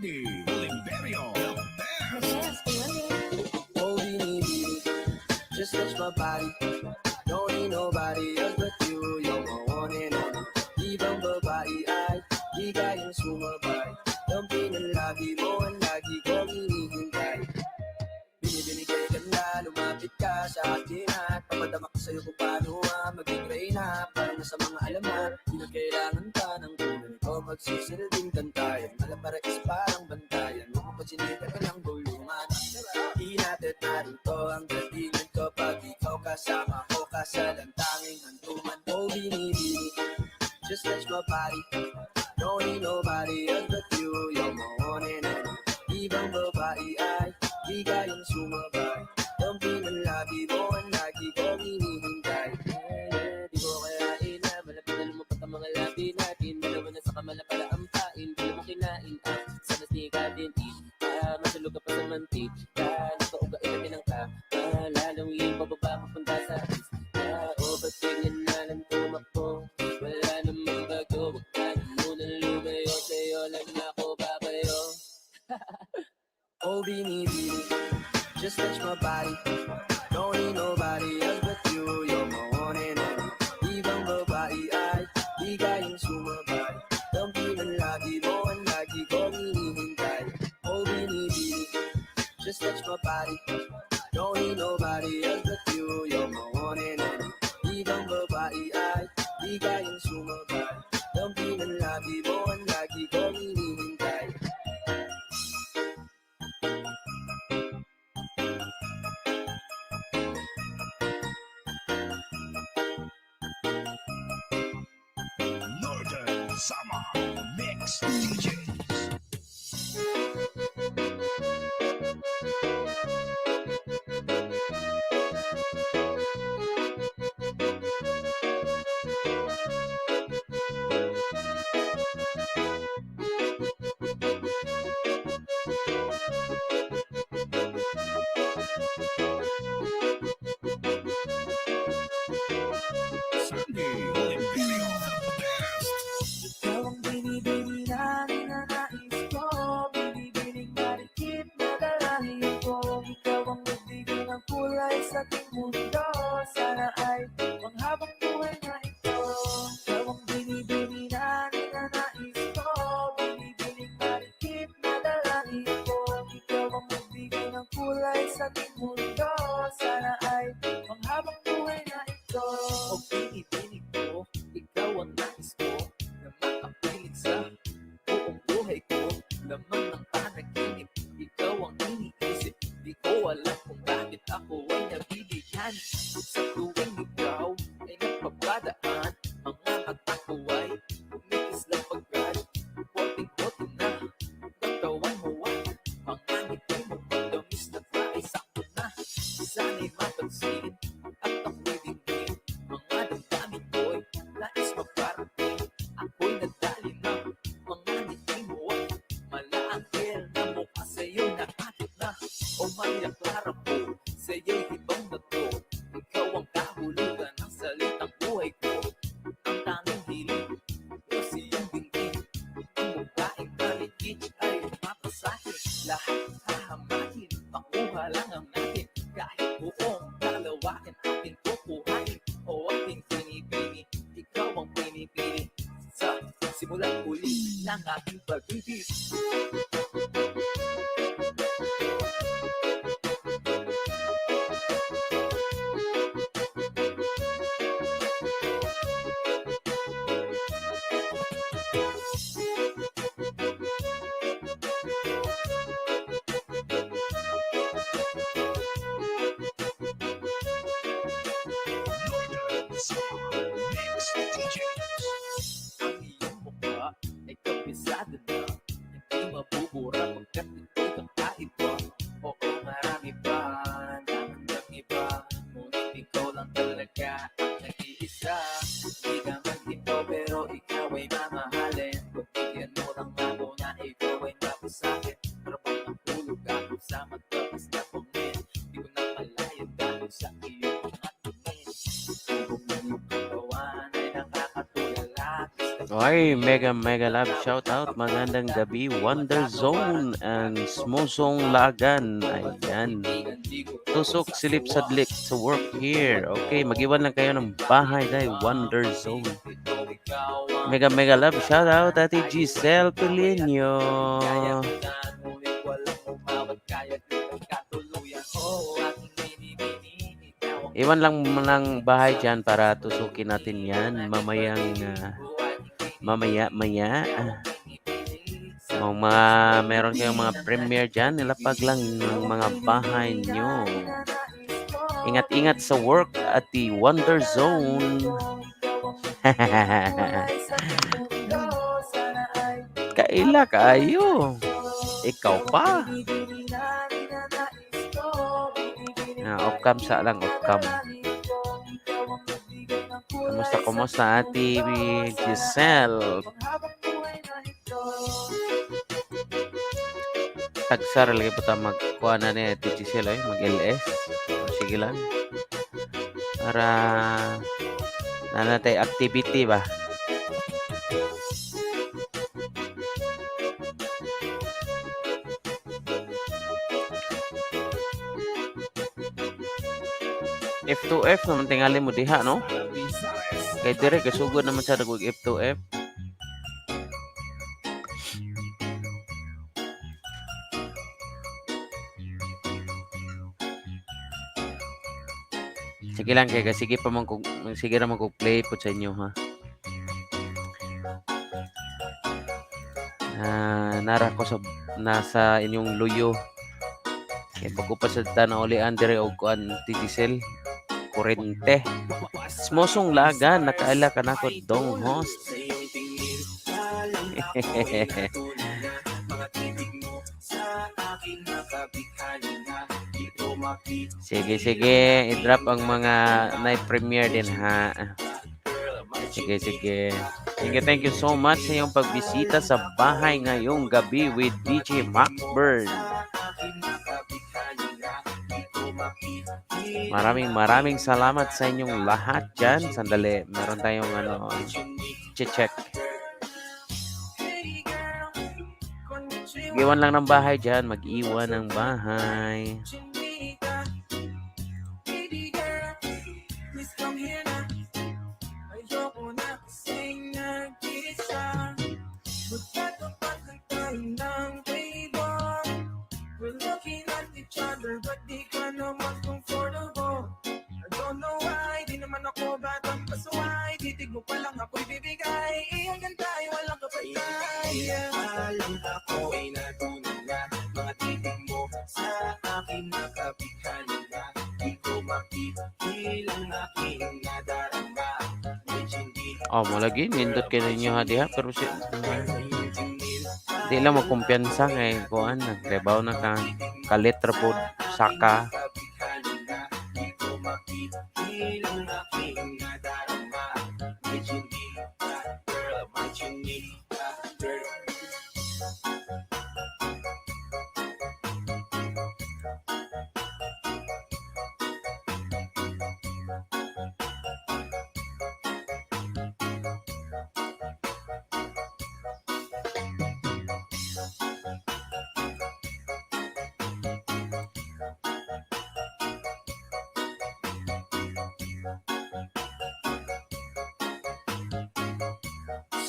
Sandy Oliverio, the best. Oh, binibini, just touch my body. Don't need nobody else but you. You're my one and only. Ibang babae ay di kayang sumabay. Ang pinalabi mo ang lagi kong hinihintay. Binibini kay ganda, lumapit ka sa akin at papadama ko sa'yo kung paano maging reyna. Parang nasa mga alamat, di na kailangan ka ng tunay ko. Magsisilbing kantayan, malaparais parang bantayan. Huwag mo pansinitan ka ng bulungan. Di natin narito ang galingan ko pag ikaw kasama ko ka sa lantanging hantuman. Oh, binibini, just touch my body. Don't need nobody else but you. You're my one and only. Ibang babae ay di kayang sumabay. Ang pinalabi mo ang lagi kong hinihintay. Di ko kayain na malapit na lumapat ang mga labi natin. Dalawa na sa kamalapala ang pain. Di mo kinain at sana stika din masulog ka pa sa mantika. Nakaugain natin ang lalong yung bababa papunta sa atis. O ba't ganyan na lang tumakbo? Wala namang bago. Huwag ka na munang lumayo. Sa'yo lang ako babayo. Oh, binibini, just touch my body. Don't need nobody else but you. You're my one and only. Ibang babae ay di kayang sumabay. Ang pinalabi mo ang lagi kong hinihintay. Oh, binibini, just touch my body. Don't need nobody else but you. You're my one and only. Ibang babae ay di kayang sumabay. Ang pinalabi mo ang lagi kong hinihintay. Northern Summer Mix DJs. Sandy Oliverio, the best. Ikaw ang binibini na ninanais ko. Binibining marikit na dalahin ko. Ikaw ang nagbigay ng kulay sa ating mundo. Sana ay panghabang buhay na ito. Ikaw ang binibini na ninanais ko. Binibining marikit na dalahin ko. Ikaw ang nagbigay ng kulay sa ating mundo. Sana ay panghabang buhay na ito. O binibining ko, ikaw ang nais ko na makapiling sa buong buhay ko. Laman ng panaginip, ikaw ang iniisip. Di ko alam kung bakit ako ay nabibigyan. Sa tuwing ikaw ay nagpapadaan, mga mata ko ay kumikislang pagkat. Boting-boting na, katawan mo ay mga ngiti mo pagdamis na tayo sakto na. Sana'y mapansin at ako'y dinggin. Mga damdamin ko'y nais magparating. Ako'y nadali ng mga ngiti mo at malaanghel na mukha sa'yo nakakit na. O mayaklara po, sa'yo'y ibang bato. Ikaw ang kahulugan ng salitang buhay ko. Ang tanging hiling, Diyos iyong dinggin. Ang mukhaing maligid ay mapasahin. Lahat hahamahin, makuha lang ang natin. Kahit buong kalawakan ating kukuhain. O ating pinipili, ikaw ang pinipili. Sa simulang huli ng ating pag-ibig. Northern Summer Mix DJs. Ang iyong mukha ay kabisado na. Hindi mabubura pagkat ito'y kakaiba. Oo, marami pa naman ng iba. Ngunit ikaw lang talaga ang nag-iisa. Di ka man ito pero ikaw ay mamahalin. Pagbigyan mo lang ako na ikaw ay mapasakin. Pero pang natulog ako sa mataas na pangin. Di ko na malaya dahil sa iyong mga tingin. Kung iyong katawan ay nakakatulala, Ay, mega mega love shout out. Magandang gabi, Wonder Zone and Smosong Lagan. Ayan. Tusok silip sadlik sa work here. Okay, mag-iwan lang kayo ng bahay dahil Wonder Zone. Mega mega love shout out Ate Giselle Pilinio. Iwan lang ng bahay dyan para tusukin natin yan mamaya. Kung meron kayong mga premiere dyan, nilapag lang ng mga bahay nyo. Ingat-ingat sa work at the Wonder Zone. Kaila kayo. Ikaw pa. Off-cam sa lang, off-cam. Kumusta Ate Giselle? Tagsar lagi po tayo magkuha na ni Ate Giselle, mag-LS. Sige lang. Para nanatay activity ba? F2F naman tingali mo diha, no? Kay dire kasugod naman sa dagwag F2F. Sige lang kay sige pa man kog sige ra man kog play po sa inyo ha. Nara ko sa nasa inyong luyo. Kay pagkupas sa tanaw ulian dire og kuan titisel kurente. Smosong lagan nakaala ka na ko dong host. Sige, i-drop ang mga night premiere din ha. Sige. Thank you so much sa iyong pagbisita sa bahay ngayong gabi with DJ Maxburn. Maraming salamat sa inyong lahat dyan. Sandali, meron tayong check. Iwan lang ng bahay dyan. Mag-iwan ng bahay. Lagi nindot kayo ninyo ha diha pero di lang magkumpiyansa kay kuan nagrebaw na ka kalitra po saka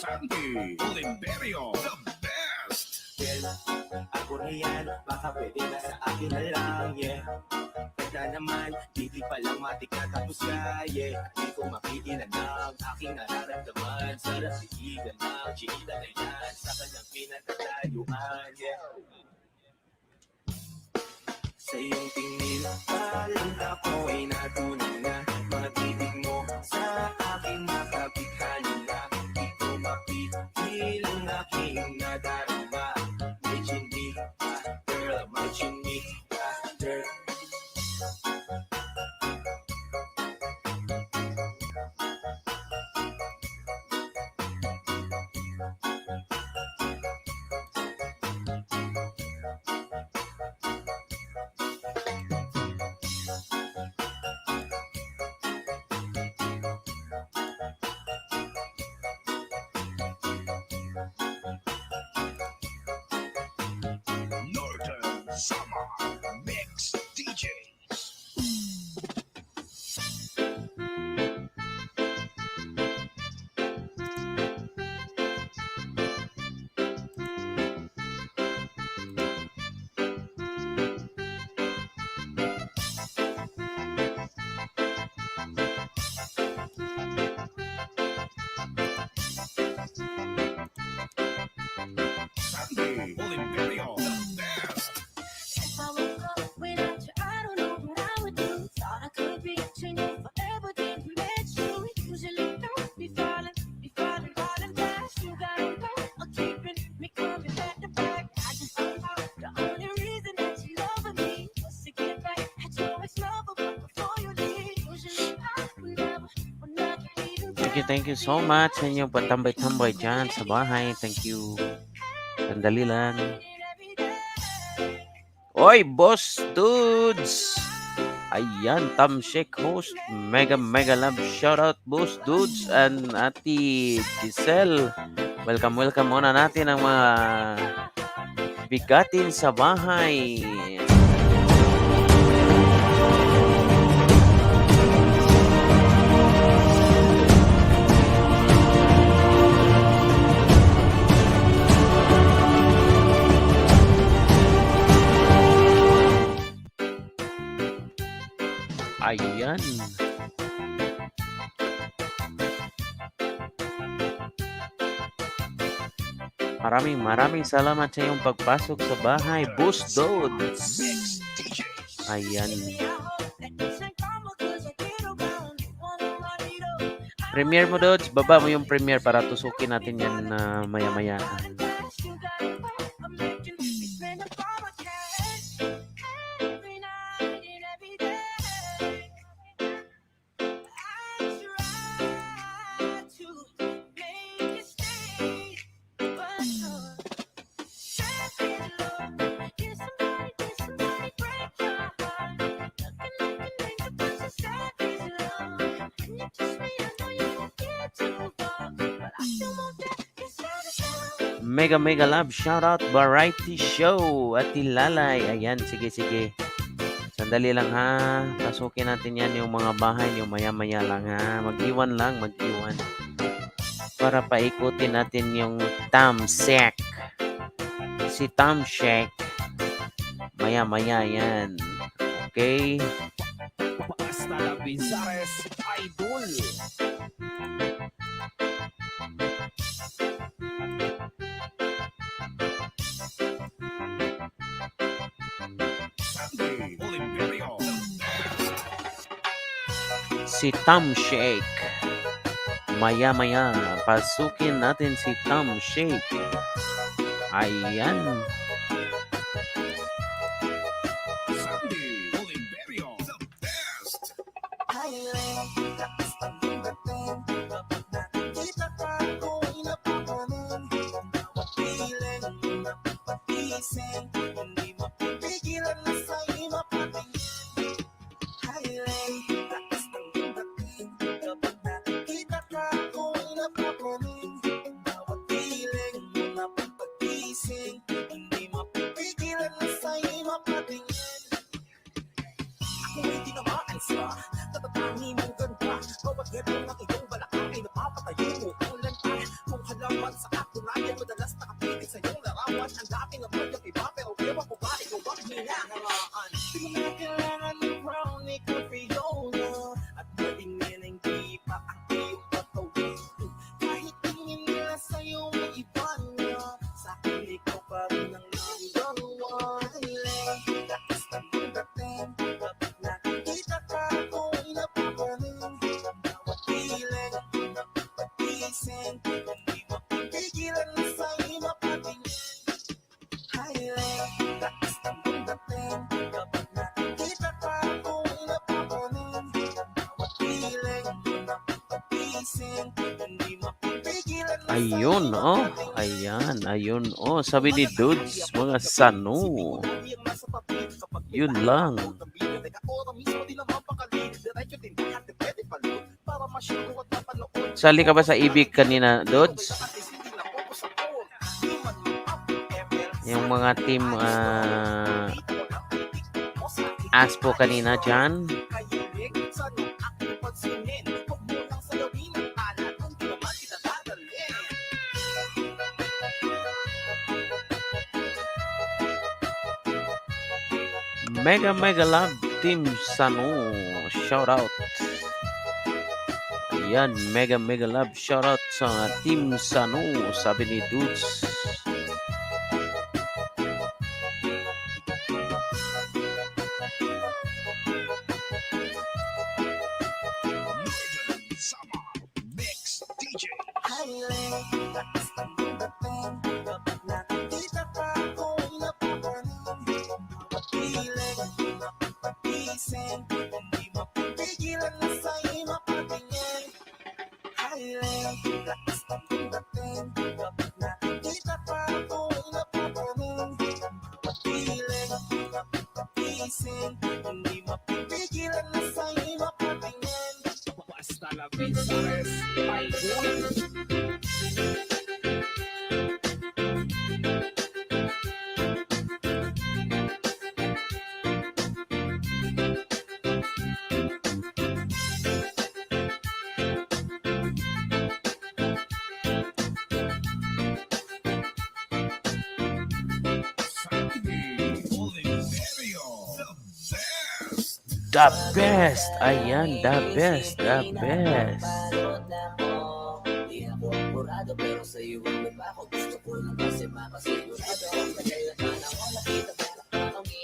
Sandy Oliverio, the best. Ako na yan, baka pwede na sa akin na lang, yeah. Kaya naman, di pa lang matik na tapos ka, yeah. Di ko makikinan ng aking nararamdaman. Sarap sigigan ng chinita na yan sa kanyang pinagkatayuan, yeah. Sa iyong tingin, parang ako ay natunan na. Mga titig mo sa akin makapighali na. Di ko mapitil ang aking nadarama. May chinika, girl, may chinika, girl. Thank you so much sa inyong patambay-tambay dyan sa bahay. Thank you. Sandali lang. Oy, boss dudes! Ayan, Tam Shake host. Mega love. Shout out, boss dudes and Ate Giselle. Welcome muna natin ang mga bigatin sa bahay. Ayan. Maraming salamat sa iyong pagpasok sa bahay, Boss Dods. Ayan. Premiere mo, Dods. Baba mo yung premiere para tusukin natin yan na maya-maya. Mega love, shout out variety show at Lalay. Ayan, sige. Sandali lang ha. Pasukin natin yan yung mga bahay yung maya-maya lang ha. Mag-iwan. Para paikutin natin yung Tam Shake. Si Tam Shake. Maya-maya yan. Okay? Hasta la Bizares Idol. Sandy Oliverio, the best. Si Tam Shake. Maya-maya. Pasukin natin si Tam Shake. Ayan. Sandy Oliverio, the best. Ayun, oh. Ayun, oh. Sabi ni Dudes, mga sano. Yun lang. Sali ka ba sa ibig kanina, Dudes? Yung mga team Aspo kanina dyan. Mega love Team Sanu. Shout out. Ayan, mega love shout out sa Team Sanu, sabi ni Dudes. Sama Mix DJ. Talavisares Idol. Sandy Oliverio. The best. The best. Ayan, the best. The best. Parod ako, di ako apurado pero sa'yo ang iba ko. Gusto ko lang kasi makasigurado. Tagal na pa ako nakita balak na kami.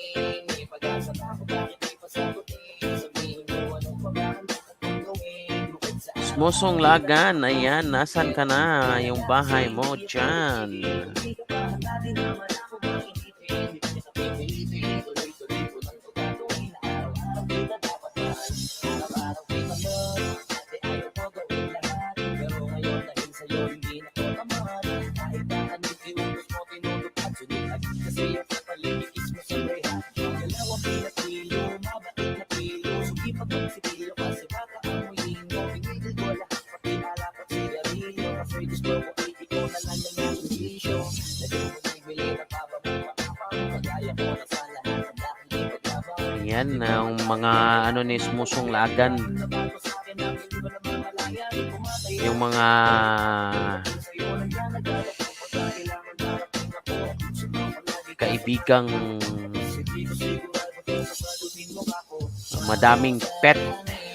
May pag-asa pa ako, bakit di pa sagutin? Sabihin mo anong pagkakandak at kung gawin. Bukod sa Smosong Lagan, ayan, nasan ka na? Yung bahay mo dyan. hindi ka pa handa, di naman ako makikitin. Hindi ka pipilitin, tuloy-tuloy ko lang ito gagawin. Araw-araw kita dapat yan. Araw-araw kita love. Dati ayaw ko gawin lahat. Pero ngayon dahil sa'yo hindi na ko tamad. Kahit na anong iutos mo tinutupad. Sulit kasi yung kapaligis mo sa rehat. Dalawang pinatilo, mabait na kilo. Sugi pag magsikilo kasi baka amuyin mo. Pinigil ko lahat pati alak at sigarilyo. Kasi gusto ko ikaw na lang yung nangyayon. Lagi mo nagbili na pababang makapang. Kagaya ko na sa lahat ang laking ipagabang. Ayan, ang mga ano ni Smosong Lagan. Nabago sa akin ang hindi ko na mamalayan. Kumatay Yung mga sa'yo nandiyan naglalak ko pagkailangan darating ako. Sumama lagi ka kaibigang hindi ko sigurado kung sasagutin mo ako. madaming pet.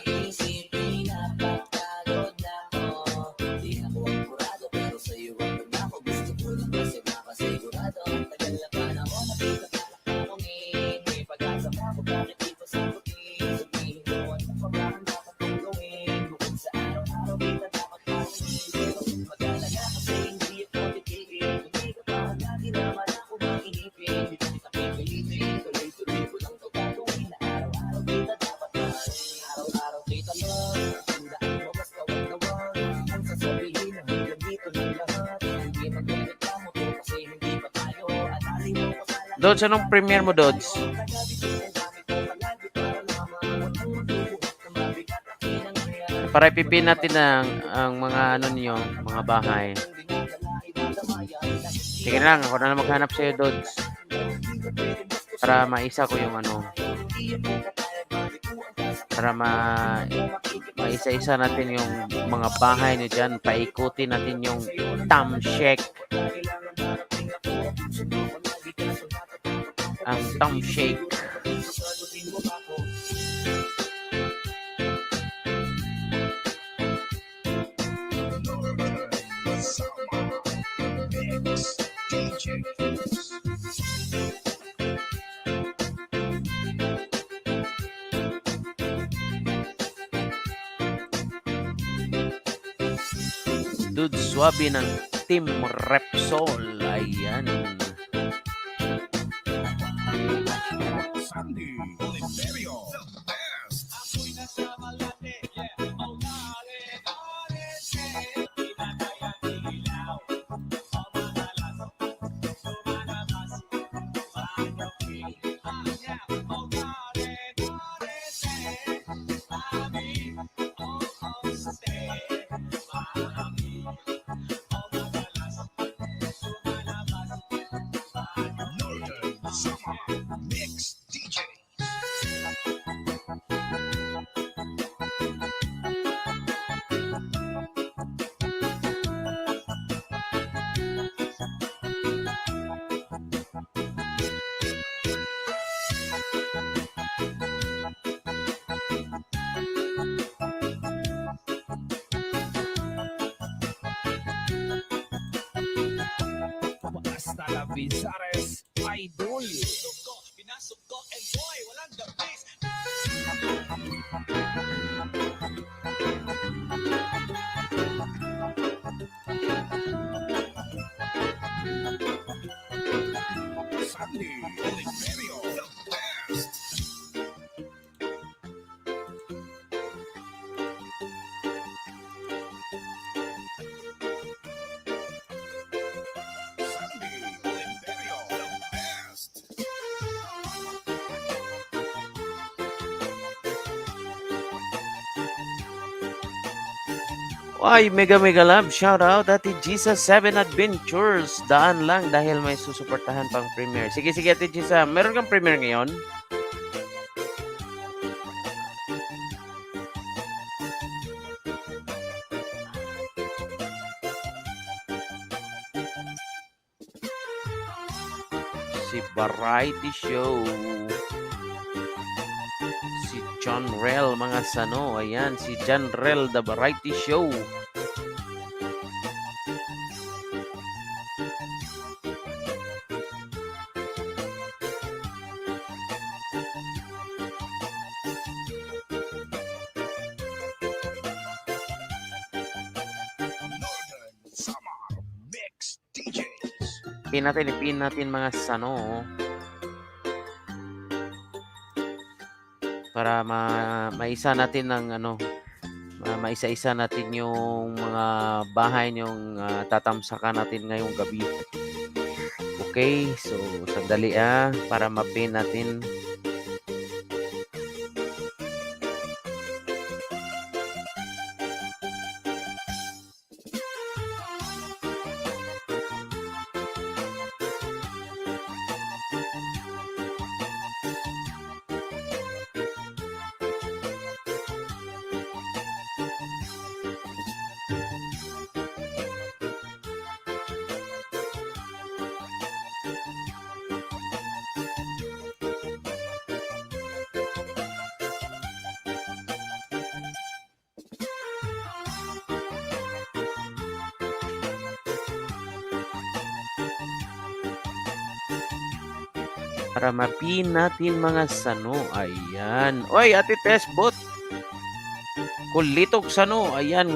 Isipin napapagod na ako. Di ako apurado pero sa'yo ang ganda ko. Gusto ko lang kasi makasigurado. Tagal na pa na ako nakita balak na kumingin. May pag-asa pa ako bakit di pa sagutin. Sabihin mo anong pagkakanda ka kung gawin. Bukod sa araw-araw kita dapat pakunin. Pero mag-alaga kasi hindi ako titigil. Hindi ka pa handa, di naman ako makinipin. Hindi kita pipilitin, tuloy-tuloy ko lang ito gagawin. Na araw-araw kita dapat yan. Araw-araw kita love. Tandaan mo basta wag na wag. Ang sasabihin na hanggang dito ng lahat. Hindi magreklamo to kasi hindi pa tayo. At alin mo ko sa lahat. Dods, anong premiere mo, Dods? Para ipipin natin ang mga ano niyo, mga bahay. Sige lang, ako na lang maghanap sa'yo, Dods. Para maisa ko yung ano. Para maisa-isa natin yung mga bahay niyo dyan. Paikutin natin yung Tam Shake. Ang Tam Shake. Sama Mix DJ. Dude, swabe ng Team Repsol. Ayan. Sandy Oliverio. The best. Northern Sama Mix DJ. Basta Talavisares Idol. Sandy Oliverio. The best. Sandy Oliverio. The best. Ay, mega mega love. Shout out Ate Gisa 7 Adventures. Daan lang dahil may susuportahan pang premiere. Sige, sige Ate Gisa. Meron kang premiere ngayon? Si Variety Show. Si John Rel, mga sano. Ayan, si John Rel, The Variety Show. Northern Summer Mix DJs. Ipin natin mga sano. Para maisa natin ng maisa-isa natin yung mga bahay yung tatamsakan natin ngayong gabi. Okay, so sandali para mapin natin. Para mapin natin mga sano. Ayan. Oy, Ate Tess Bot. Kulitog sano. Ayan.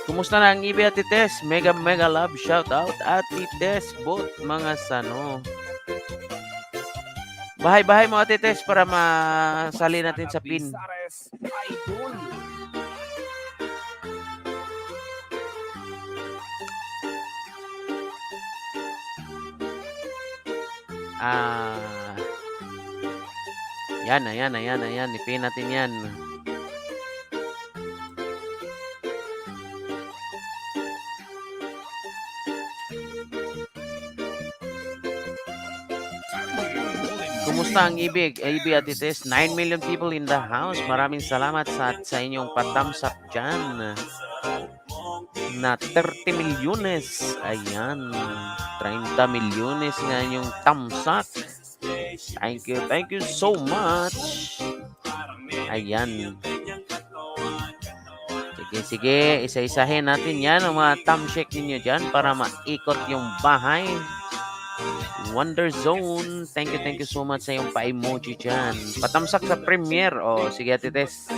Kumusta na ang ibi, Ate Tess? Mega mega love. Shout out Ate Tess Bot, mga sano. Bahay-bahay mo, Ate Tess, para masali natin sa pin. Pisares Idol. Ayan. Ipin natin yan. Kumusta ang ibig? Ibig Ate Tess, 9 million people in the house. Maraming salamat sa inyong patamsak dyan. Na 30 milyones. Ayan. 30 milyones nga yung tamsak. Thank you so much. Ayan. Sige. Isa-isahin natin yan ang mga thumbshake ninyo dyan para maikot yung bahay. Wonder Zone. Thank you so much sa yung pa-emoji dyan. Patamsak sa premiere. Sige Ate Tess.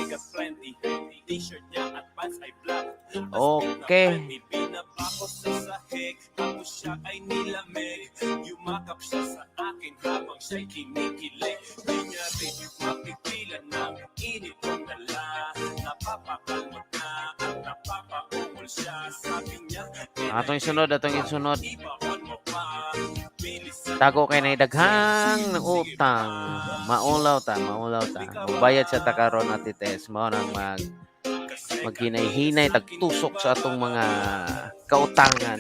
Okay. Atong isunod. Tago kay na daghang utang. Maulaw ta. Magbayad sa takaron Ate Tess. Mao nang maghinay-hinay tagtusok sa atong mga kautangan.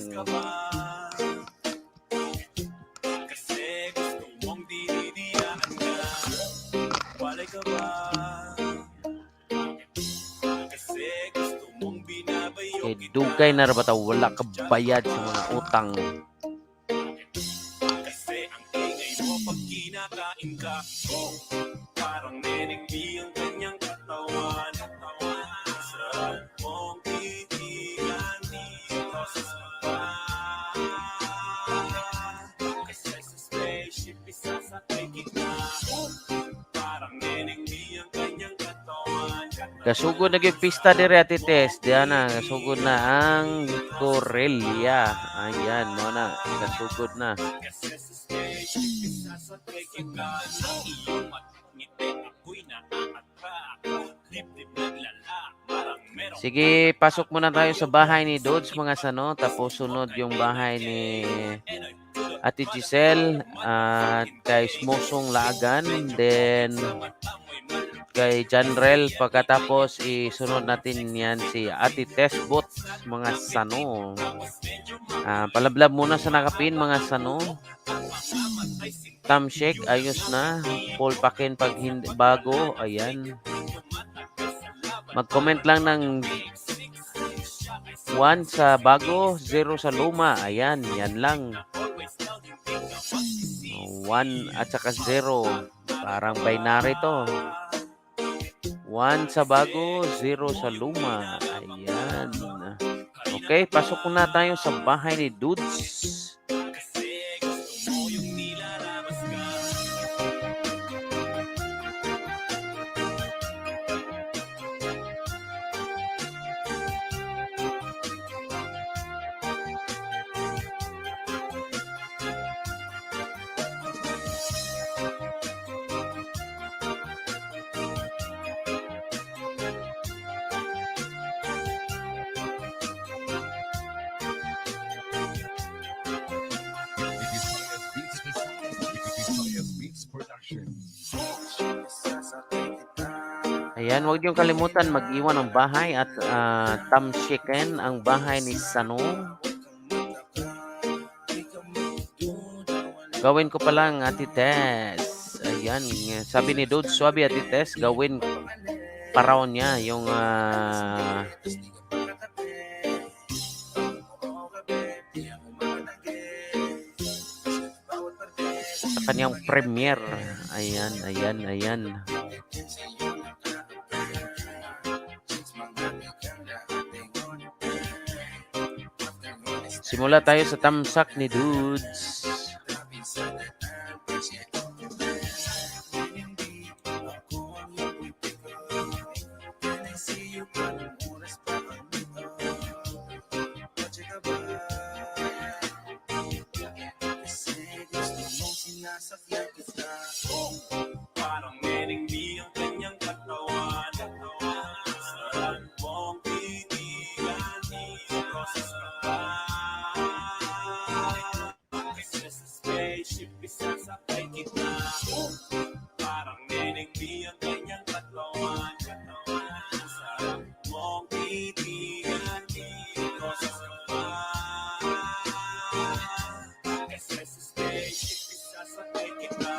Dugay na ra bata wala ka bayad sa mga utang. Parang neneng di ang kanyang katawan. Sa mong titigan dito sa sapa. Kasi sa spaceship isasakay kita. Parang neneng di ang kanyang katawan. Kasugod na yung pista dire Ate Tess. Diyan na, kasugod na ang Corellia. Ayan, mo na. Kasugod na. Sige, pasok muna tayo sa bahay ni Dodds, mga sano. Tapos sunod yung bahay ni Ate Giselle at kay Smosong Lagan. Then kay Janrel. Pagkatapos, isunod natin yan si Ate Tesbot, mga sano. Palablab muna sa nakapin, mga sano. Tam shake, ayos na. Paul Pakin pag hindi, bago, ayan. Mag-comment lang ng 1 sa bago, 0 sa luma. Ayan, yan lang. 1 at saka 0. Parang binary to. 1 sa bago, 0 sa luma. Ayan. Okay, pasok na tayo sa bahay ni Dudes. Beats Production. Ayan, huwag niyong kalimutan mag-iwan ng bahay at tamshiken ang bahay ni Sano. Gawin ko pa lang, Ate Tess. Ayan, sabi ni Dude, swabe Ate Tess, gawin pa raw niya yung sa kanyang premiere. Ayan, ayan, ayan. Simula tayo sa tamsak ni Dudes. Parang mening di ang kanyang katawan. Sarap mong titigan, i-process ka pa. Isa sa spaceship, isasakay kita. Parang mening di ang kanyang katawan. Sarap mong titigan, i-process ka pa. Isa sa spaceship, isasakay kita.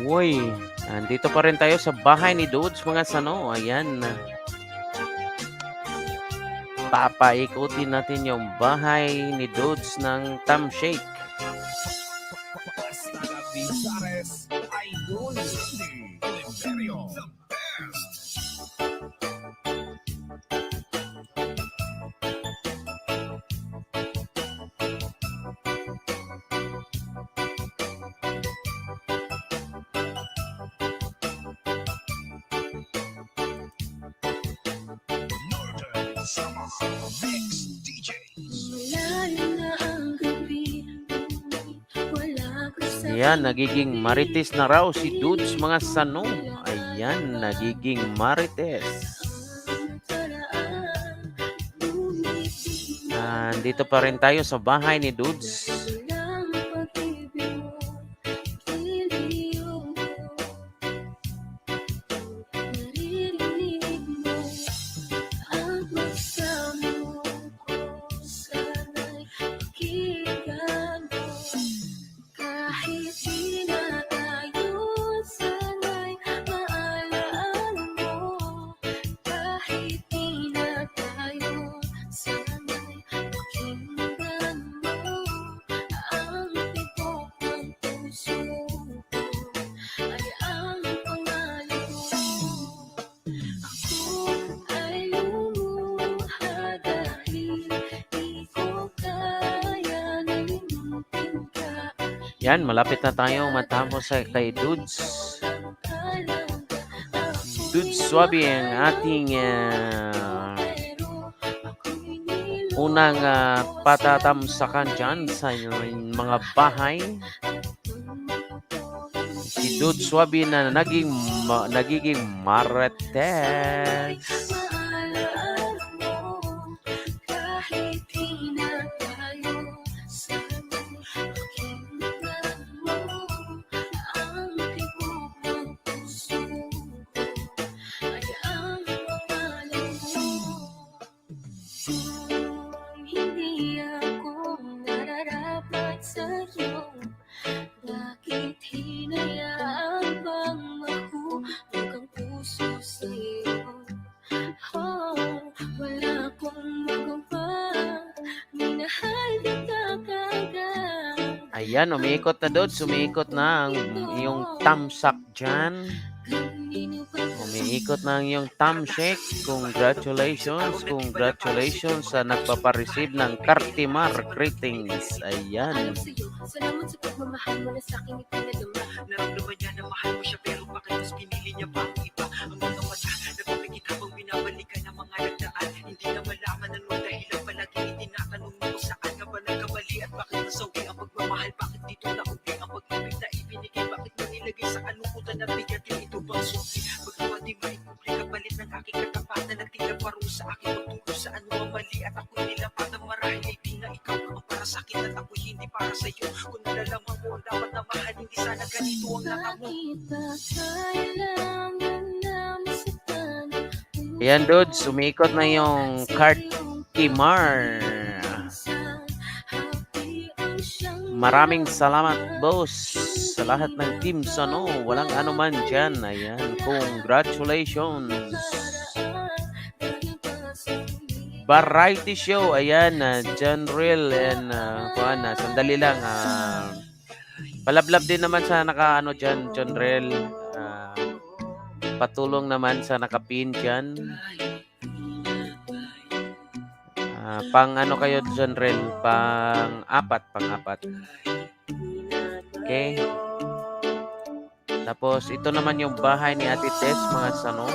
Uy, andito pa rin tayo sa bahay ni Dudes, mga sano. Ayan. Papaikutin natin yung bahay ni Dudes ng Tam Shake. Basta na Visares, Idol Cindy Imperio, the best. Northern Summer Mix DJs. Malayo na ang gabi, wala ka sa Ayan, nagiging marites na raw si Dudes, mga sano. Ayan, nagiging marites. nakaraan. Ngumiti Andito pa rin tayo sa bahay ni Dudes. lang ang pag-ibig mo, kiliyo mo. Naririnig mo ang pagsamo ko, sana'y pakinggan mo. Kahit di na tayo, sana'y maalala mo. Kahit di na tayo, sana'y pakinggan mo. Ang tibok ng puso ko ay ang pangalan mo. Ako ay lumuha dahil di ko kaya nalimutin ka. Yan, malapit na tayo matapos sa kay Dudes. Dudes Swabe ang ating unang patatamsakan dyan sa mga bahay. Si Dude Swabe na nagiging Marites. Maalaala mo, kahit di na tayo sana'y pakinggan mo ang tibok ng puso ko ay ang pangalan mo. Kung hindi ako nararapat sa'yo, bakit hinayaan bang mahulog ang puso sa'yo? Oh, wala akong magawa, minahal kita kagad. Ayan, umiikot na doon. Sumiikot na ang iyong tamsak dyan. Kanino ba Umiikot na ang iyong tamshake. Congratulations. Congratulations sa nagpapareceive ng Cartimar greetings. Ayan. alam sa'yo? Salamat sa pagmamahal mo na sa'king ipinadama. Naramdaman niya na mahal mo siya pero bakit mas pinili niya pa ang iba? Ang mga mata, nagpapikit habang binabalikan ang mga nagdaan. Hindi na malaman anong dahilan, palagi itinatanong mo saan ka ba nagkamali at bakit nasawi ang pagmamahal? Bakit dito naugli ang pag-ibig na ibinigay? Bakit mo nilagay sa kalungkutan na bigat yung ito bang suki? Pagkawa di maikukli kapalit ng aking katapatan na tila parusa sa aking pagtulong sa ano ang mali at ako'y nilapatan marahil ay di na ikaw ang para sa akin at ako'y hindi para sa'yo. Kung nalalaman mo ang dapat na mahal, hindi sana ganito ang natamo. Bakit ba kailangan na masaktan? Ayan, dudes. Sumiikot na yung Cartimar. Maraming salamat, boss. Sa lahat ng team Sano. Walang anuman dyan. Ayan. Congratulations. Variety show. Ayan. John Real and sandali lang. Palablab din naman sa naka dyan, John Real. Patulong naman sa nakapin dyan. Pang kayo, John Real? Pang-apat. Okay. Tapos, ito naman yung bahay ni Ate Tess, mga Sano.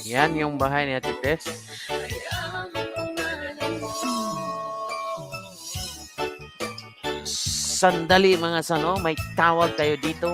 Yan yung bahay ni Ate Tess. Sandali mga Sano, may tawag tayo dito.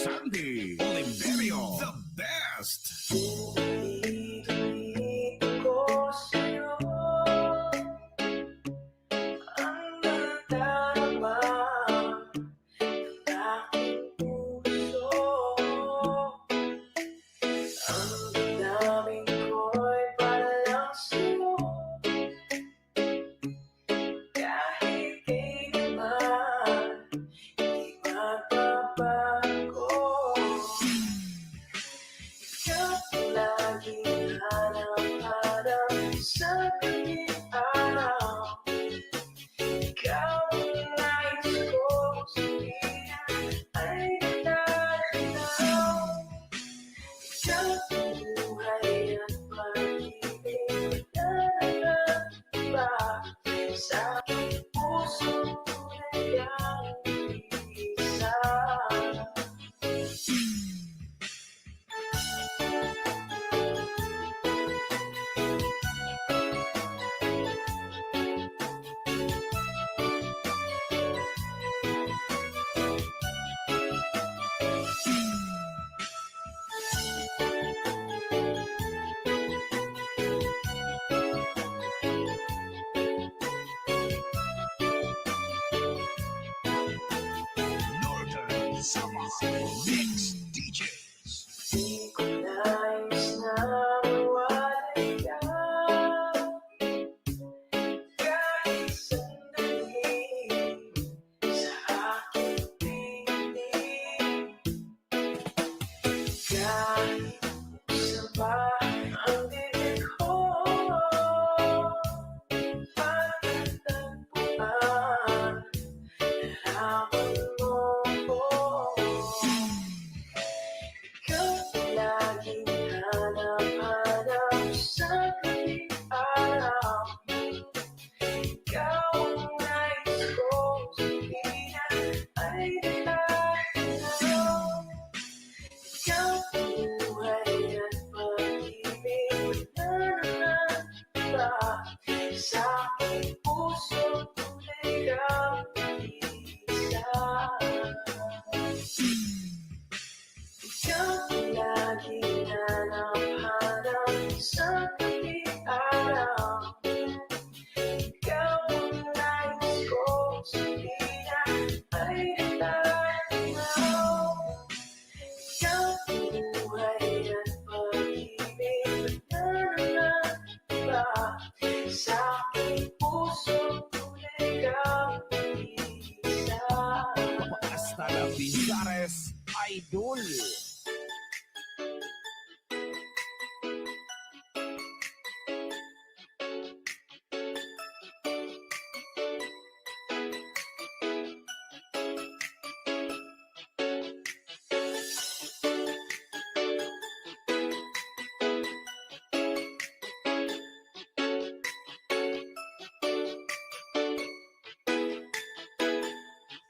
Sandy Oliverio, the best. Pinipili ko sa'yo ang nadarama ng aking puso. Ang damdamin ko'y para lang sa'yo, kahit kailanman hindi magbabago. Ikaw ang laging hanap-hanap sa tuwing araw. Ikaw ang nais ko sabihin ay nagdadalaw. Ikaw ang buhay at pag-ibig na nag-iba sa aking puso tunay ang isa. Northern Summer Mix DJs. Di ko nais na mawalay ka, kahit sandali sa aking piling. Kahit saba ang bibig ko at nagtagpuan, nalaman mo ko. Ikaw ang laging hanap-hanap sa tuwing araw. Ikaw ang nais kong sabihin ay nagdadalaw. Ikaw ang buhay at pag-ibig na nag-iba sa aking puso tunay ang isa. Ikaw ang laging hanap-hanap sa tuwing araw. Ikaw ang nais kong sabihin ay nagdadalaw. Ikaw ang buhay at pag-ibig na nag-iba sa aking puso tunay ang isa. Hasta la Pizares Idol.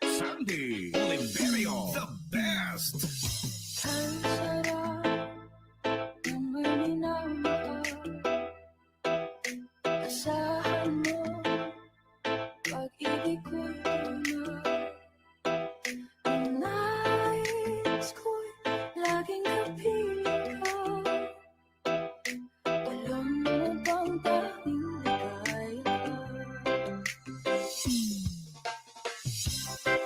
Sandy Oliverio, the best. Ang sarap ng may minamahal. Asahan mo, pag-ibig ko'y tunay. Ang nais ko'y laging kapiling ka. Alam mo bang tanging ligaya ka?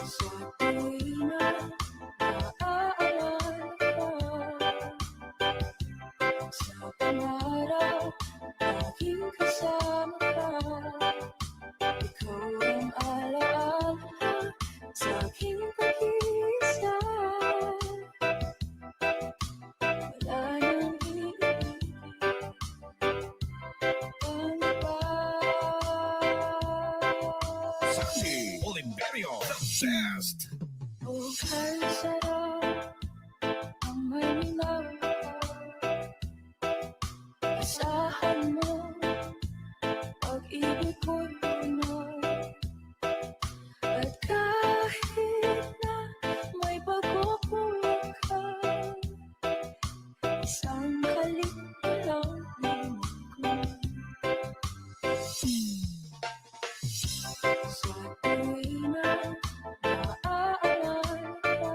Sa tuwing na naaalala ka, sa pangarap laging kasama ka. Ikaw ang alaala sa aking pag-iisa. Wala nang iibig pang iba. Sandy Oliverio, the best. Oh, ang sarap ang may minamahal. Asahan mo, pag-ibig ko'y tunay. At kahit na may pagkukulang ka, isang halik lang naman ko. Sa tuwing na naaalala ka,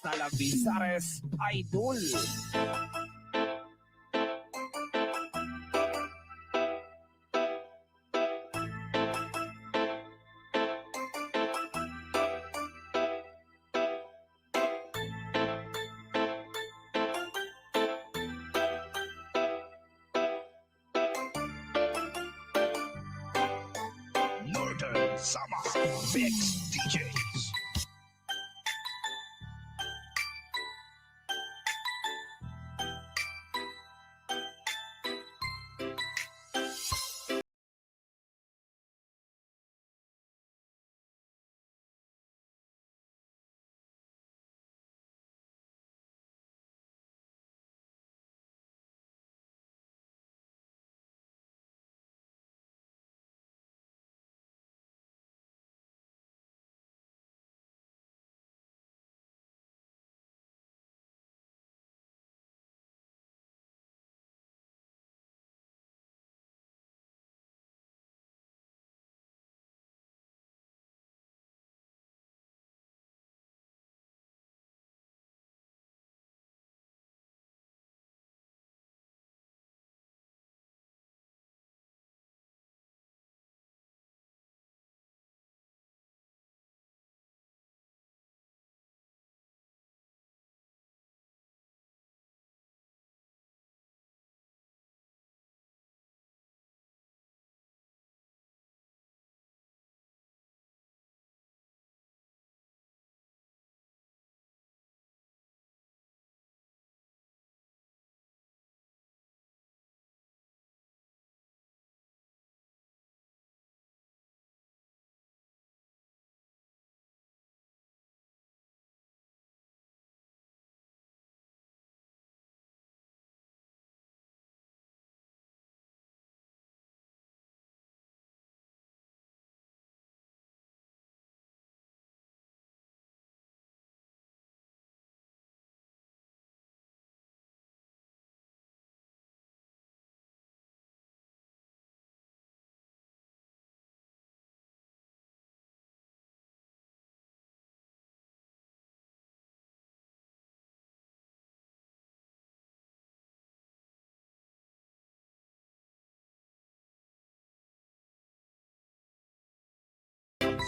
Hasta la Vizares Idol. Northern Summer Mix DJs.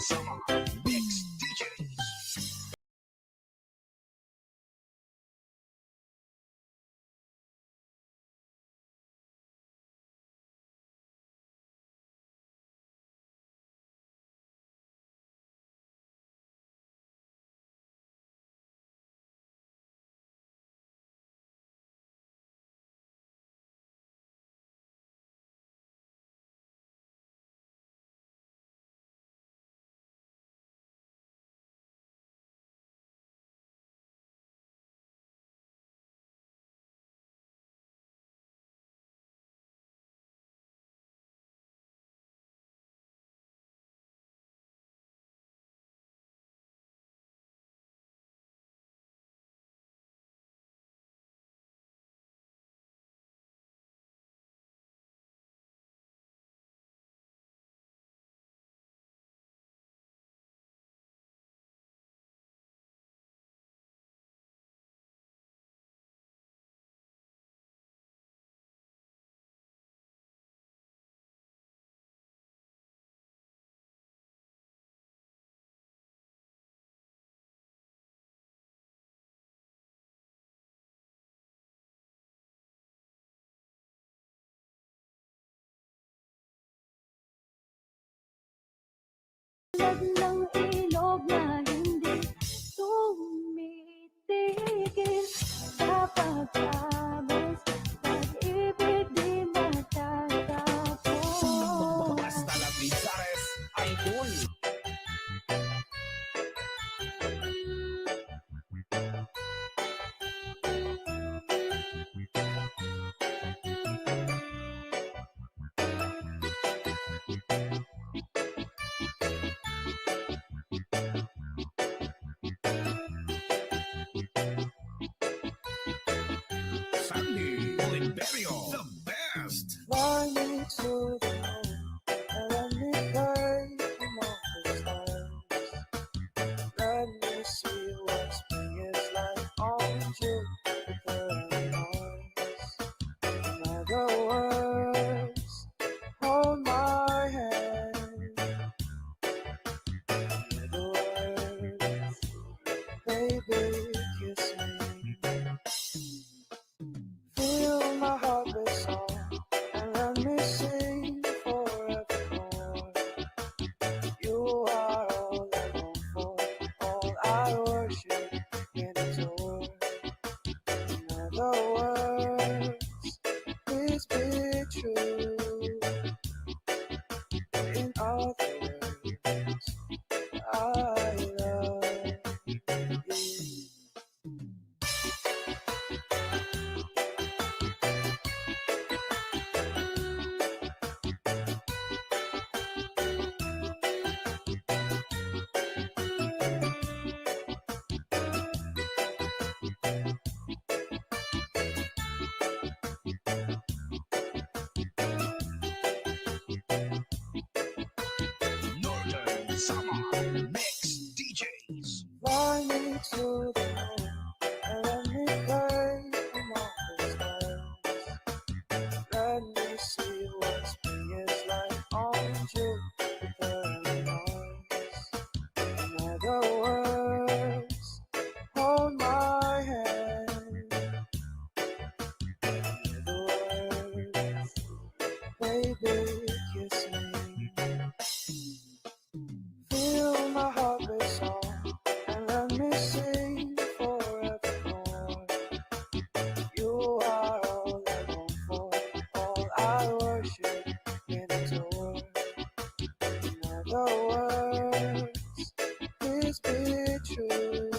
Summer Mix DJs. Tulad ng ilog na hindi tumitigil sa pagkabos, pag-ibig di matatapos. Hasta la Vizares Idol. Sandy Oliverio, the best. Morning to the moon, and let me burn among the stars. Let me see what spring is like. Jupiter and Mars. In other words, hold my hand. In other words, baby, kiss me. Feel my heart beat song and let me sing forevermore. You are all I long for, all I worship and adore. In other words, please be true. In other words, I love you. Northern Summer Mix DJs. Fly me to the moon and let me play among the stars. Let me see what spring is like on Jupiter and Mars. In other words, hold my hand. In other words, baby, kiss me. Feel my heart beat song and let me sing forevermore. You are all I long for, all I worship and adore. In other words, please be true.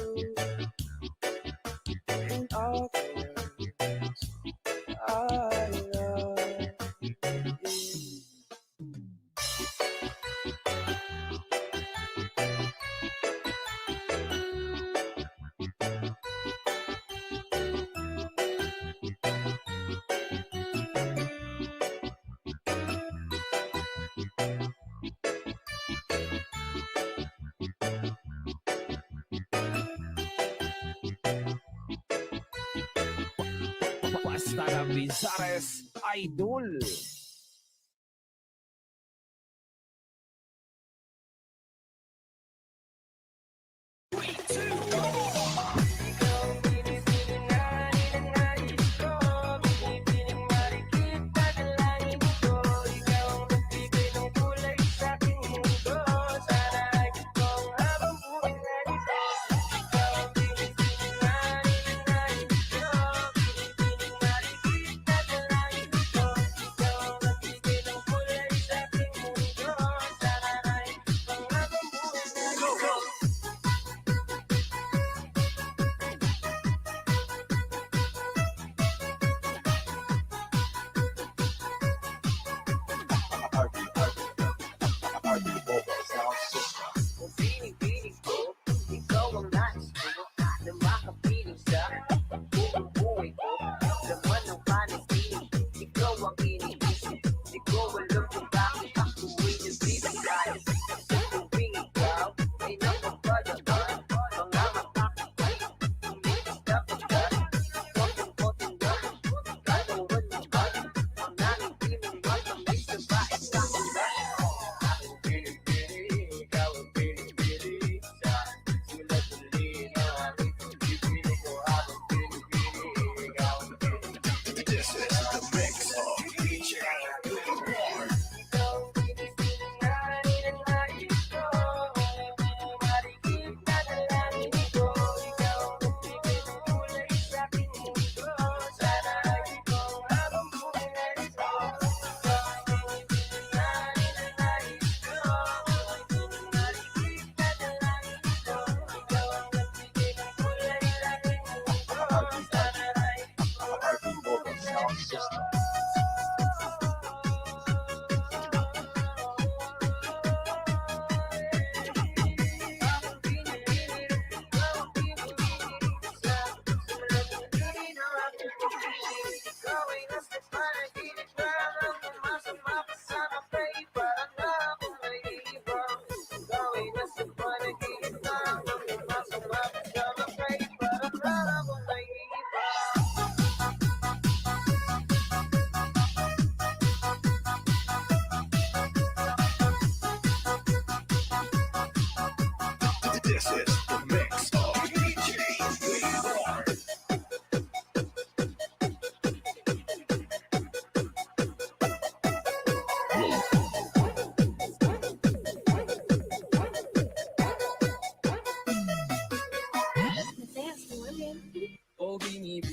In other words, I love you. Basta la Bizares Idol.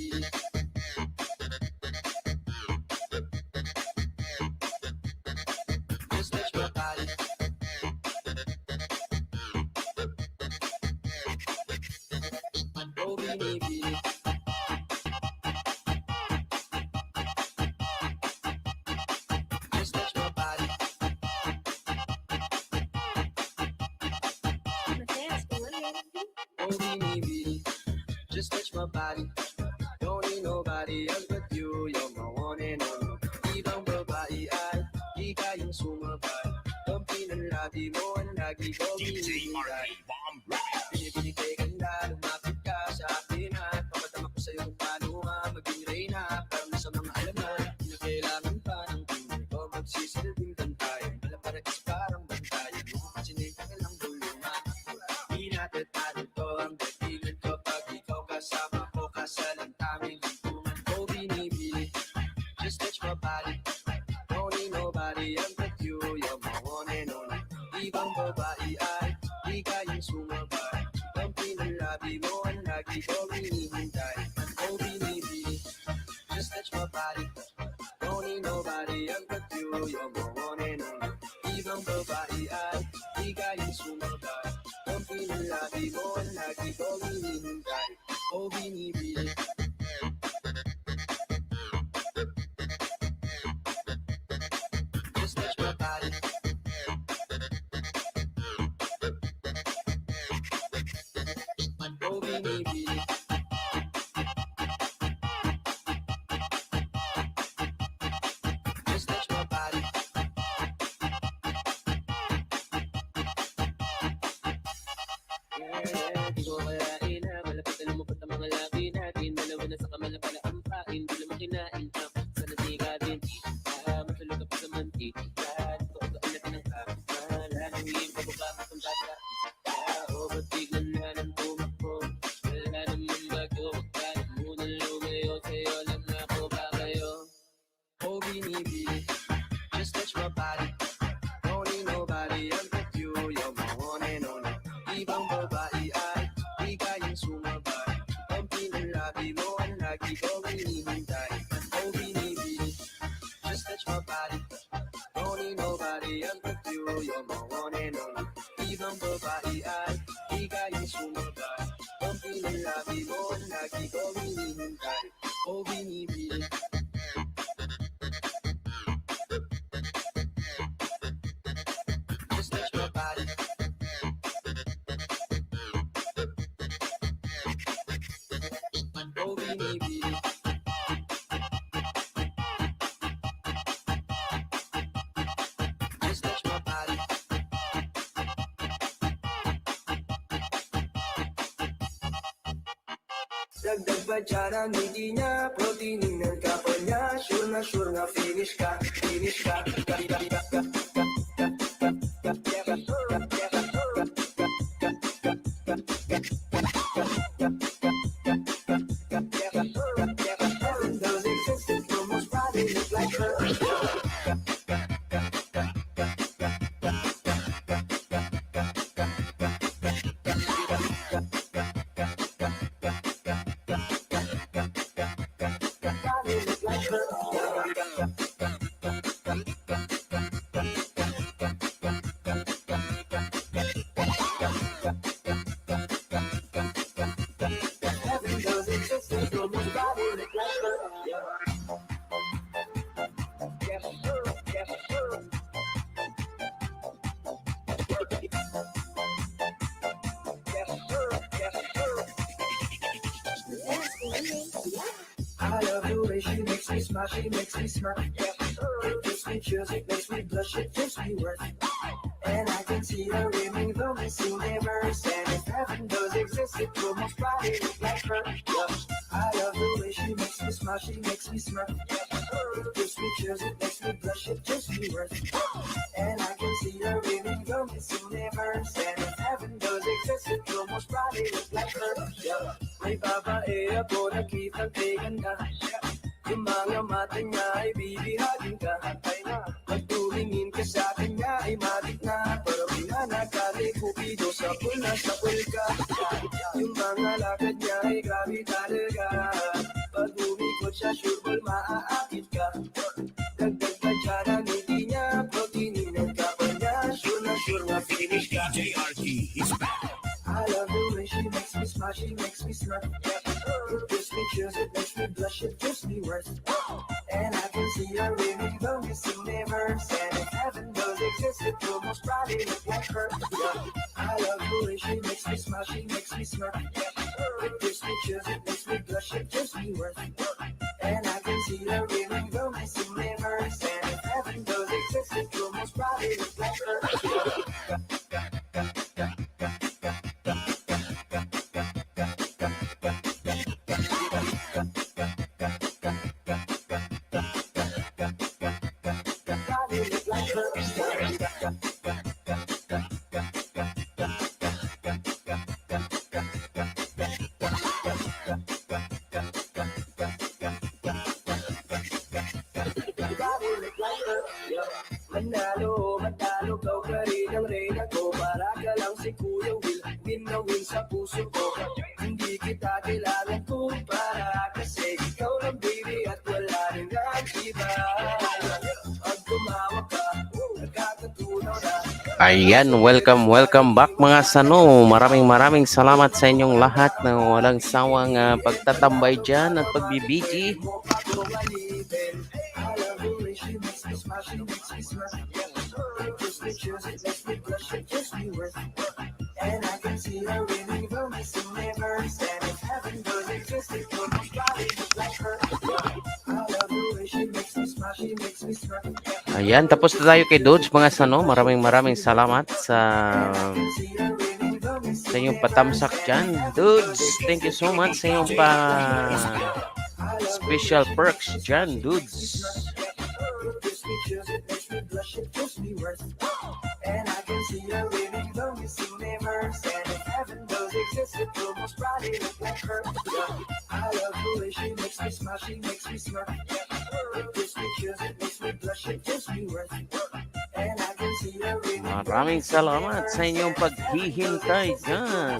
binibili. Just touch my body. Oh, binibili. Just touch my body. Oh, binibili. Just touch my body. Don't need nobody else but you. You're my one and only. Ibang babae ay di kayang sumabay. Ang pinalabi mo ang lagi ko binibigay. Binibigay ganda, lumapit ka sa akin at papadama ko sa'yo kung paano nga maging reyna. Parang sa mga alam na, di na kailangan pa ng tingin ko. Magsisilbing bantayan, malaparakis parang bantayan. Sinay ka lang tulungan. Di natatalo to ang datingan ko pag ikaw kasama ko. Kasalang taming lipungan ko binibili. Just touch my body. Don't need nobody else but you. You're my one and only. Ibang babae ay di kayang sumabay. Ang pinalabi mo ang lagi ko hinihintay. Oh, binibili. Just touch my body. Don't need nobody else but you. You're my one and only. Ibang babae ay di kayang sumabay. Ang pinalabi mo ang lagi ko hinihintay. Oh, binibili. Just touch my body. Oh, binibili. Just touch my body. Yeah, di ko kalain na malapit na lumapit ang mga labi natin. Dalawa na sa kamala pala ang pain. Di naman kinain ka. Sana di ka din. Matulog ka pa sa mantika. Ito ang gaan natin ang kapala. Nangihin pa ba bakit ang bata? O ba't biglan na ng tumakbo? Wala naman bago. Magkano muna lumayo. Sa'yo lang ako ba kayo? Oh, binibili. Just touch my body. Don't need nobody else but you. You're my one and only. Ibang babae ay di kayang sumabay. Ang pinalabi mo ang lagi ko hinihintay. Oh, binibili. Just touch my body. Don't need nobody else but you. You're my one and only. Ibang babae ay di kayang sumabay. Ang pinalabi mo ang lagi ko hinihintay. Oh, binibili. Just touch my body. Oh, binibili. Just touch my body. Dagdag pa dyan ang ngiti niya, proteinin ng kapal niya. Sure na finish ka, finish ka. Heaven does exist, it almost probably look like her. Probably look like her. Heaven does exist, it almost probably look like her. I love the way she makes me smile, she makes me smirk. It gives me chills, it makes me blush, it gives me worth. And I can see her winning the Miss Universe. And if heaven does exist, it will most probably look like her. I love the way she makes me smile, she makes me smirk. It gives me chills, it makes me blush, it gives me worth. And I can see her winning the Miss Universe. And if heaven does exist, it will most probably look like her. May babae ako nakitang tiganda. Yung mga mata niya ay bibihagin ka. Pag tumingin ka sa akin niya ay matik na. Pero pinanagkali kupido sa pool na sa pool ka. Yung mga lakad niya ay grabe talaga. smirk. It gives me chills, it makes me blush, it gives me worth. And I can see her living the missing neighbors. And if heaven does exist, it will most probably look like her. Yeah. I love the way she makes me smile, she makes me smirk. It gives me chills, it makes me blush, it gives me worth. And I can see her living the missing neighbors. And if heaven does exist, it will most probably look like her. Probably look like her. Probably look like her. Yeah. Manalo, matalo, kau ka rin ang reyna ko. Para ka lang si Kuya Will, win na win sa puso ko. Hindi kita kailangan kumpara, kasi ikaw lang baby at wala rin ang iba. Pag tumawag ka, nakakatunaw na. Ayan, welcome back mga Sano. Maraming salamat sa inyong lahat na walang sawang pagtatambay dyan at pagbibiji. And I can see her winning the missing neighbors. And if heaven does exist, it will most probably look like her. I love the way she makes me smile, she makes me smirk. Ayan, tapos na tayo kay Dodge mga Sano. Maraming salamat sa inyong patamsak dyan. Dudes, thank you so much sa inyong special perks dyan, dudes. And I can see her winning the missing neighbors. And if heaven does exist, it will most probably look like her. I love the way she makes me smile, she makes me smirk. It gives me chills, it makes me blush, it gives me worth. And I can see her winning. Maraming salamat sa inyong paghihintay dyan.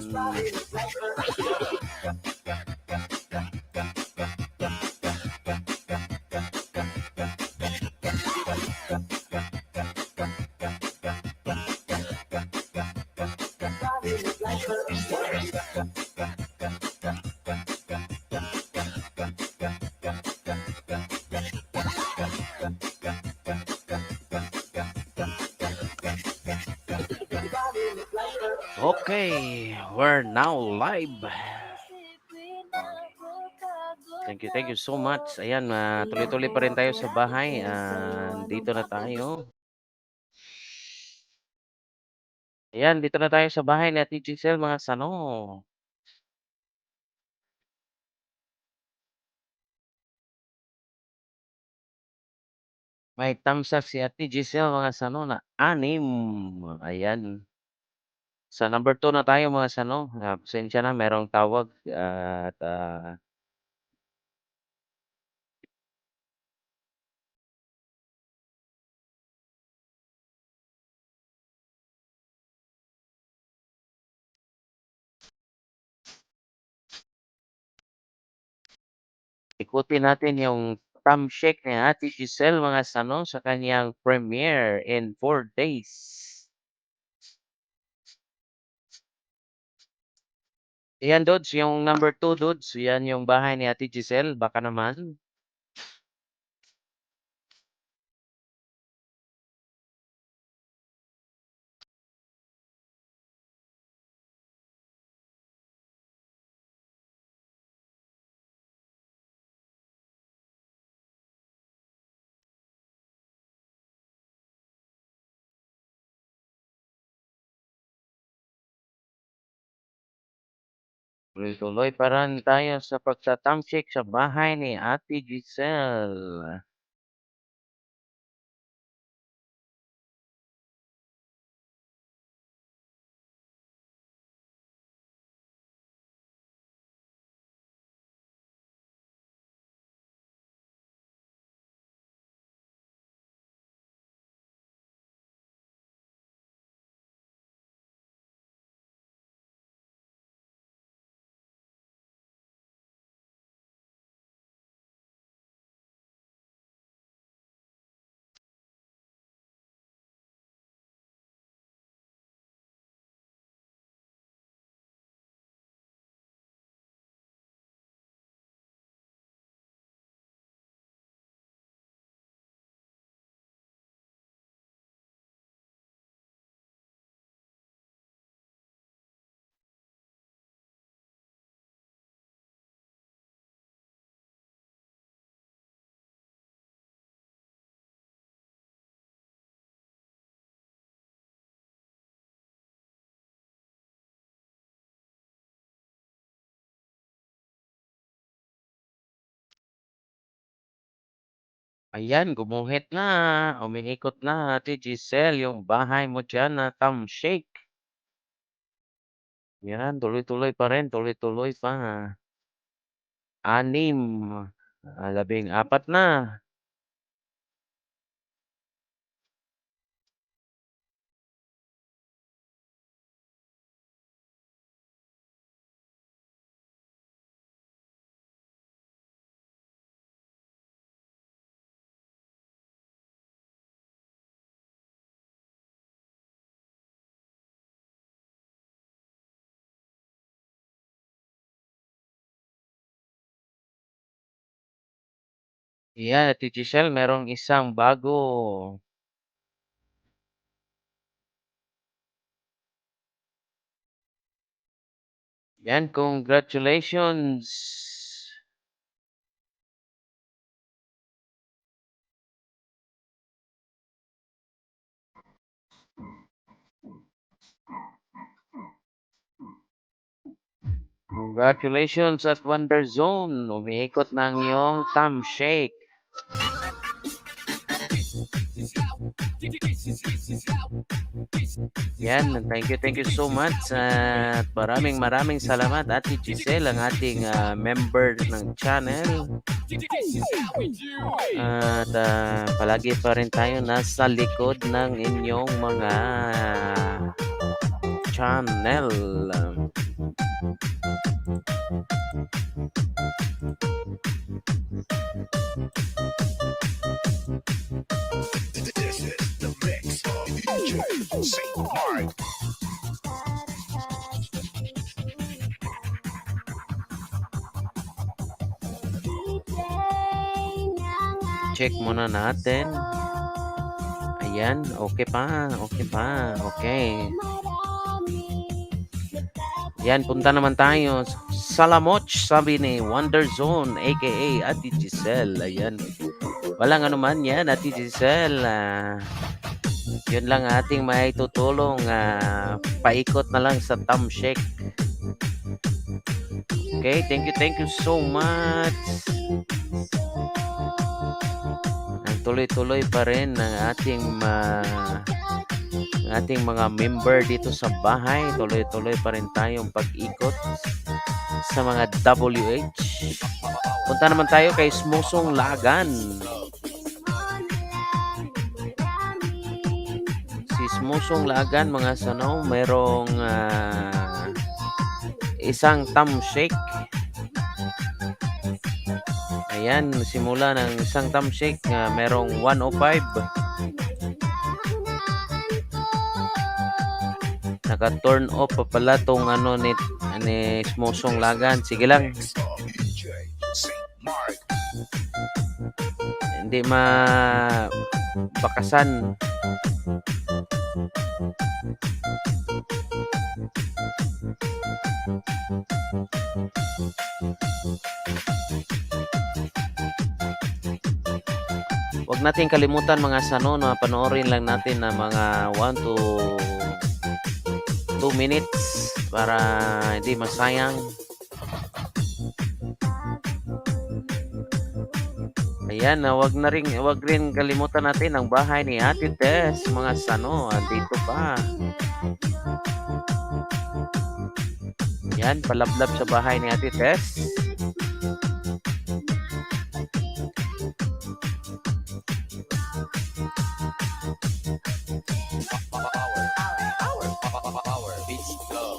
Okay, we're now live. Thank you so much. Ayan, tuloy-tuloy pa rin tayo sa bahay. Dito na tayo. Ayan, dito na tayo sa bahay ni Ate Giselle, mga Sano. May thumbs up si Ate Giselle, mga Sano, na 6. Ayan. Sa number 2 na tayo, mga Sano. Pasensya na, merong tawag. At ikutin natin yung thumbshake ni Ate Giselle, mga Sano, sa kanyang premiere in 4 days. Ayan, Dods, yung number 2, Dods. Yan yung bahay ni Ate Giselle. Baka naman. Tuloy-tuloy pa rin tayo sa pagsa-thumbshake sa bahay ni Ate Giselle. Ayan, gumuhit na. Umiikot na, Ate Giselle, yung bahay mo dyan na thumbshake. Yan, tuloy-tuloy pa rin, tuloy-tuloy pa. 6, 14 na. Yan, Ate Giselle, merong isang bago. Yan, congratulations. Congratulations at Wonder Zone. Umiikot na ang iyong thumbshake. Yan, thank you so much. At maraming salamat, Ate Giselle, ang ating member ng channel. At palagi pa rin tayo nasa likod ng inyong mga channel. This is the mix of DJ St. Mark. Check muna natin. Ayan, okay pa, okay. Yan, punta naman tayo. Salamoch, sabi ni Wonder Zone, aka Ate Giselle. Ayan. Walang anuman yan, Ate Giselle. Yun lang ating maitutulong. Paikot na lang sa thumbshake. Okay, thank you so much. Tuloy-tuloy pa rin ang ating mga member dito sa bahay. Tuloy-tuloy pa rin tayong pag-ikot sa mga WH. Punta naman tayo kay Smusong Lagan. Si Smusong Lagan, mga sano, merong isang thumbshake. Ayan, simula ng isang thumbshake, merong 105. Naka-turn off pa pala tong ni Smusong Lagan. Sige lang. DJ St. Mark. Hindi bakasan. Huwag natin kalimutan mga sano na panoorin lang natin na mga 1 to 2 minutes para hindi masayang. Ayan, wag rin kalimutan natin ang bahay ni Ate Tess, mga sano, andito pa. Yan, palablab sa bahay ni Ate Tess.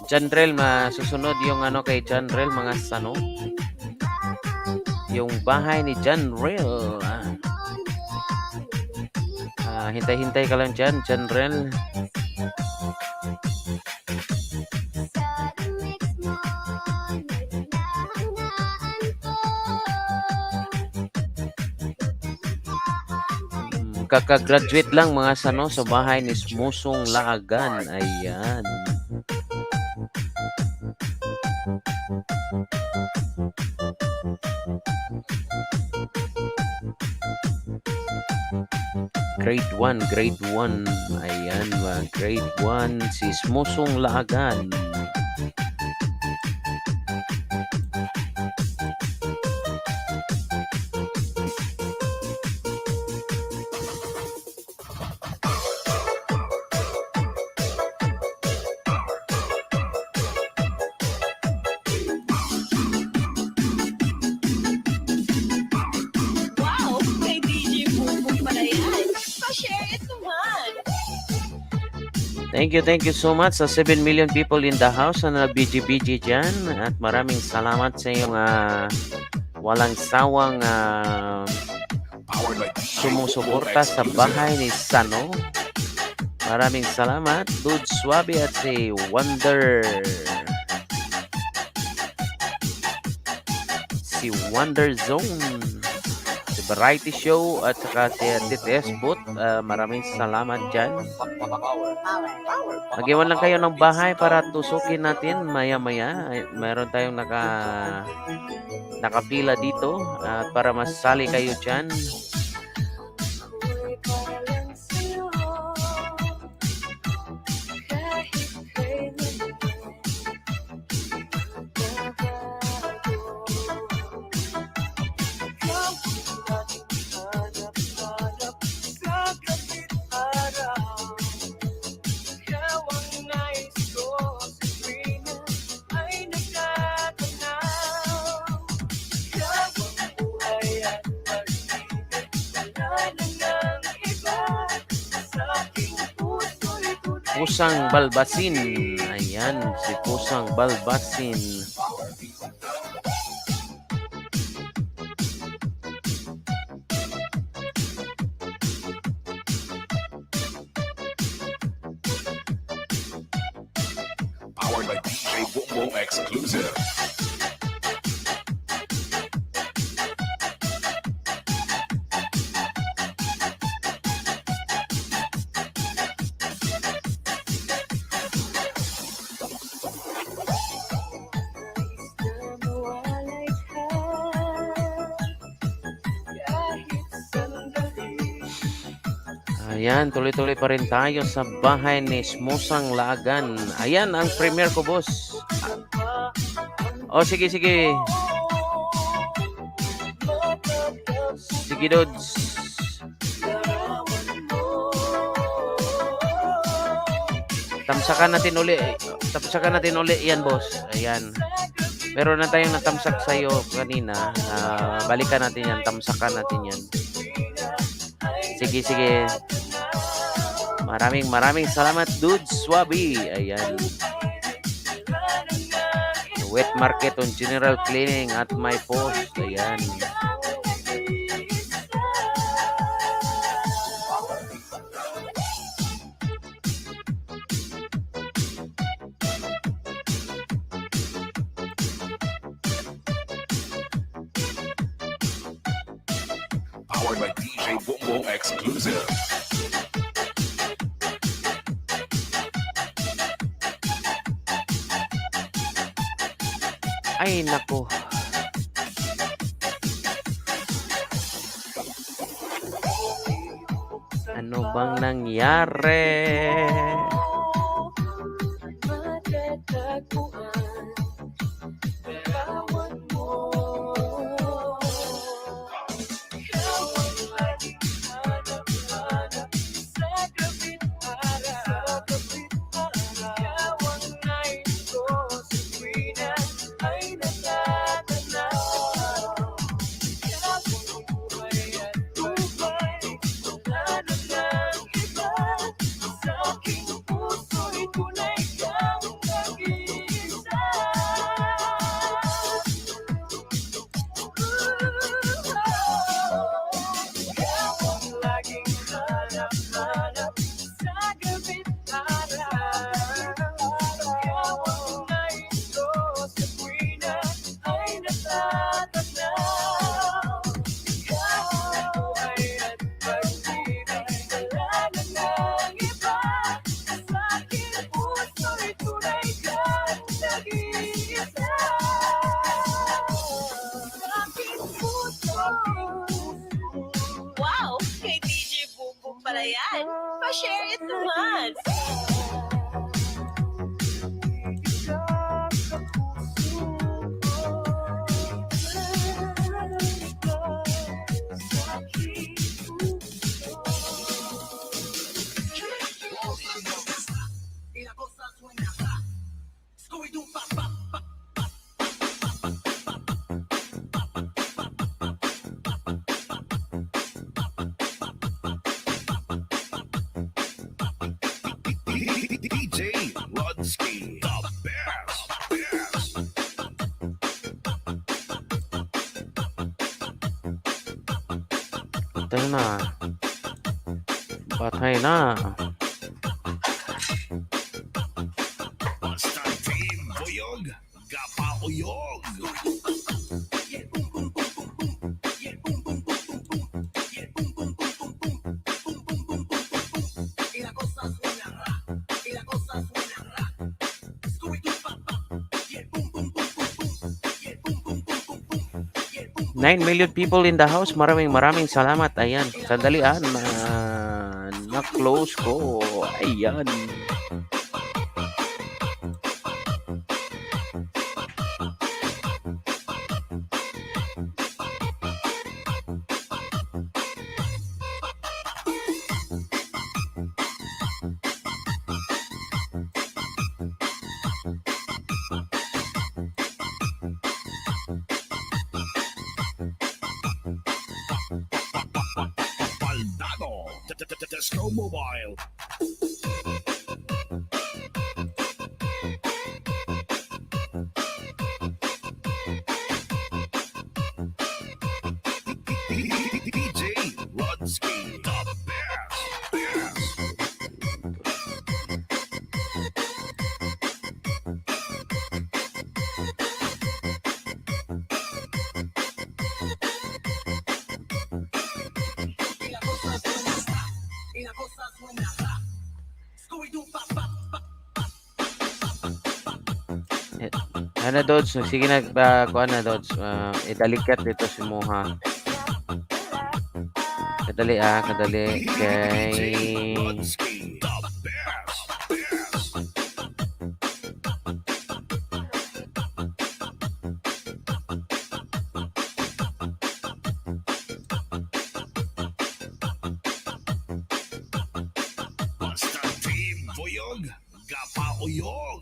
Janrel, susunod yung kay Janrel, mga sano. Yung bahay ni Janrel. Hintay-hintay ka lang dyan, Janrel. Kaka-graduate lang mga sano sa bahay ni Smusong Lagan. Ayan. Grade 1. Ayan, grade 1 si Smusong Lagan. Thank you so much sa 7 million people in the house na BG-BG dyan. At maraming salamat sa iyong walang sawang Powered by DJ sumusuporta sa bahay ni Sano. Maraming salamat, Dude Swabe at si Wonder. Si Wonder Zone. Si Variety Show at saka si TTS Boot. Maraming salamat dyan. Mag-iwan lang kayo ng bahay para tusukin natin maya-maya. Mayroon tayong nakapila dito para masali kayo dyan. Ako'y parang sa'yo, kahit kailan Pusang Balbasin. Ayan, si Pusang Balbasin. Powered by DJ Boom Exclusive. Ayan, tuloy-tuloy pa rin tayo sa bahay ni Smusang Lagan. Ayan, ang premiere ko, boss. Sige. Sige, Dods. Tamsakan natin uli yan, boss. Ayan. Meron na tayong natamsak sa'yo kanina. Balikan natin yan. Tamsakan natin yan. Sige. Maraming salamat, Dude Swabe. Ayan. Wet market on general cleaning at my post. Ayan. Powered by DJ Boom Exclusive. Ay, nako. Ano bang nangyari? Wow! Kay DJ Boom Boom pala yan. Pa-share it naman. Patay na. Patay na. Basta team Boyog, Gapauyog. Nine million people in the house. Maraming salamat. Ayan. Sandali na-close ko. Ayan. Paldado, Tesco Mobile. DJ Rodsky, the best. Ano, Dodge? Sige na, kuha na, Dodge. Idalikat dito si Moha. Kadali, kadali. Okay. DJ Rodsky, the best. Basta team Boyog, Gapauyog.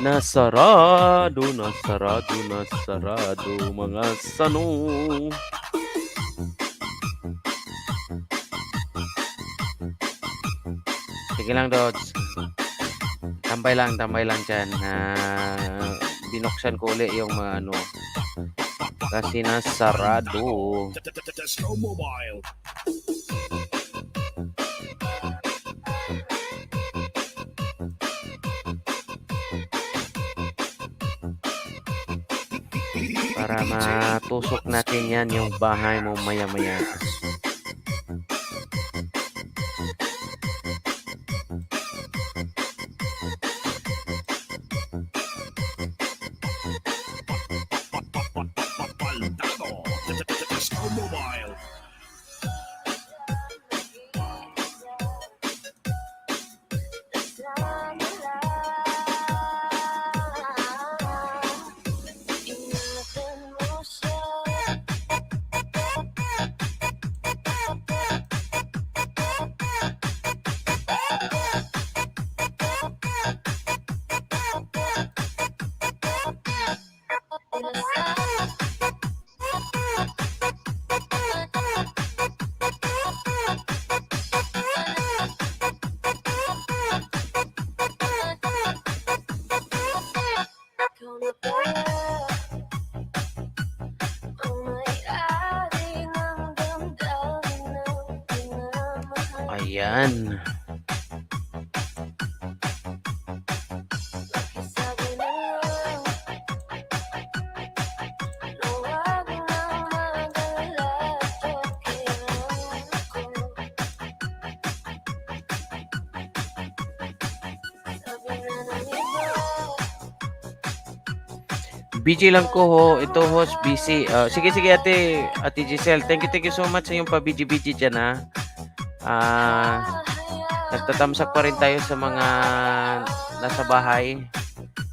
Nasarado, mga sano. Sige lang, Dodge. Tambay lang dyan. Binuksan ko ulit yung mga ano. Kasi nasarado. Tesco Mobile. Para matusok natin yan yung bahay mo maya-maya. Paldado, Tesco Mobile. Ayan. BG lang ko ho. Ito host busy. Sige ate Giselle. Thank you so much sa yung pa-BG dyan ha. Nagtatamsak pa rin tayo sa mga nasa bahay.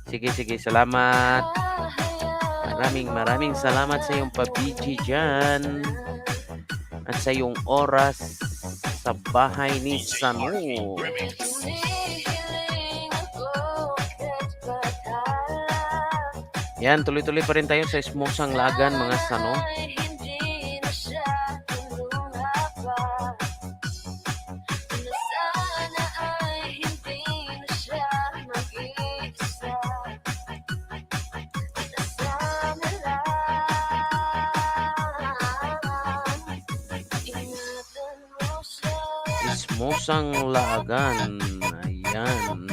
Sige, salamat. Maraming salamat sa yung pa-BG dyan. at sa iyong oras sa bahay ni Sanu. Yan, tuloy-tuloy pa rin tayo sa Smosang Lagan, mga Sanu. Smosang Lagan. Ayan.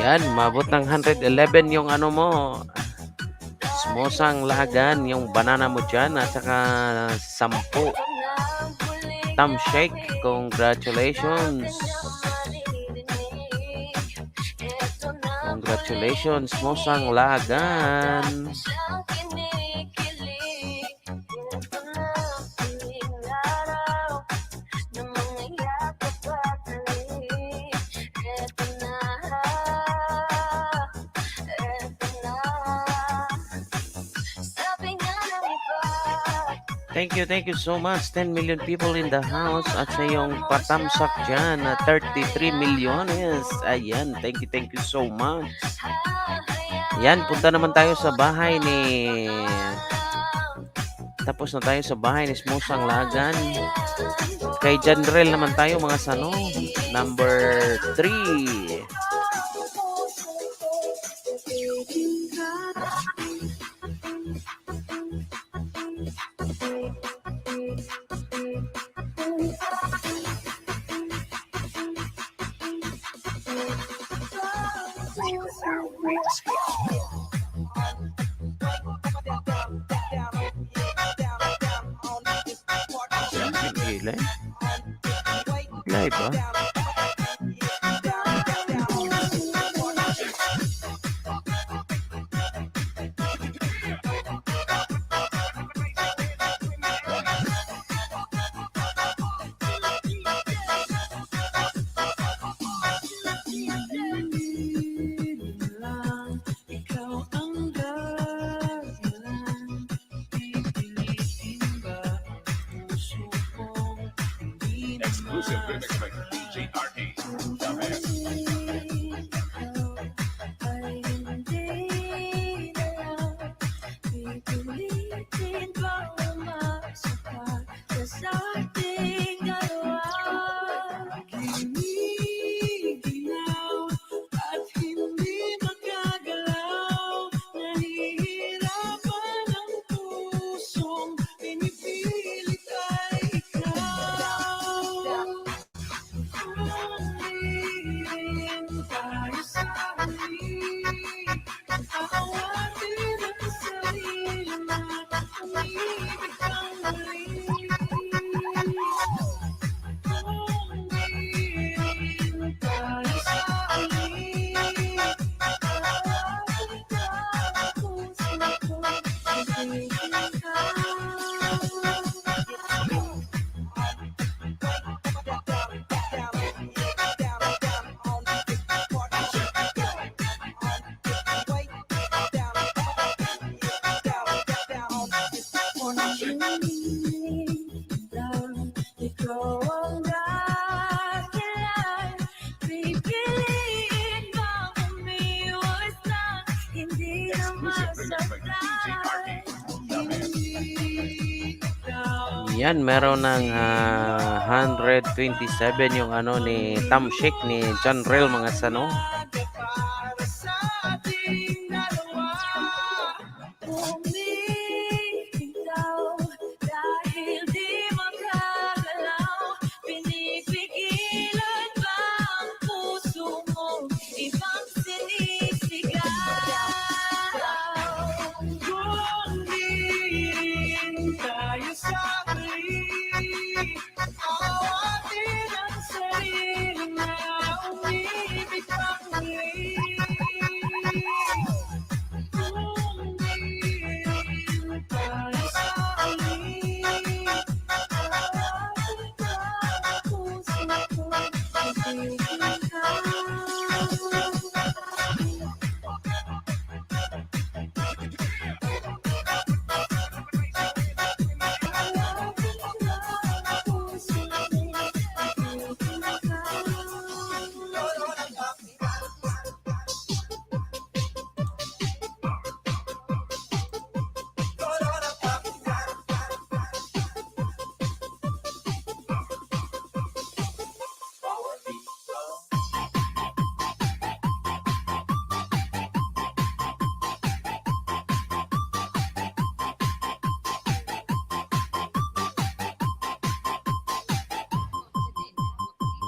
Ayan, mabot ng 111 yung ano mo. Smosang Lagan, yung banana mo dyan, at saka 10. Thumb shake, congratulations. Congratulations, Smosang Lagan. Thank you so much. 10 million people in the house at sa iyong patamsak dyan na 33 milyones. Ayan, thank you so much. Ayan, punta naman tayo sa bahay ni... Tapos na tayo sa bahay ni Smosang Lagan. Kay Janrel naman tayo, mga Sanu. Number 3. Live ba? Exclusive remix by DJ RA. Yan, meron ng 127 yung ano ni Tam Shake ni John Rel mga sano. Para sa ating dalawa. Bumibitaw dahil di makagalaw. Pinipigilan ba ang puso mo? Ibang sinisigaw. Kung di tayo sakli, awatin ang sarili na umibig pang muli. Kung di tayo sakli, Awatin ka ang puso ko. Ibigin ka.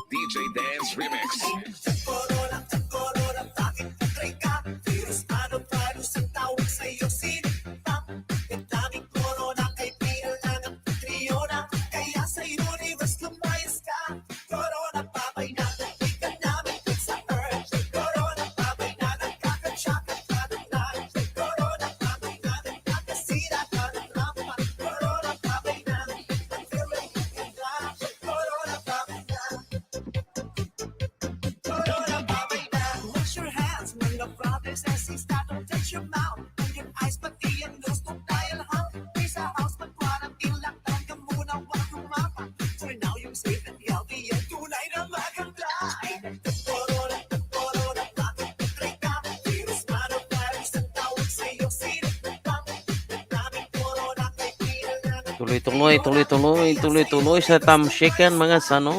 DJ Dance Remix. Corona, bakit patray ka? Virus, ano virus ang tawag sa'yo? Sino pa? Ang daming corona, kay Peter lang ang Triona. Kaya sa universe lumayas ka. Corona, babay na, di ka namin dun sa earth. Corona, babay na, nagkakatsaka ka ng life. Corona, babay na, nagkakasira ka ng rampa. Corona, babay na, nag-feeling ka na. Corona, babay na. Corona, babay na. Wash your hands, mga brothers and sisters. Don't touch your mouth and your eyes, pati ang nose. Don't dial home. Stay sa house, mag-quarantine lang. Talaga muna, wag kumapa. For now, yung safe and healthy, yan tunay na maganda. Corona, bakit patray ka? Virus, ano virus ang tawag sa'yo? Sino ba? Ang daming corona, kay Peter lang ang Tuloy-tuloy sa Tam Shake yan mga sano.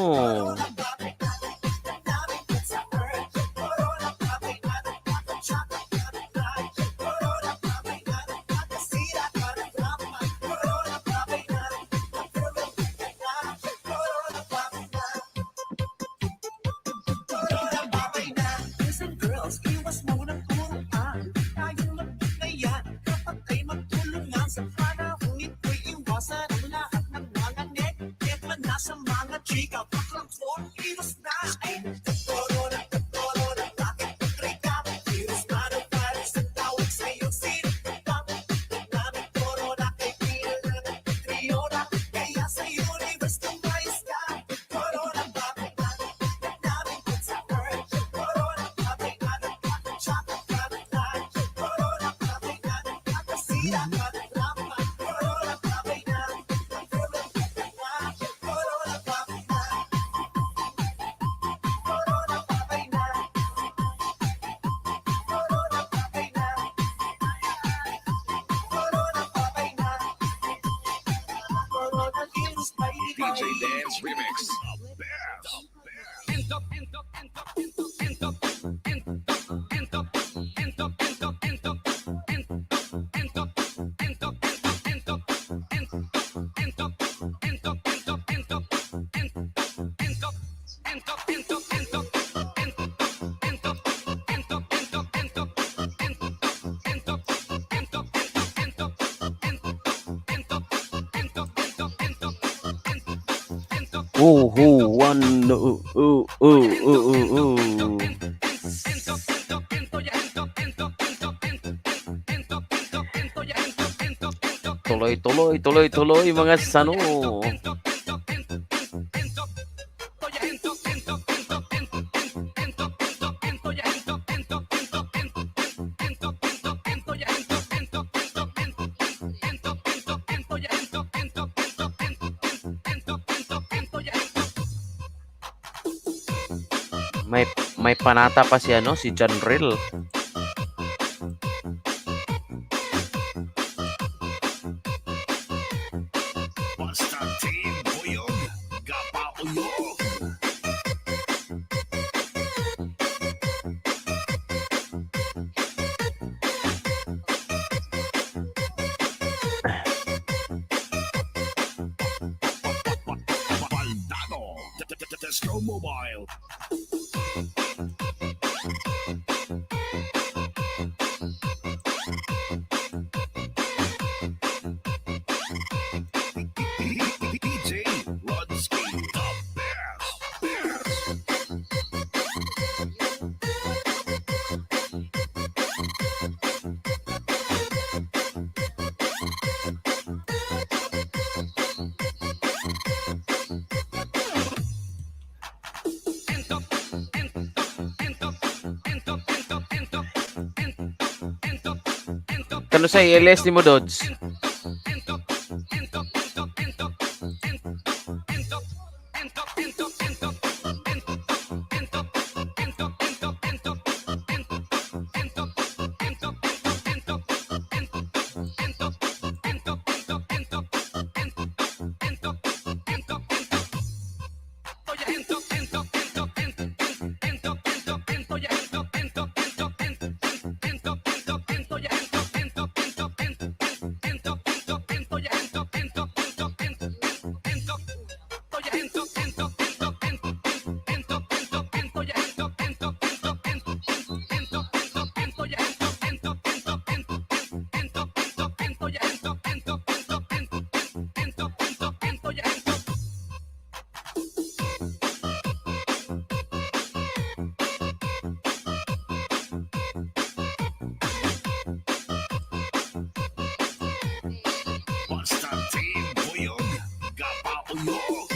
Sa mga chika, baklang for virus na. Corona, bakit patray ka? Virus, ano virus ang tawag sa'yo? Sino ba? Ang daming corona, kay Peter lang ang Triona. Kaya sa universe lumayas ka. Corona, babay na, nagdaming dun sa earth. Corona, babay na, nagkakatsaka ka ng life. Corona, babay na, nagkakasira ka ng rampa. Corona, babay na, nag-feeling ka na. Corona, babay na. Corona, babay na. Corona, babay na. Corona, babay na. Corona, virus, may DJ Dance Remix. Tuloy mga sano. May panata pa si ano, si John Rel. Basta Team. Mobile. DJ Rodski, the best. Kano sa iLS ni mo, Dods? Basta team Buyog, Gapauyog.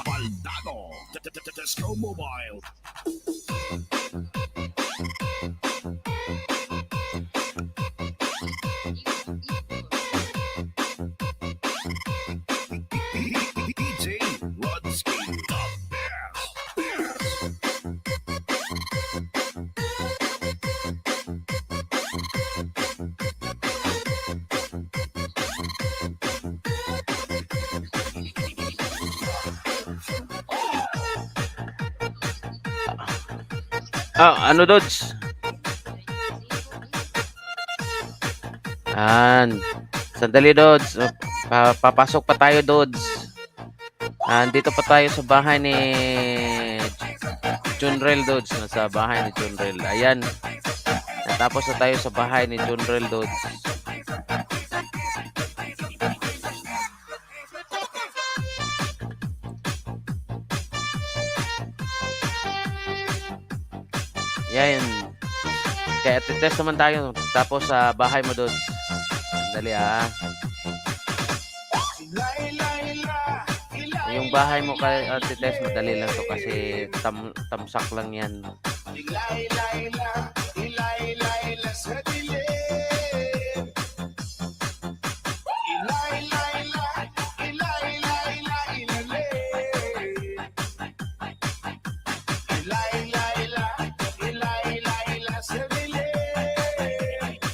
Baldado, Disco Mobile. DJ Rodski, the best. Ano, Dods? Sandali, Dods. Papasok pa tayo, Dods. Dito pa tayo sa bahay ni Junrel, Dods. Nasa bahay ni Junrel. Ayan. Natapos na tayo sa bahay ni Junrel, Dods. Yan. Kaya test naman tayo. Tapos sa bahay mo, Dods. Dali, Yung bahay mo kay test, madali lang to kasi tamsak lang yan.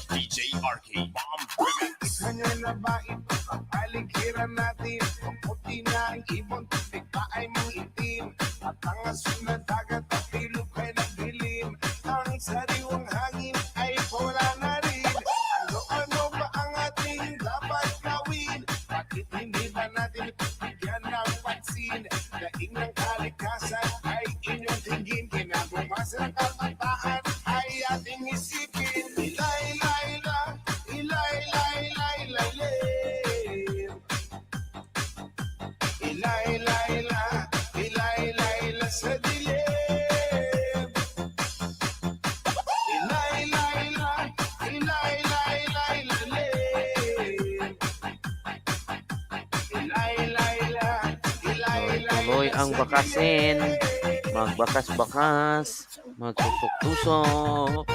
DJ RK, Bomb Remix. Kanya na ba ito ang aligiran natin? Ang puti na ang ibon, tubig pa ay mga itim. At ang asul na dagat at ilog ay nagdilim. Ang sariwang hangin ay wala na rin. Ano-ano ba ang ating dapat gawin? Bakit hindi ba natin bigyan ng pansin? Daing ng kalikasan ay inyong tingin. Kinabukasan ng kabataan ay ating isipin. Sa dilim. Tuloy ang bakasin. Magbakas-bakas. Magtusok-tusok.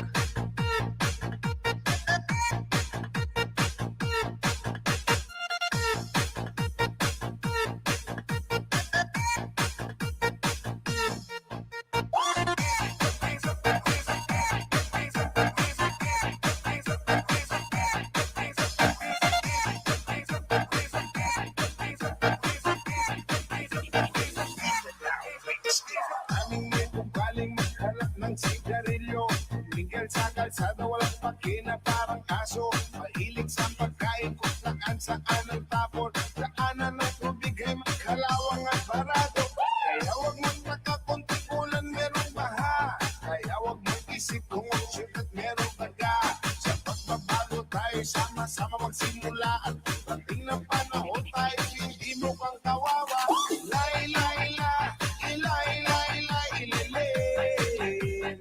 Aming may ugaling maghanap Tagal sa kalsada walang pakina parang aso. Mahilig sa pagkain kung saan ang tapon. Daanan ng tubig ay magkalawang at barado. Kaya huwag magtaka kung tikulan merong baha. Kaya huwag mag-isip kung ang syudad merong taga. Sa pagbabago tayo sama-sama magsimula. At pagdating ng panahon tayo hindi mo kang kawawa. Lay, lay, la, ilay, lay, lay, ililin.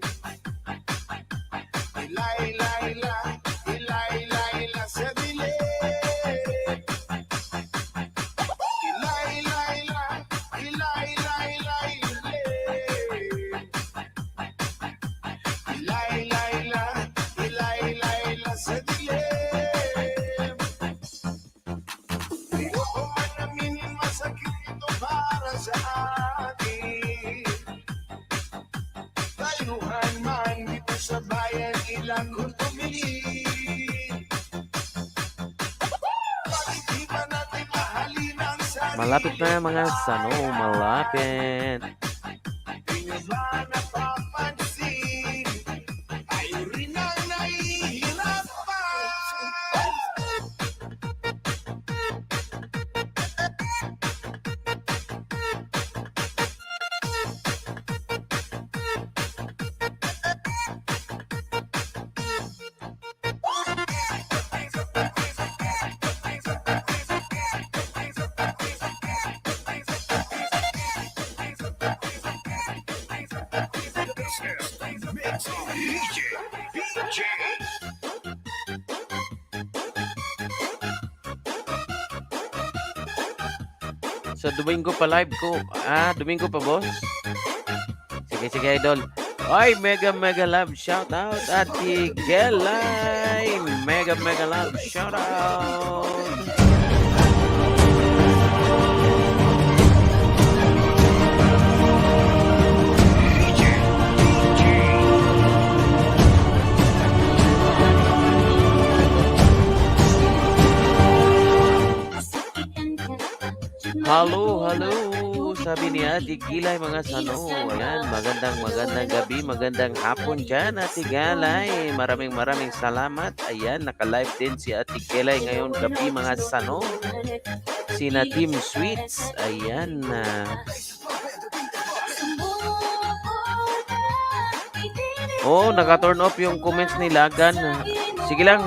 Ilay, lay, la, ilay, lay, la, sa dilim. Ilay, lay, la, ilay, lay, lay, ililin. Ilay, lay, la, ilay, lay, la, sa dilim. Ayoko man aminin masakit ito para sa akin. Tayuhan man dito sa bayan ilang kung tumingin. Bakit di ba natin mahalin ang sarili? Malapit na mga sano, malapit. Di nyo ba napapansin? Tayo rin ang nahihirapan. Sa Domingo pa live ko. Domingo pa, boss? Sige, idol. Ay, mega love shout out at Gelay. Mega love shout out. Hello. Sabi ni Ate Gilay mga sano. Ayan, magandang gabi, magandang hapon dyan, Ate Gilay. Maraming salamat. Ayan, naka-live din si Ate Gilay ngayon gabi mga sano. Sina Team Sweets. Ayan. Naka-turn off yung comments ni Lagan. Sige lang,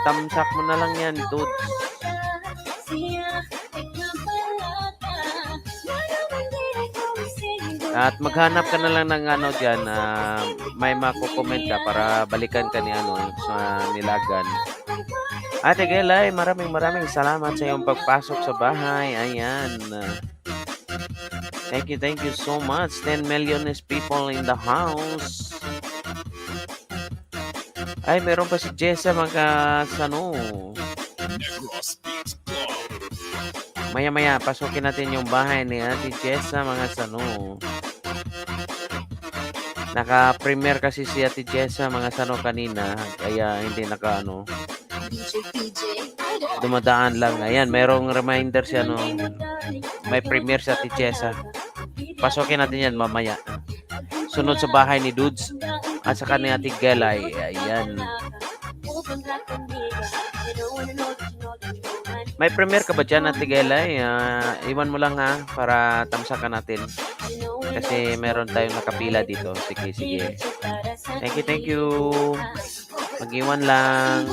tamsak mo na lang yan, dude. At maghanap ka na lang ng dyan, may mako-comment ka para balikan ka ni sa nilagan. Ate Gelay, maraming salamat sa iyong pagpasok sa bahay. Ayan. Thank you so much. 10 million people in the house. Ay, meron pa si Jessa mga sano. Maya, pasukin natin yung bahay ni Ate Jessa mga sano. Naka-premiere kasi si Ate Jessa mga sano kanina. Kaya hindi dumadaan lang. Ayan, merong reminder siya may premiere si Ate Jessa. Pasukin natin yan mamaya. Sunod sa bahay ni Dudes at saka ni Ate Gelay. Ayan. May premiere ka ba dyan, Ate Gelay? Iwan mo lang para tamsakan natin. Kasi meron tayong nakapila dito. Sige. Thank you. Mag-iwan lang.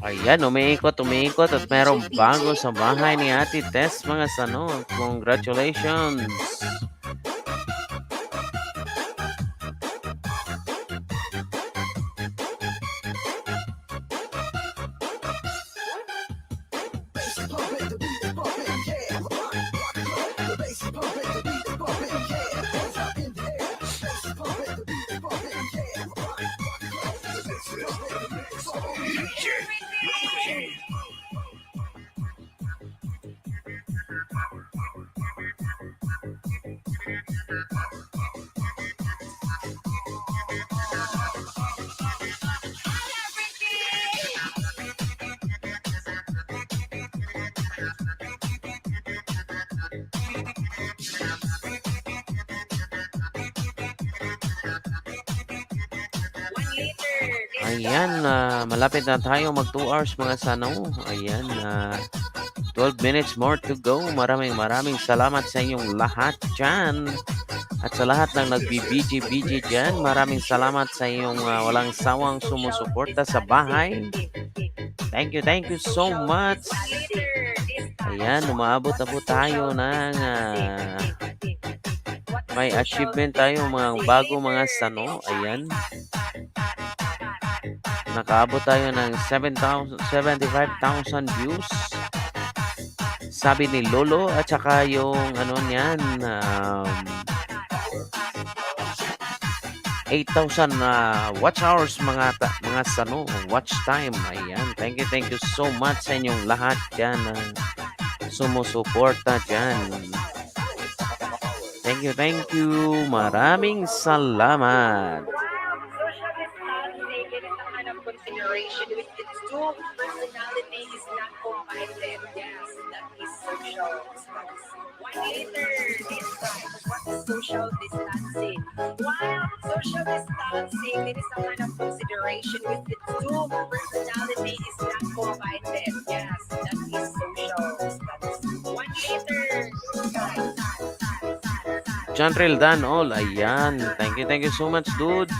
Ayan, umiikot at merong bago sa bahay ni Ate Tess, mga sanok. Congratulations! Ayan, malapit na tayo mag 2 hours, mga sano. Ayan, 12 minutes more to go. Maraming salamat sa inyong lahat dyan. At sa lahat ng nagbi-BG dyan, maraming salamat sa inyong walang sawang sumusuporta sa bahay. Thank you so much. Ayan, umaabot na po tayo ng may achievement tayo, mga bago, mga sano. Ayan. Nakaabot tayo ng 75,000 views. Sabi ni Lolo, at saka yung ano niyan, 8,000 watch hours, mga sano, watch time. Ayan, thank you so much sa inyong lahat dyan sumusuporta dyan. Thank you. Maraming salamat. Consideration with its two personality is not combined. Yes, that is social distancing. 1 liter this time. What is social distancing? While social distancing, it is a kind of consideration with its two personality is not combined. Yes, that is social distancing. 1 liter. Chantril Dan all. Ayan. Thank you so much, dudes.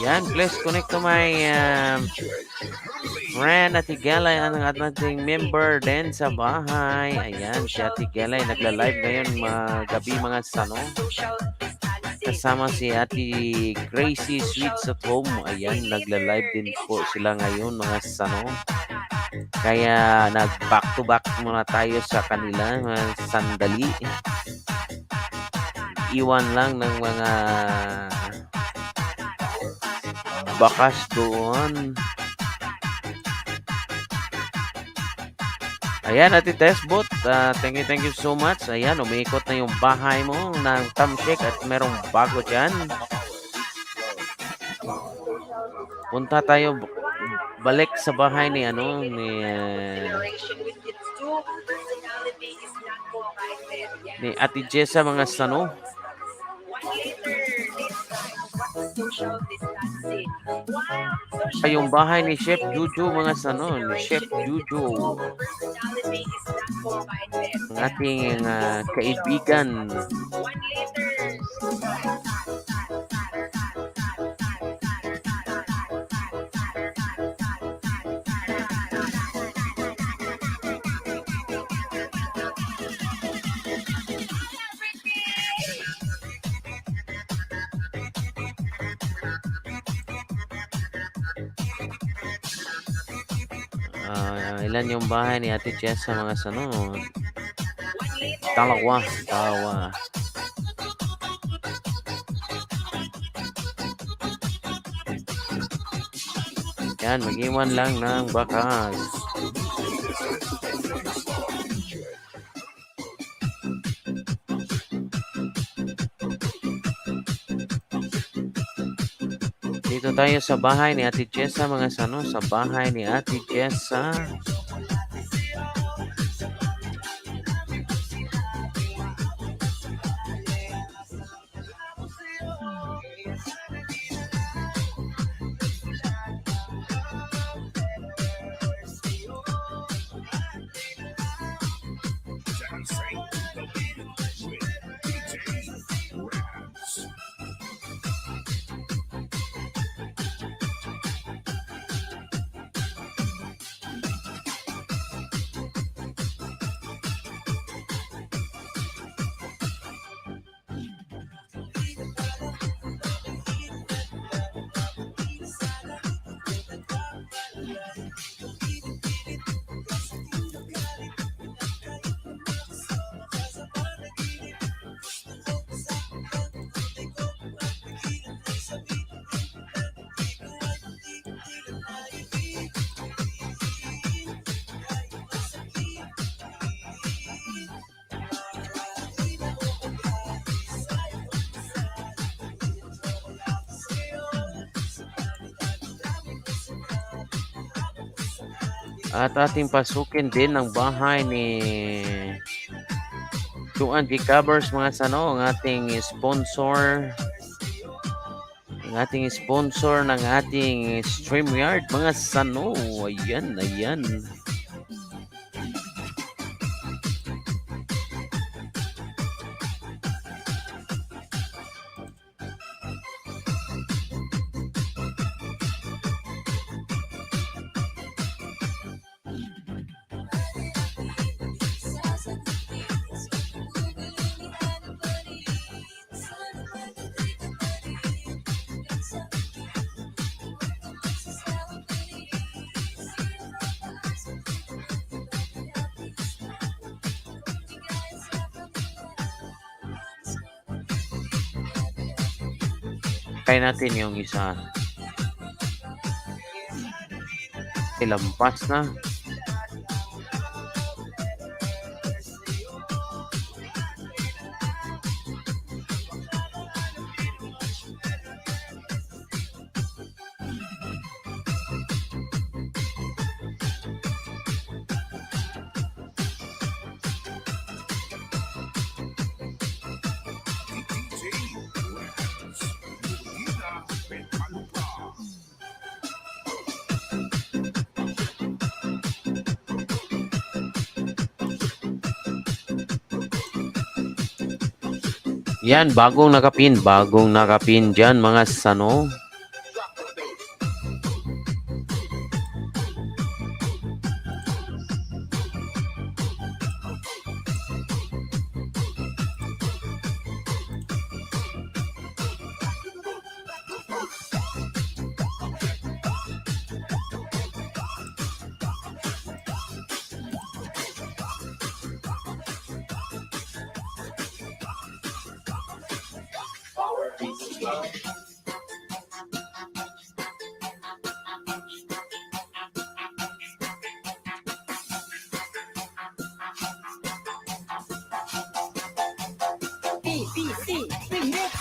Yan, please connect to my friend Ate Gelay, ang ating member din sa bahay. Ayan, si Ate Gelay nagla-live ngayon gabi, mga sano. Kasama si Ate Gracie Sweets at Home. Ayan, nagla-live din po sila ngayon, mga sano. Kaya nag-back to back muna tayo sa kanila, mga sandali. Iwan lang ng mga bakas doon. Ayan, Ate Tessbot, thank you so much. Ayan, umiikot na yung bahay mo ng Tamshik at merong bago dyan. Punta tayo balik sa bahay ni ni Ate Jessa, mga sano. Yung bahay ni Chef Juju, mga sano, ni Chef Juju, ang ating kaibigan. Ilan yung bahay ni Ate Jess sa mga sano? Dalawa. Yan, mag-iwan lang ng bakas. Dito tayo sa bahay ni Ate Jessa, mga sano. Sa bahay ni Ate Jessa. Dancing the beat with DJ Raps. At ating pasukin din ang bahay ni Tuan G Covers, mga sano, ang ating sponsor. Ang ating sponsor ng ating StreamYard, mga sano. Ayan, ayan. Kaya natin yung isa. Ilampas na. DJ Raps. Ina Petalupa. Yan, bagong nakapin dyan, mga sano. BBC Remix.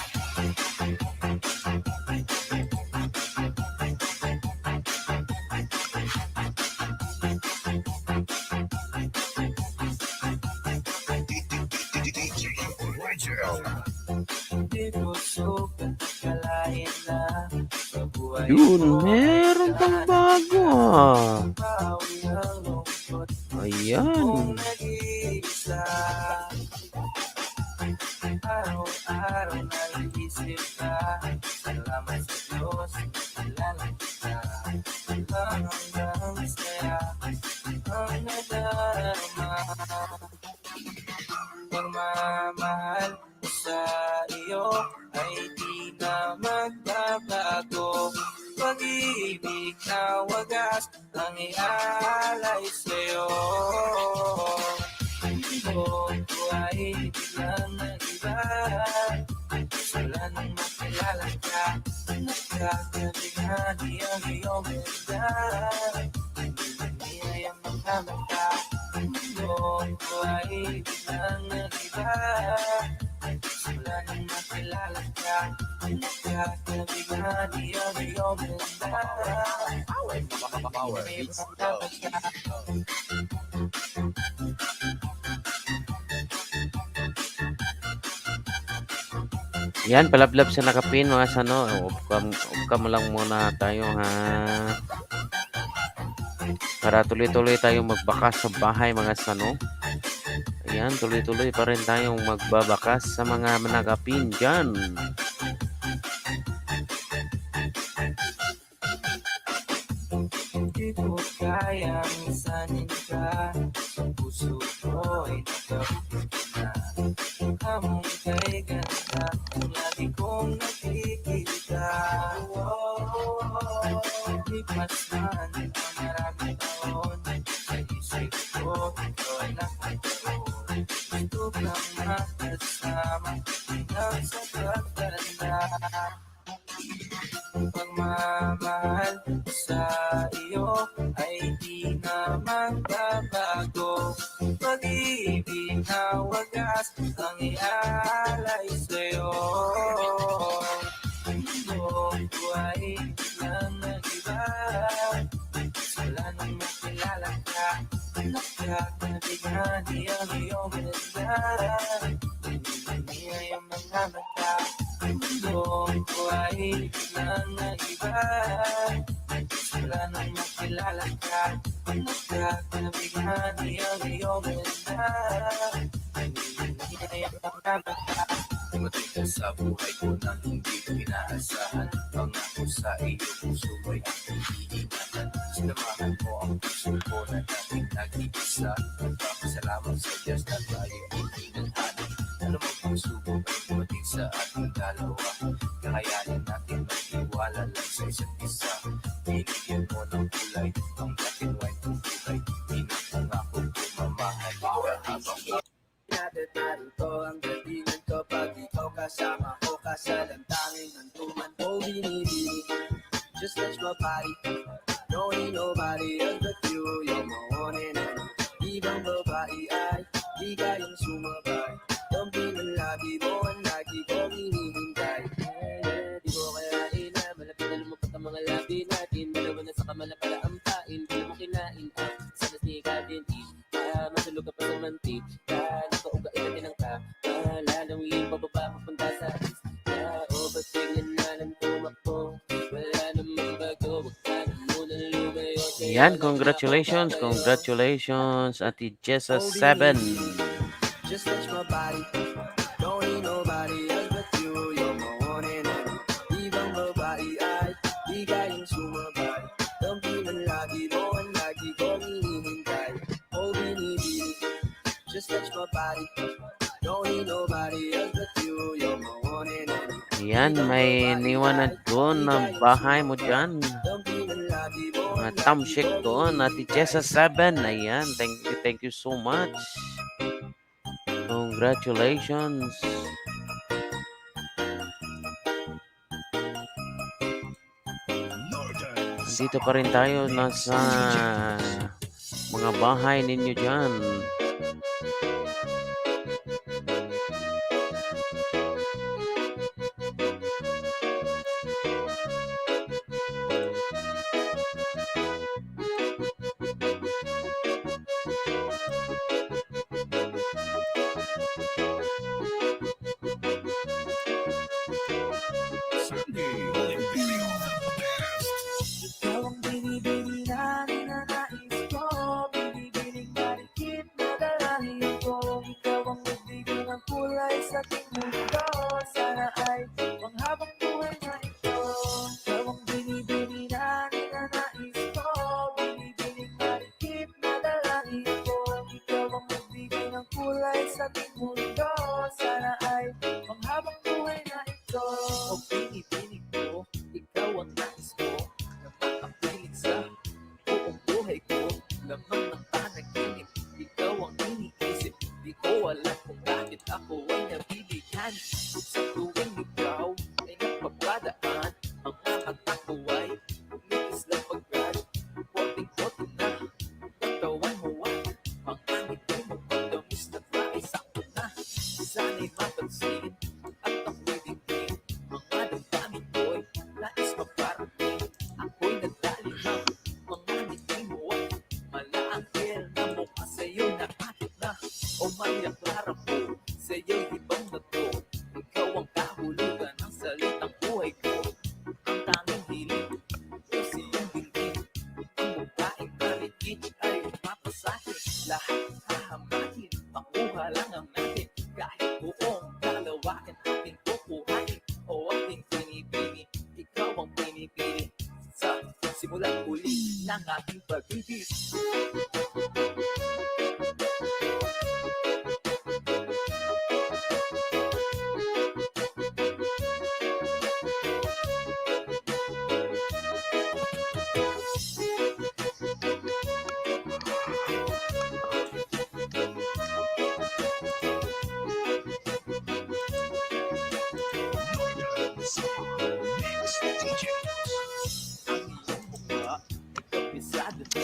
DJ Rigel. Di ko sukat kalain na sa buhay Yun, ko. meron pang bago ah. Bawi ang lungkot Ayan. kong nag-iisa. Araw-araw nag-iisip ka. Salamat sa Diyos, kilala kita. Hanggang saya ang nadarama. Pagmamahal ko sa iyo ay di na magbabago. Pag-ibig na wagas ang ialay sa'yo. Buong ko ay biglang nag-iba. Wala nang makilala ka. Nagkakabighani ang iyong ganda. Hindi ang mga mata. Mundo ko ay biglang nag-iba. Simula nang makilala ka, nagkakabigla di ang iyong ganda. Power Beats Pro. Yan, palablab sa nakapin mga sano. Upcam lang muna tayo ha. Para tuloy-tuloy tayong magbakas sa bahay mga sano. Ayan, tuloy-tuloy pa rin tayong magbabakas sa mga nakapin dyan. Hindi ko kayang isanin ka sa puso ko ay nakapagod na. Mukha mong kay ganda, lagi kong nakikita. Lipas man ang maraming taon, sa isip ko ito ay nakataon. Gusto kang makasama hanggang sa pagtanda. Pagmamahal sa iyo ay di na magbabago. Pag-ibig na wagas ang ialay sa'yo. Mundo ko ay biglang nag-iba. Wala nang makilala ka, nakakabigla di ang iyong ganda. Hindi ay ang mga mata. Mundo ko ay biglang nag-iba. Wala nang makilala ka, nakakabigla di ang iyong ganda. Hindi ay ang mga mata. Dumating ka sa buhay ko nang hindi ko inaasahan. Pangako sa iyo, puso mo'y aking iingatan. Sinamahan mo ang puso ko na dating nag-iisa. Nagpapasalamat sa Diyos na tayo ay tinanghani. Ano mang pagsubok ay dumating sa ating dalawa. Kakayanin natin mag-iwala lang sa isa't isa. Binigyan mo ng kulay, ang black and white ng kulay. Pinapangako ko mamahal ka habang Narito ang galingan ko pag ikaw kasama ko ka sa lantangin ng tuman ko binibini. Just touch my body, don't need nobody else but you. You're my one and only. Ibang babae ay di kayang sumabay. Kampi ng labi mo ang lagi kong hinihintay. Di ko kaya ina, malapit na lumapot ang mga labi natin. Dalawa na sa kamalapala ang pain, di mo kinain ang sana snika din. Matulog ka pa sa mantik, nakaugain natin ang lalamingin pababa papunta sa east. O ba't bigyan na lang tumakbo? Wala namang bago, wag ka na muna lumayo. Yan, congratulations, Ate Jessa 7. Just touch my body, don't need nobody else but you. You're my one and only. Ibang babae ay di kayang sumabay. Kampi ng lagi mo ang lagi kong hinihintay. Oh, binibini, just touch my body, don't need nobody else but you. You're my one and only. Yan, may iniwanan doon ng bahay mo dyan. Kampi ng lagi mo Mga tamshik doon, Ate Jessa 7. Ayan, thank you so much. Congratulations. Dito pa rin tayo nasa mga bahay ninyo dyan. Ikaw ang binibini na ninanais ko. Binibining marikit na dalahin ko. Ikaw ang nagbigay ng kulay sa aking mundo. Sana ay panghabang buhay na ito. Ikaw ang binibini na ninanais ko. Binibining marikit na dalahin ko. Ikaw ang nagbigay ng kulay sa aking mundo. Sana ay panghabang buhay na ito. O binibining ko, ikaw ang nais ko. Nakakapilit sa buong buhay ko. Lamang ng panaginip, ikaw ang iniisip. Di ko alam kung bakit ako ay nabibigyan. Sa tuwing ikaw ay napapadaan, ang mga mata ko ay umitis lang pagkat. Koting-koting na, katawan mo ay pangangit mo makuha lang ang natin. Kahit buong kalawakan ating kukuhain o ating pinipili, ikaw ang pinipili sa simulan uli ng ating pag-ibig. Mix DJ. Ang iyong mukha, kabisado na,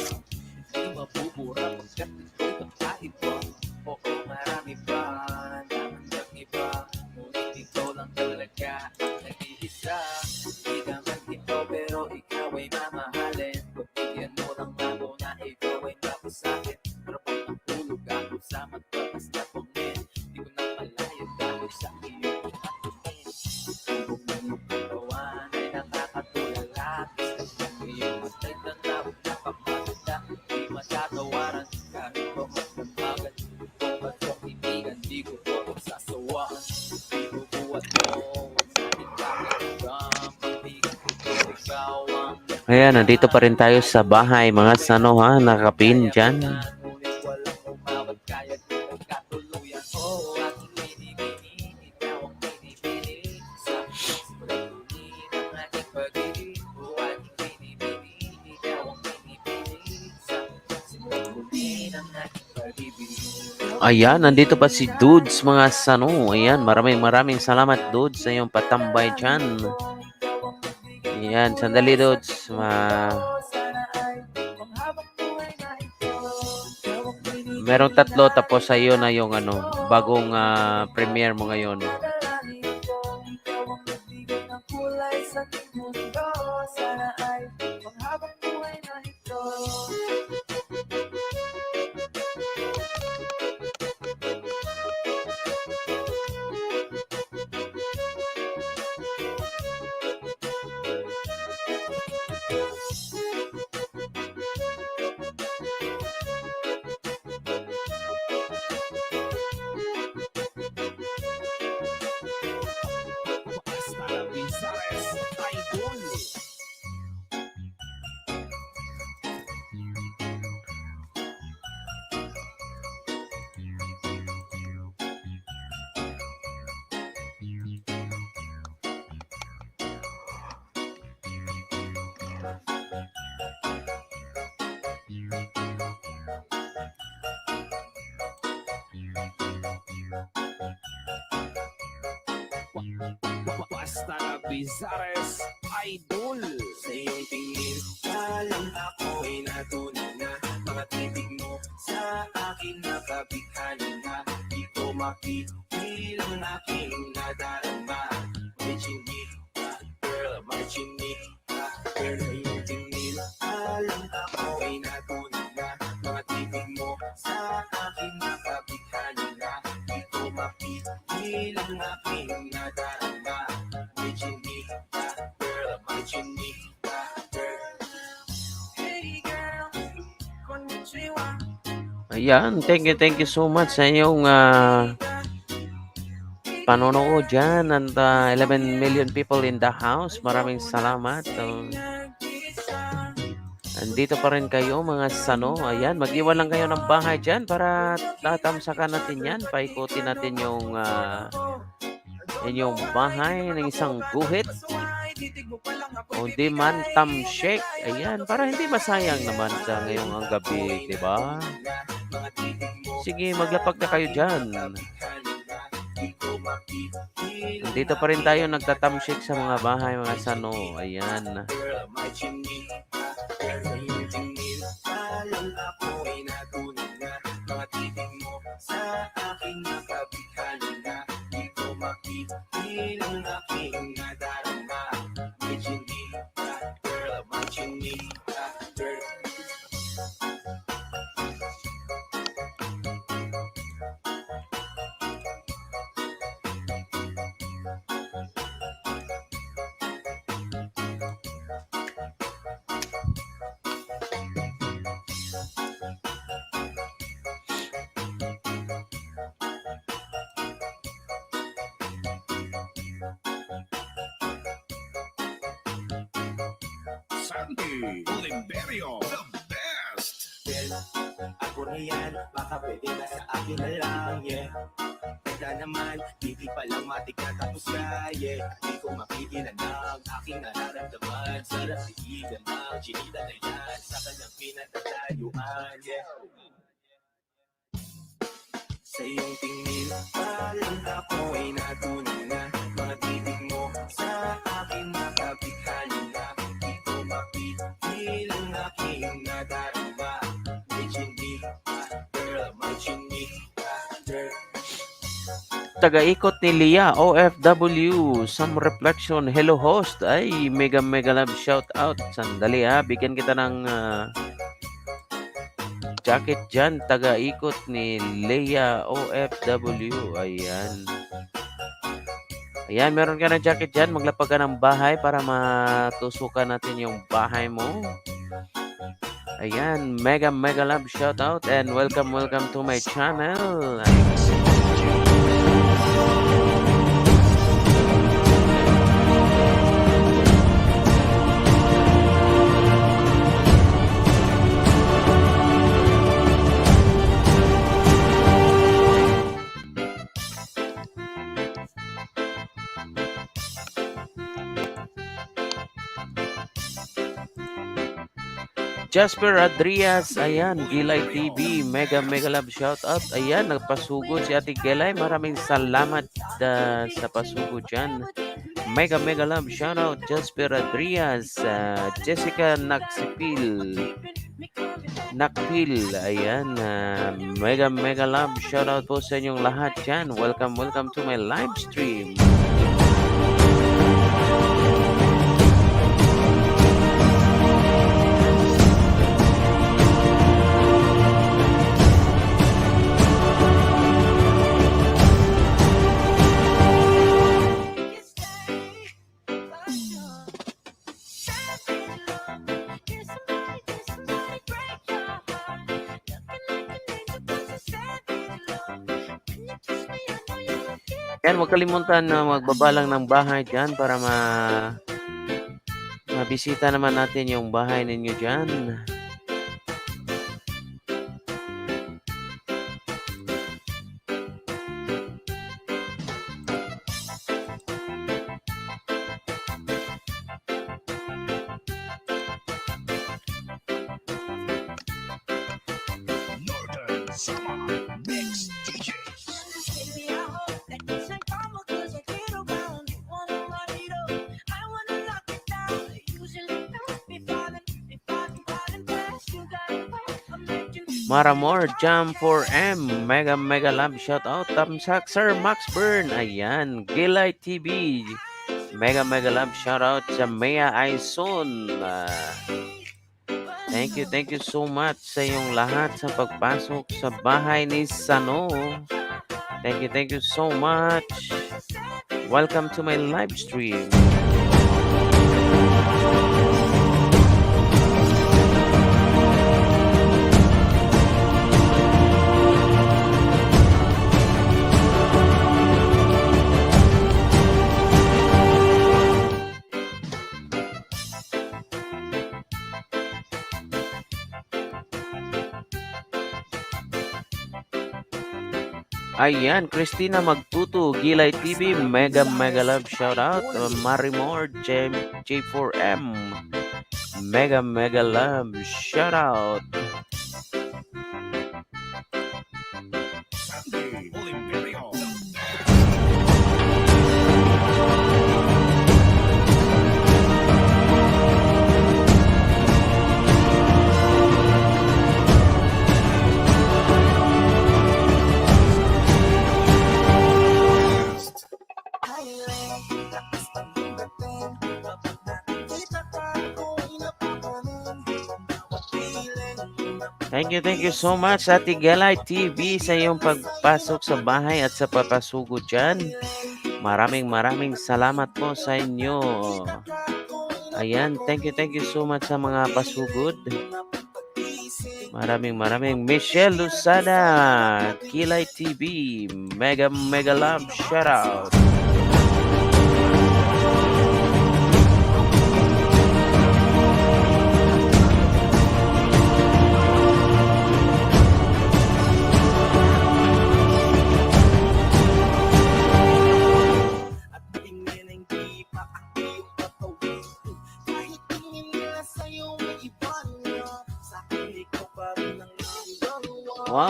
hindi mabubura pagkat ito'y kakaiba. Oo, marami pa naman iba, ngunit ikaw lang talaga ang nag-iisa. Di naman ito pero ikaw ay mamahalin. Pagbigyan mo lang ako na ikaw ay mapasakin. Pero pag nahulog ako sa mataas na pangin, di ko na malaya dahil sa iyong pagkatingin. Ang bumulong katawan ay nakakatulala. Ang iyong matay na napapaganda, di matatawaran. Kahit ko magdamagan, kung ba't kong ibigan, di ko ito sasawaan. Binubuhat mo sa ating kakaigang pag-ibig ko, ikaw ang Ayan, nandito pa rin tayo sa bahay, mga sano ha, nakapin dyan. ngunit walang umawat kaya di magkatuluyan. Oo, aking pinipili, ikaw ang pinipili sa simulan uli ng ating pag-ibig. Oo, aking pinipili, ikaw ang pinipili sa simulan uli ng ating pag-ibig. Ayan, nandito pa si Dudes, mga sano. Ayan, maraming salamat, Dudes, sa iyong patambay dyan. Ayan, sandali, Dudes. Merong tatlo, tapos sa iyo na yung bagong premiere mo ngayon. Basta la Bizares Idol. Basta la Bizares Idol. Sa iyong tingin, alam ako ay natunan na. Mga titig mo sa akin nakabighani na. Di ko mapigilang aking nadarama. May chinika, girl, may chinika. Girl, sa iyong tingin, alam ako ay natunan na. Mga titig mo sa akin nakabighani na. Di ko mapigilang aking nadarama. May chinika, girl, may chinika, girl. Hey girl, konnichiwa. Ayan, thank you so much sa inyong panonood dyan. And 11 million people in the house. Maraming salamat. Andito pa rin kayo, mga sano. Ayan, mag-iwan lang kayo ng bahay dyan para tatamsakan natin yan. Paikutin natin yung inyong bahay ng isang guhit. O di man tamshake. Ayan, para hindi masayang naman sa ngayong ang gabi, di ba? Sige, maglapag na kayo dyan. Dito pa rin tayo nagtatamshake sa mga bahay, mga sano. Ayan. Alam ako ay natunan na. Mga titig mo sa aking nakabighani na. Di ko mapigilang aking nadarama. May chinika, girl, may chinika, girl. Sandy Oliverio, the best. Well, ako na yan, baka pwede na sa akin na lang, yeah. Kaya naman, hindi pa lang matik na tapos na, yeah. Di ko mapigilan ang aking nararamdaman. Sarap sigilan ng chinita na yan sa kanyang pinatatayuan, yeah. Sa iyong tingin, parang ako ay natunan na. Mga titig mo sa aking makapighali na. Di ko mapigil ang aking nadarama. May chinika, girl, may chinika, girl. Taga-ikot ni Lia, OFW, some reflection. Hello host, ay mega love shout out. Sandali ha, bigyan kita ng jacket dyan. Taga-ikot ni Leia, OFW. Ayan. Ayan, meron ka ng jacket dyan. Maglapag ka ng bahay para matusukan natin yung bahay mo. Ayan, mega love shout out and welcome to my channel. Jasper Adrias, ayan, Gilay TV, mega love shout out. Ayan, nagpasugod si Ate Gilay. Maraming salamat sa pasugod dyan. Mega love shout out, Jasper Adrias, Jessica Nakpil, ayan, mega love shout out po sa inyong lahat dyan. Welcome to my live stream. Yan, huwag kalimutan na magbabalang ng bahay dyan para mabisita naman natin yung bahay ninyo dyan. Northern Summer Mix DJs. Maramor, Jam 4M, mega love shout out. Tamsak, Sir Max Burn, ayan, Gilay TV, mega love shout out sa Mea Aison. Thank you so much sa iyong lahat sa pagpasok sa bahay ni Sano. Thank you so much. Welcome to my live stream. Ayan, Christina Magtutu, Gilay TV, mega love shout out. Marimor, J4M, mega love shout out. Sandy Oliverio, the best. Thank you so much, Ate Gilay TV, sa iyong pagpasok sa bahay at sa papasugod dyan. Maraming salamat po sa inyo. Ayan, thank you so much sa mga pasugod. Maraming Michelle Lusada, Gilay TV, mega love shout out.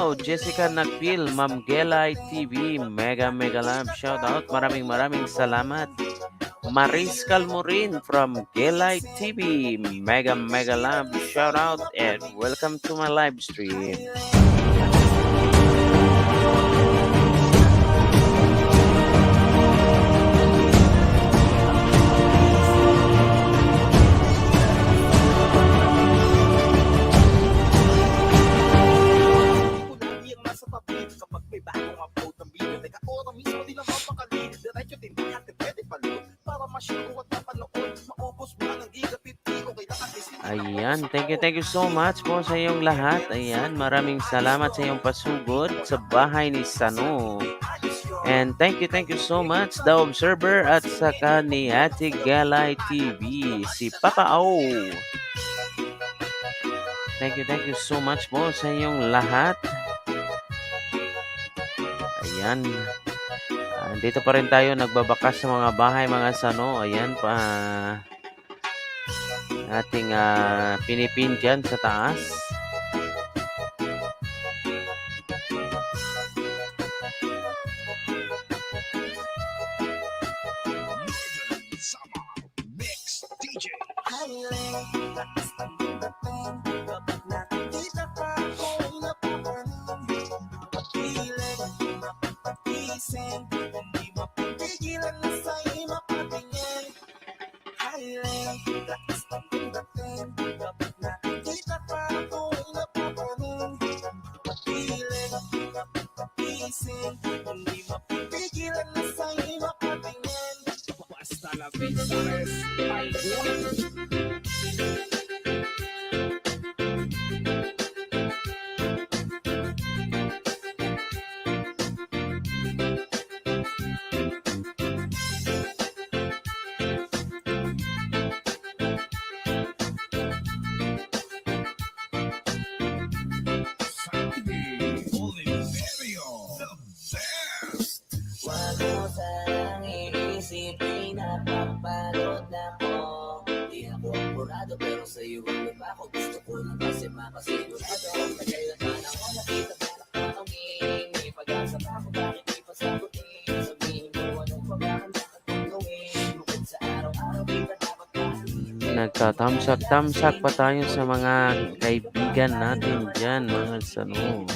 Wow, Jessica Nagpil, Ma'am Gelay TV, mega mega love shout out. Maraming salamat. Maris Calmorin from Gelay TV, mega mega love shout out and welcome to my live stream. Lagi ang nasa tabi kapag may bagong upload ng video. Teka, ora mismo di lang mapakali. Diretso din di natin pwede palood. Para ma-share ko at mapanood. Maubos mo lang ang giga 50. Okay lang at least Ayan, thank you so much po sa iyong lahat. Ayan, maraming salamat sa iyong pasugod sa bahay ni Sano. And thank you so much, The Observer at saka ni Ate Galay TV, si Papa O. Thank you so much po sa iyong lahat. Ayan. Dito pa rin tayo nagbabakas sa mga bahay, mga Sano. Ayan pa. Ating pinipin dyan sa taas. Northern Summer Mix DJ. Kapag nakikita ka ako'y napapanin. Mapiling, mapapagising, hindi mapipigilan na sa'yo mapatingin. Highland, lakas ng dating. Kapag nakikita ka ako'y napapanin. Mapiling, mapapagising, hindi mapipigilan na sa'yo mapatingin. Basta la vista es algún. Oliverio, the best. Wag mo sanang iisipin na papalod ako. Di ako apurado pero sa'yo ang ako. Gusto ko lang kasi makasigurado. Kaya naman ako nakita balak na tawin. May pag-asa pa ako bakit di pa sagutin. Sabihin mo anong pagkakanda at kung gawin. Bukod sa araw-araw kita dapat pahalin. Nagtatamsak pa tayo sa mga kaibigan natin dyan, mga Sano.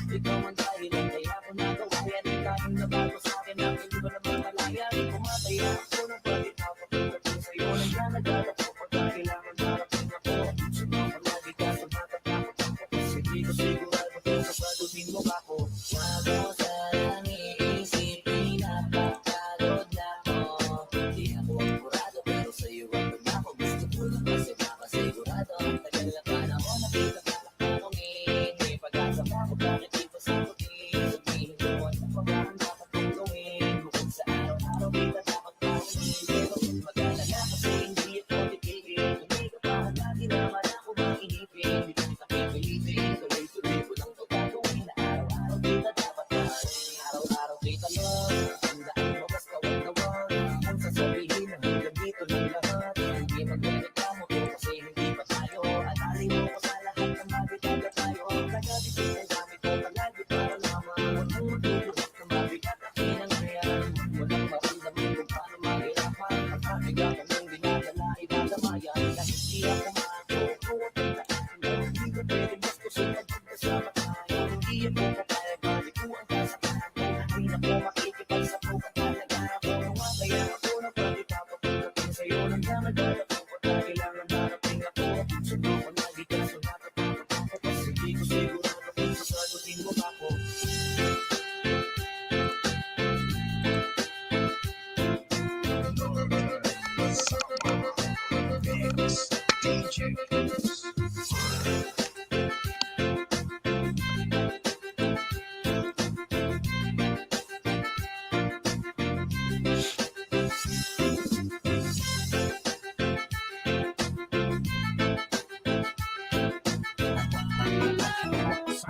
Ikaw ang dahilan kaya ako nagawa yan. Ang daming nabago sa akin ang hindi ko naman malaya. Kumataya ako ng pati papapagdating sa'yo. Nandiyan naglalap ko pagka kailangan marating ako. Sumama lagi ka sa matatakot ako. Kasi di ko sigurado kung sasagutin mo ako. Wag mo sanang iisipin na papagod na ako. Di ako apurado pero sa'yo ang ako. Gusto ko lang kasi makasigurado. Ang tagal na ka na ako nakita ka lang tanongin. May pag-asa pa ako bakit di pa sagutin. Sabihin mo anong pagkakanda ka kung gawin. Bukod sa araw-araw kita dapat pahalin. Pero kung mag-alala kasi hindi ako titigil. Hindi ka pa lagi naman ako makinipin. Di kita pipilitin. Tuloy-tuloy ko lang ito gagawin. Na araw-araw kita dapat pahalin. Araw-araw kita love. Tandaan mo basta wag na wag. Kung sasabihin na hanggang dito lang lahat. Hindi magreklamo ko kasi hindi pa tayo. Alali mo ko sa lahat ng mabigat tayo. Kagabi ko ang gamit ko palagi para lamang. Huwag mong matulog na mabigat at pinanghayan. Walang maramdaman kung paano mahirapan. Ang pabigat ko nang dinadala idadamayan. Dahil di ako maako ko at pagkaan. Hindi ko pwede bastusin at magkasama tayo. Hindi ako papayag balik ko ang kasakahan ko. Hindi na ko makikipag sa pukat talaga ako. Kaya ako na pwede papapagdating sa'yo. Nandiyan naglalap ko pagka kailangan marating ako. Sundo ko lagi ka sa matatakot ako. Kasi di ko sigurado kung sasagutin mo ako. Northern Summer Mix DJ.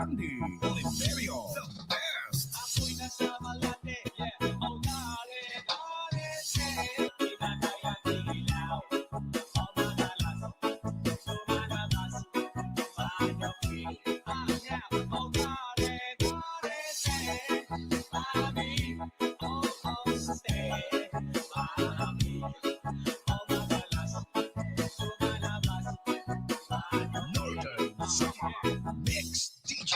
Sandy Oliverio, the best. Ako'y nasa Malate, yeah. Oh, dale, dale, say. Pinatay ang ilaw. Oh, madalas. Sumalabas. Panapi. Yeah. Oh, dale, dale, say. Mami. Oh, oh, stay. Panapi. Oh, madalas. Sumalabas. Northern Summer Mix DJ.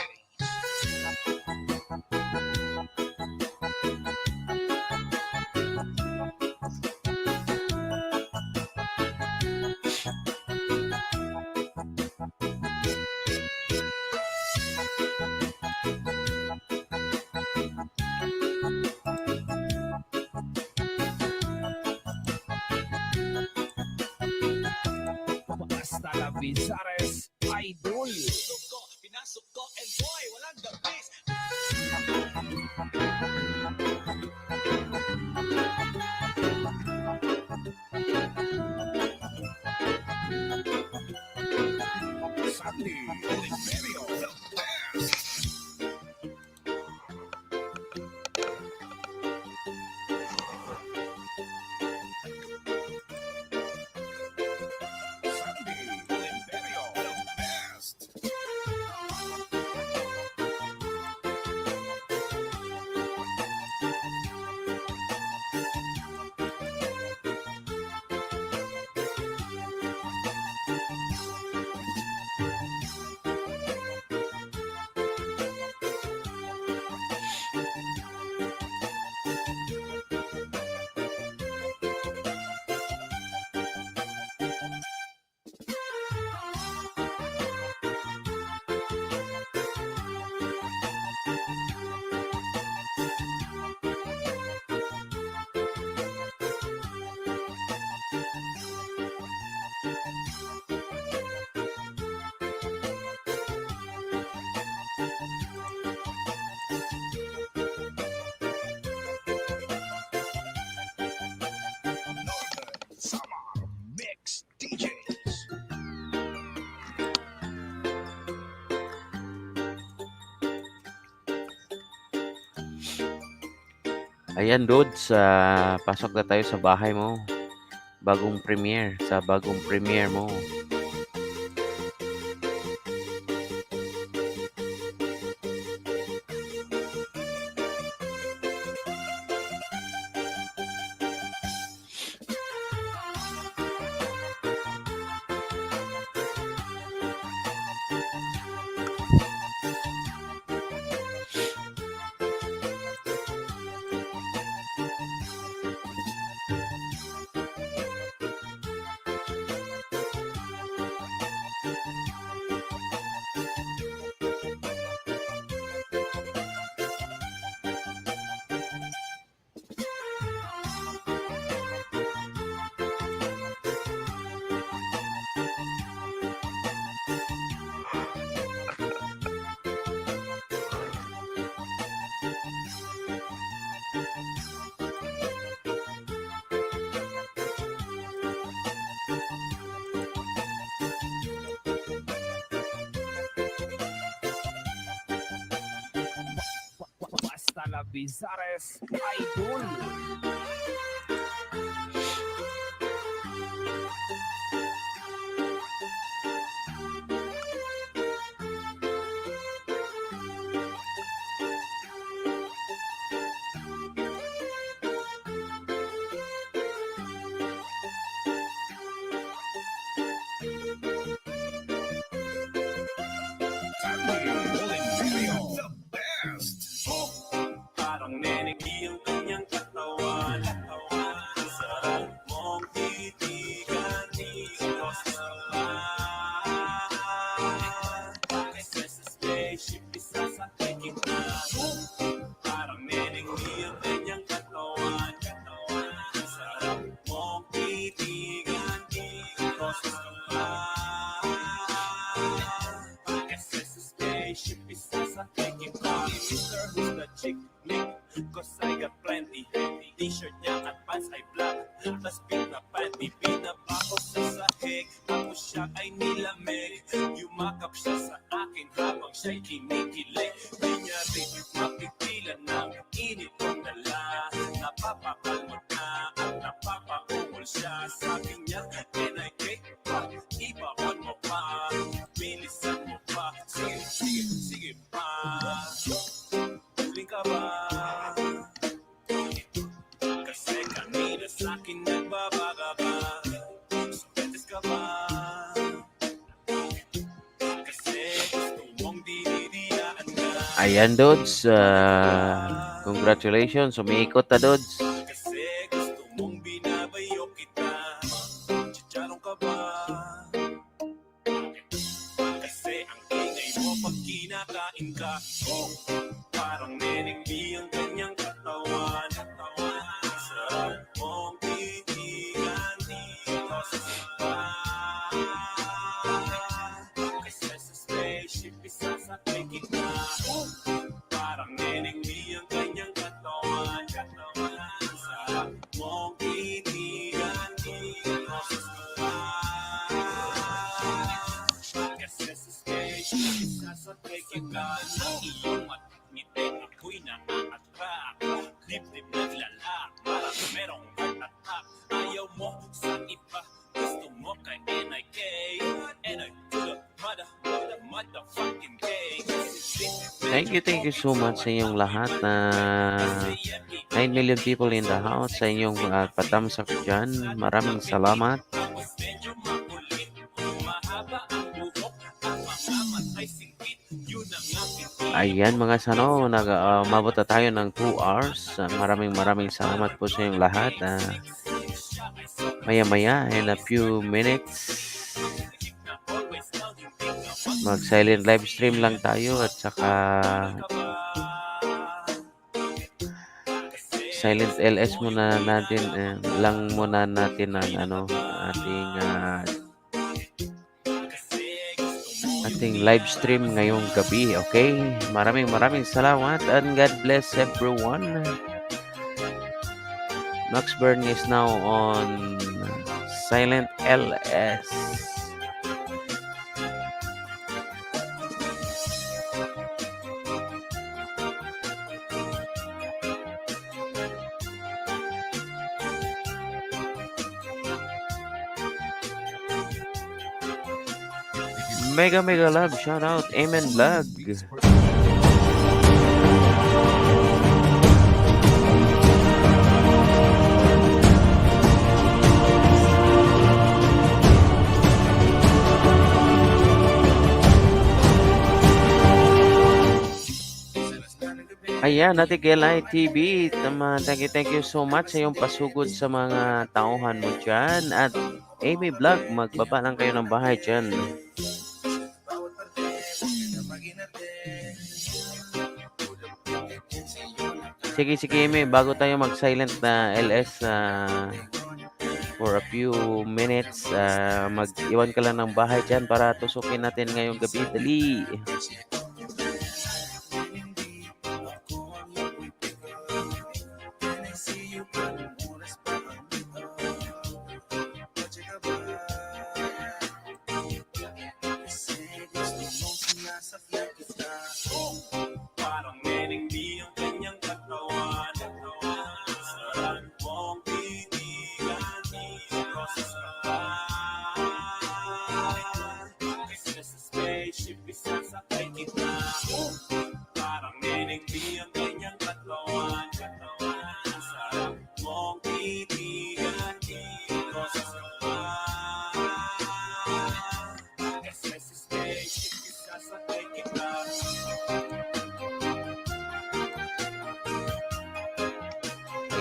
Basta la Vizares Idol. Pinasok ko, and boy, walang the place. Sandy Oliverio, the best. Sandy Oliverio, the best. Northern Summer Mix DJs. Ayan, Dudes, pasok na tayo sa bahay mo. Bagong premiere, sa bagong premiere mo. Basta la Vizares Idol. Sandy Oliverio, the best. Parang neneng iyong kanyang katawan. Ang sarap mong titigan, ikaw sa Bakit sa spaceship, isa sa aking parang neneng iyong kanyang katawan. Ang sarap mong titigan, ikaw sa Bakit sa spaceship, isa sa aking Mr. Who's the chick, Nick? Cause I got plenty. T-shirt niya at pants ay black. Tas pink na panty, pinabako sa sahig. Tapos siya ay nilamig. Yumakap siya sa akin habang siya'y kinikilig. Ayan, Dudes. Congratulations. Umiikot na, Dudes. Kasi gusto mong binabayo kita. Chicharong ka ba? Kasi ang ingay mo pag kinakain ka. Oh, parang nenengbi ang kanyang katawan. Sarap mong titigan dito sa sapa. Kasi sa spaceship isasakay kita. Oh, parang nenengbi ang kanyang katawan. Sarap mong titigan dito sa sapa. Kasi sa spaceship isasakay kita. Ng iyong at ngiti ako'y na-attract. Lip-lip naglalak, parang merong heart attack. Ayaw mo sa iba, gusto mo kay NIK. NI to the motherfucking K. Thank you so much sa inyong lahat na 9 million people in the house, sa inyong patamsak dyan. Maraming salamat. Ayan mga sano, mabot na tayo ng 2 hours. Maraming salamat po sa inyong lahat. Maya in a few minutes mag silent live stream lang tayo at saka silent LS muna natin lang muna natin ang ating live stream ngayong gabi. Okay, maraming salamat and God bless everyone. Max Burn is now on silent LS. Mega love, shout out, Amen Vlog. Ayan, Ate Kelay TV. Thank you so much sa iyong pasugod sa mga tauhan mo dyan. At Amy Vlog, magbaba lang kayo ng bahay dyan. Sige, Amy, bago tayo mag-silent na LS for a few minutes, mag-iwan ka lang ng bahay dyan para tusukin natin ngayong gabi. Dali! Parang nenengbi ang kanyang katawan. Sarap mong titigan dito sa sapa. Kasi sa spaceship isasakay kita. Parang nenengbi ang kanyang katawan. Sarap mong titigan dito sa sapa. Kasi sa spaceship isasakay kita.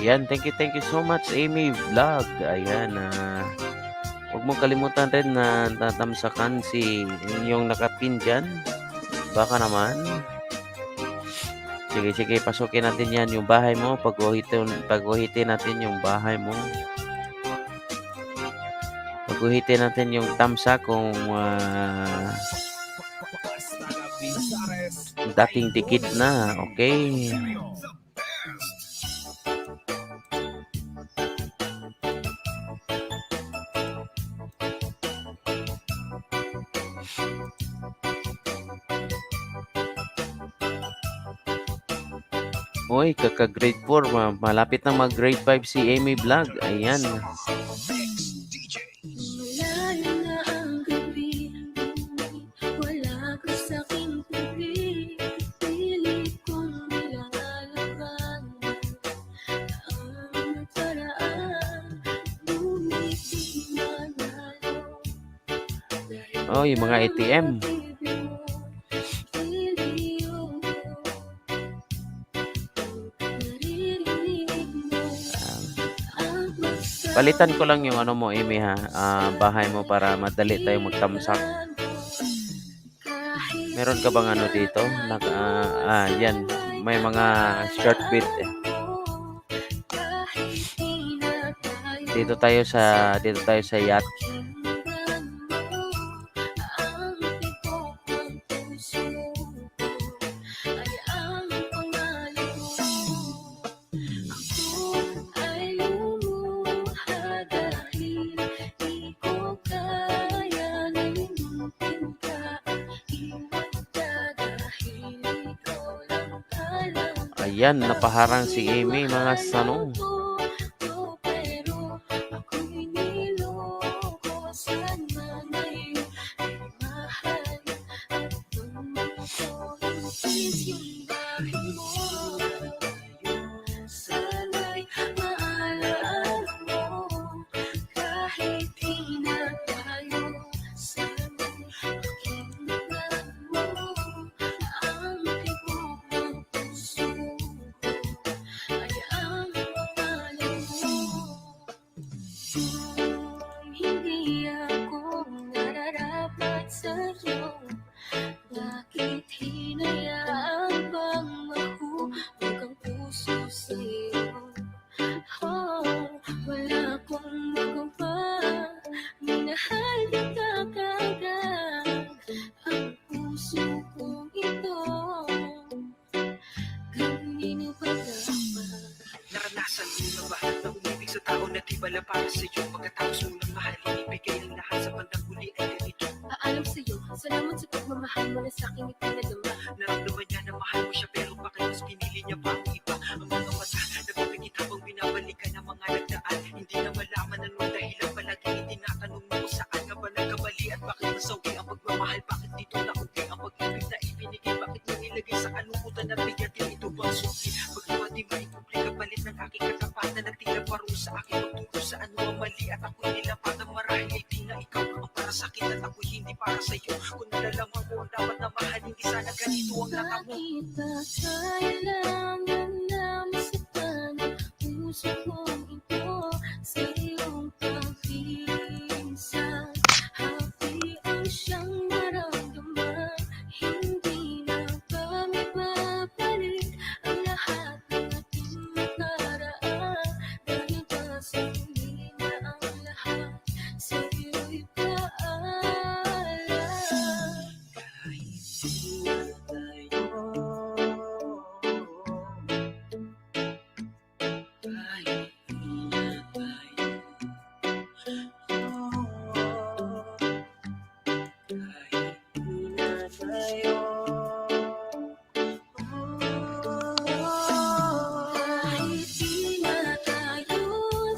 Ayan, thank you so much, Amy Vlog. Ayan, huwag mong kalimutan rin na tatamsakan si inyong nakapin dyan. Baka naman. Sige, pasukin natin yan yung bahay mo. Pagguhitin natin yung bahay mo. Pagguhitin natin yung tamsa kung dating dikit na. Okay. Uy, kaka-grade 4. Malapit na mag-grade 5 si Amy Vlog. Ayan. Malayo na ang gabi, wala ka sa'king tabi. Pilit kong nilalaban ang paraan, ngunit di manalo. Oh, yung mga ATM. Palitan ko lang yung ano mo, Amy, ha? Bahay mo para madali tayong magtamsak. Meron ka bang ano dito? Yan. May mga short bit. Dito tayo sa yacht. Ayan, napaharang si Amy, mga sanong. Hindi ako nararapat sa'yo. Bakit hinayaan bang mahulog ang puso sa'yo? Wala akong magawa. Minahal kita kagad. Ang puso kong ito, kanino ba dapat? Naranasan mo na ba na umibig sa tao na di bala para sa'yo? Pagkatapos mo ng mahalin, ibigay ang lahat sa bandang huli ay ganito. Paalam sa'yo, salamat sa pagmamahal mo na sa'king ipinadama. Naramdaman niya na mahal mo siya pero bakit mas pinili niya pa ang iba? Ang mga mata, nagpapikit habang binabalikan ang mga nagdaan. Hindi na malaman anong dahilan, palagi itinatanong mo saan nga ba nagkamali at bakit nasawi ang pagmamahal? Bakit dito nauwi ang pag-ibig na ibinigay? Bakit mo nilagay sa kalungkutan at bigatin ito bang suki? Pagkawa di maipublika palit ng aking katapatan at tila parusa sa akin magturo sa ano ang mali at ako'y nilapatan marahil ay di na ikaw ang para sa akin at ako'y hindi para sa'yo. Kung nalalaman mo ang dapat na mahal, hindi sana ganito ang laka mo. Bakit ba kailangan na masaktan ang puso kong ito sa iyong pagpinsan? Happy ang siyang naramdaman, hindi na ba mapapalit ang lahat ng ating nakaraan? Dahil ba sa huli na ang lahat sa iyo'y paalam? Kahit di na tayo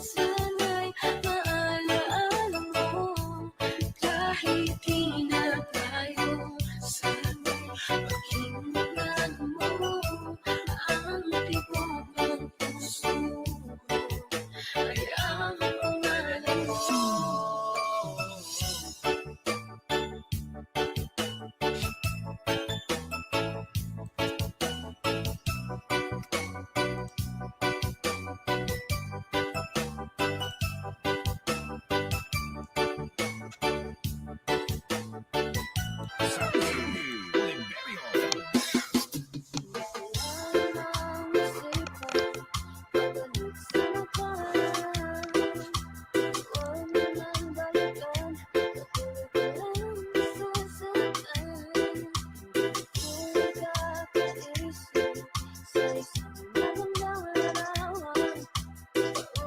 sanay, maalaala mo. Kahit di na tayo sanay, pakinggan mo ang tibok ng puso ay ang pangalan mo.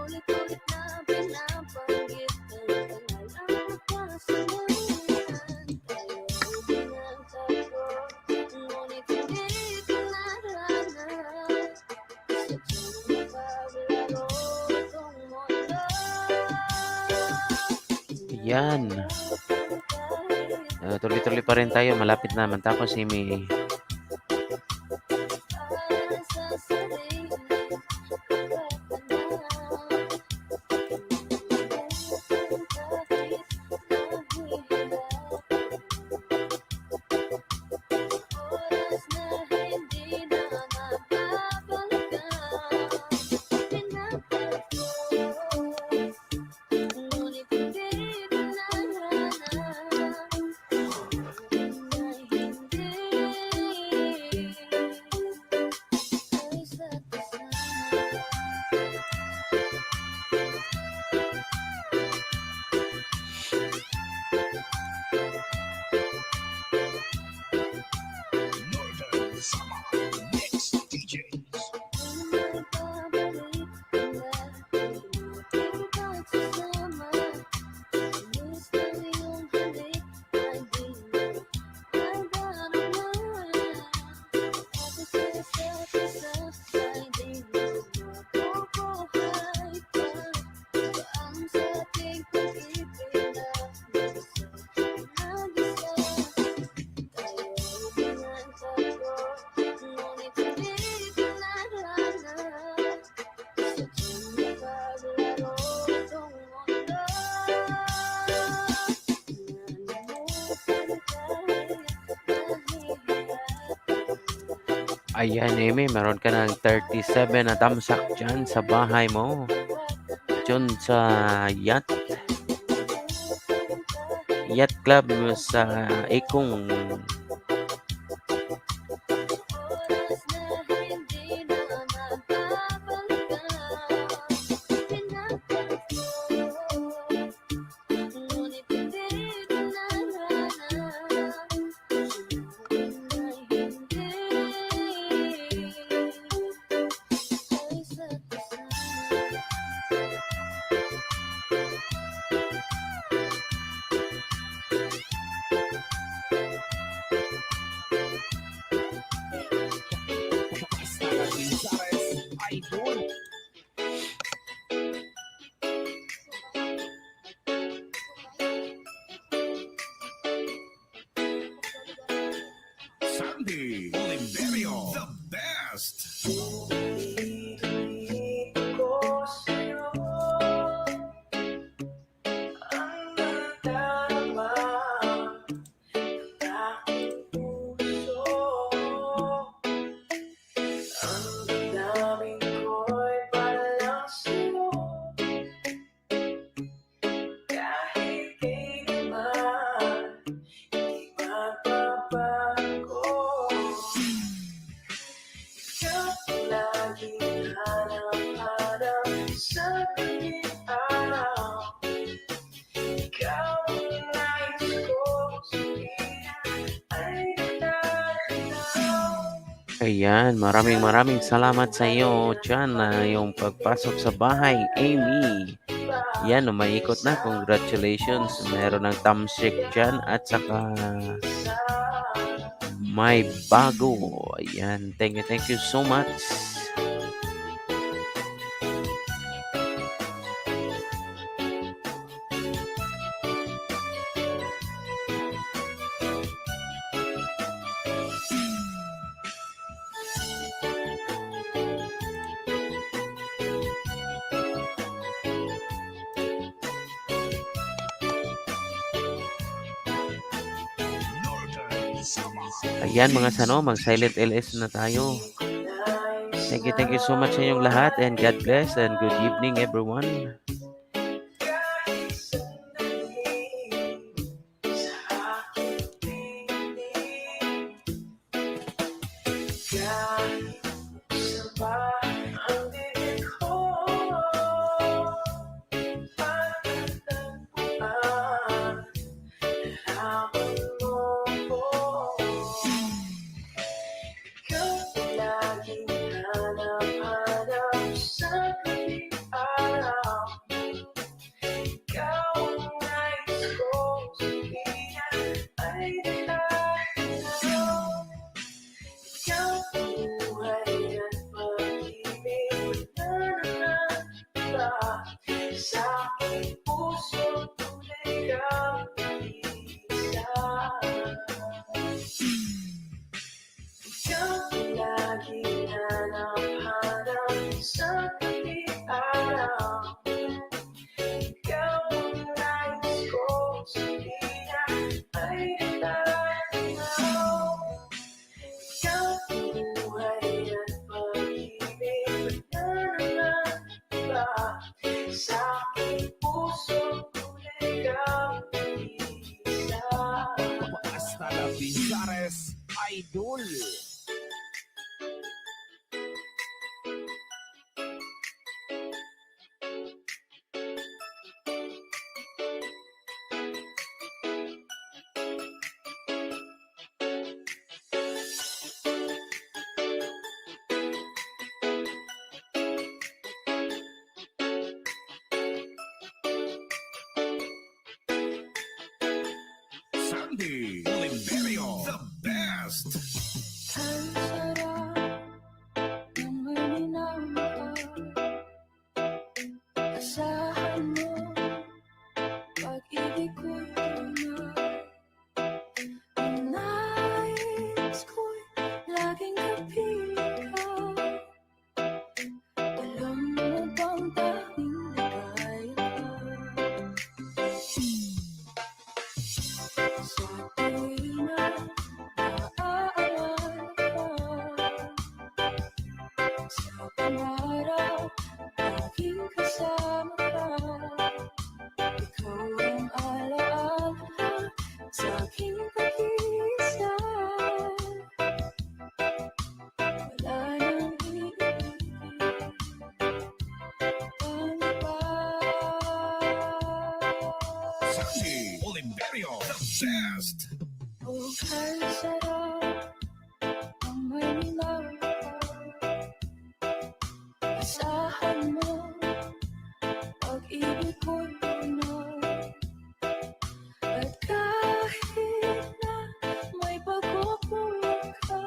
Ulit-ulit na pinapanggit ang pangalan mo para sa lahat. Tayo pinagtagpo, ngunit hindi ko naranas. Sadyang mapaglaro itong mundo. Yan. Tuloy-tuloy pa rin tayo. Malapit na matapos si Amy. Para sa sarili, oras na hindi na mababalikan. Pinagtagpo, isa ay di mo mabubuhay pa. Ang sa ating pag-ibig na nasa nag-isa. Tayo ay mga tatlo, ngunit hindi pinarana. Sadyang napaglaro itong mundo. Ayan, Amy, meron ka ng 37 na tamsak dyan sa bahay mo. Diyan sa Yacht Club sa Ikong. Oras na hindi na magbabalikan. Pinapalad mo, ngunit hindi pinarana. Sinabi na hindi ay isa't isa. Sandy Oliverio, the best. Ko sa'yo ang nadarama ng aking puso. Ang damdamin ko'y para lang sa'yo. Kahit kailan hindi magbabago. Ikaw laging hanap-hanap sa tuwing araw. Ikaw ang nais ko sabihin ay natanaw. Ayan, maraming salamat sa iyo dyan na yung pagpasok sa bahay, Amy. Yan, umaikot na. Congratulations. Meron ng thumbstick dyan at saka may bago. Ayan, thank you so much. Northern Samar. Ayan mga sano, mag-silent LS na tayo. Thank you so much sa inyong lahat and God bless and good evening everyone. Kahit sandali sa aking piling. Kahit saba ang bibig ko pagtatagpuan, nalaman mo ko. Ikaw laging hanap-hanap sa tuwing araw. Ikaw ang nais kong sabihin ay natanaw. Ikaw ang buhay at pag-ibig na nananaba sa aking puso, tunay kang isa. Ikaw ang laging hanap-hanap sa tuwing araw. Ikaw ang nais kong sabihin ay natanaw. Ikaw ang buhay at pag-ibig na nananaba sa aking puso, tunay kang isa. Hasta la Pizares Idol. Sandy Oliverio, the best. Ang sarap zest. Buhay sarap ang may minahal. Asahan mo, pag-ibig ko'y tunay. At kahit na may pagkukulang ka,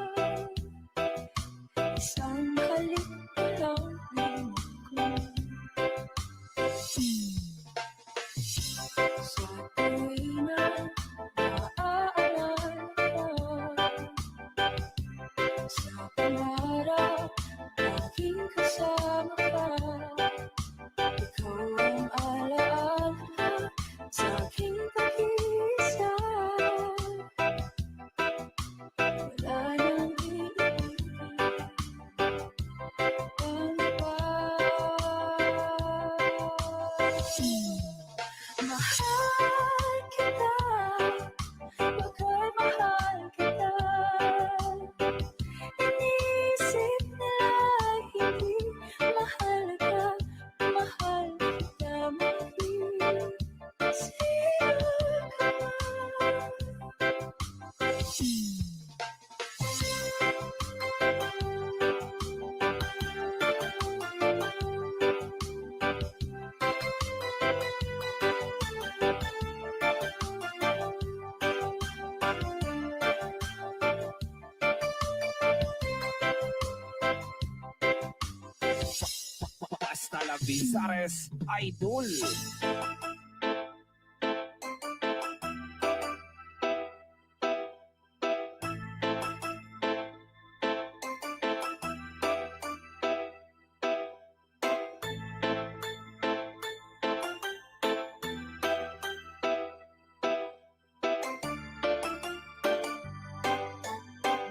isang halik na lang din ako. Sa tuwing na naaalala ka, sa pangarap laging kasama ka. Ikaw ang alaala sa aking pag-iisa. Wala nang iibig pang iba. Mahal kita, bagay mahal kita. Inisip nila hindi mahalaga, mahal kita mahigit. Sino ka Hasta la Vizares Idol.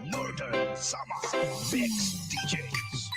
Northern Summer Mix DJs.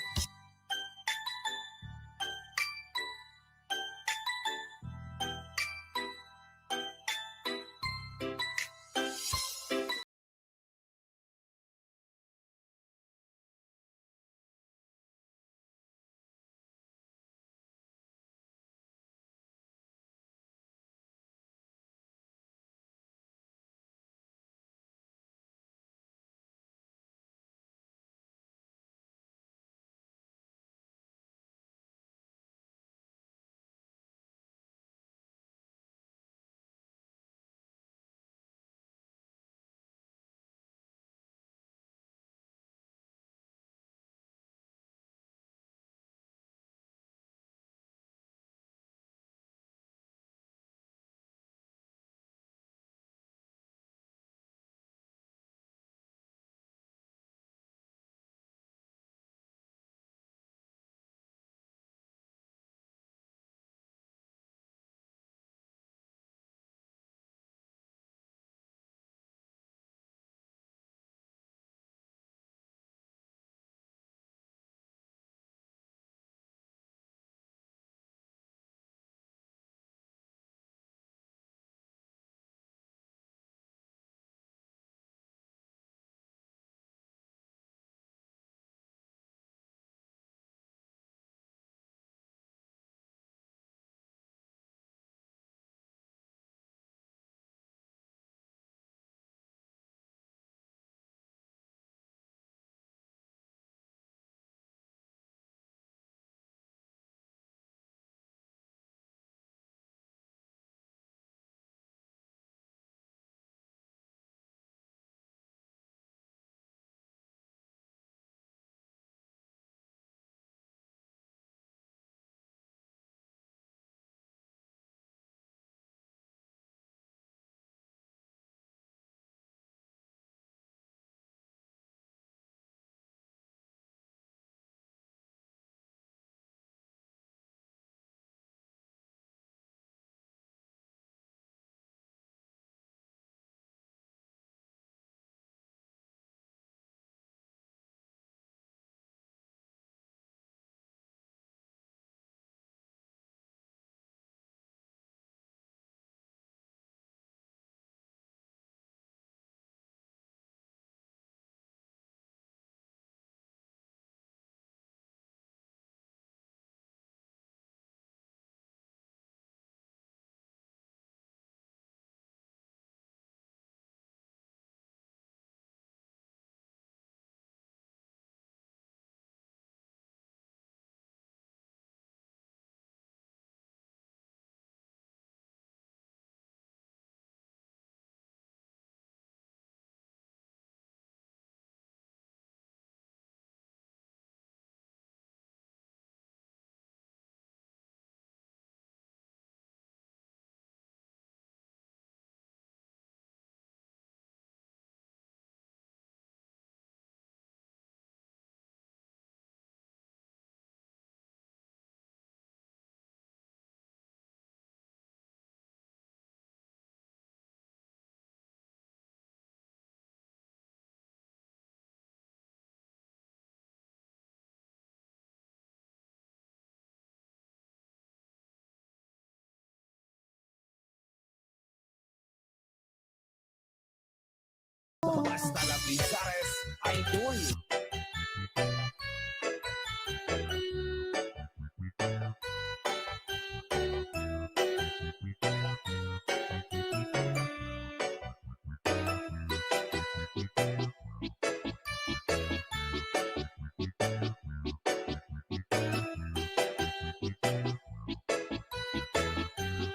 Idol.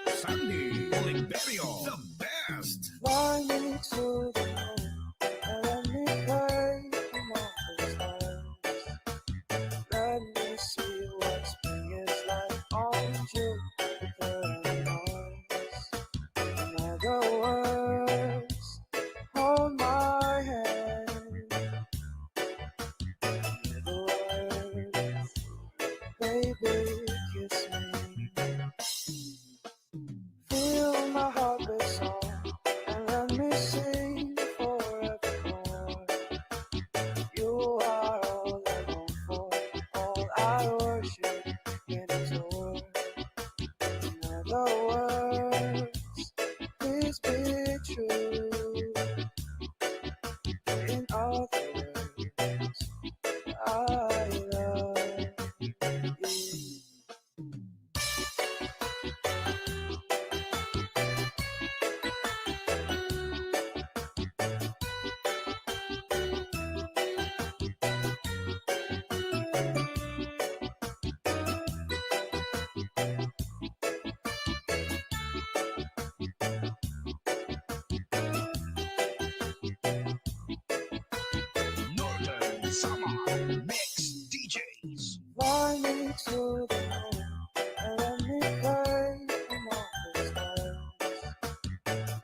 Sandy Oliverio, the best. Fly me to the moon and let me play among the stars. Let me see what spring is like on Jupiter and Mars. In other words, hold my hand. In other words, baby, kiss me. Feel my heart beat song and let me sing forevermore. You are all I long for, all I worship in His word. In other words, please be true. In other words, I love you. Northern Summer Mix DJs. Fly me to the moon and let me play among the stars.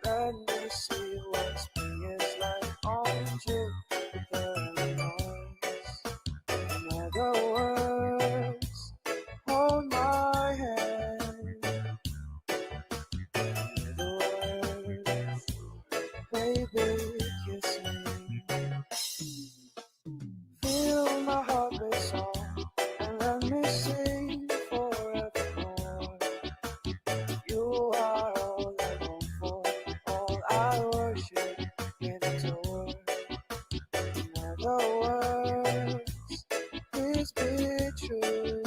Let me see what spring is like on Jupiter and Mars. In other words, hold my hand. In other words, baby, kiss me. Feel my heart beat song and let me sing forevermore. You are all I long for, all I worship in His word. In other words, please be true.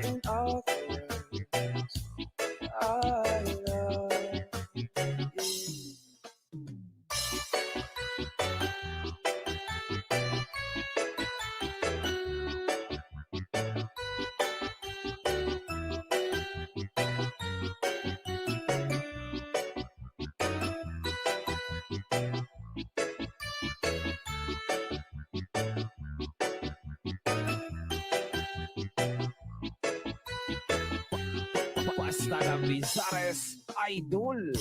In other words, I love you. Basta la Bizares Idol.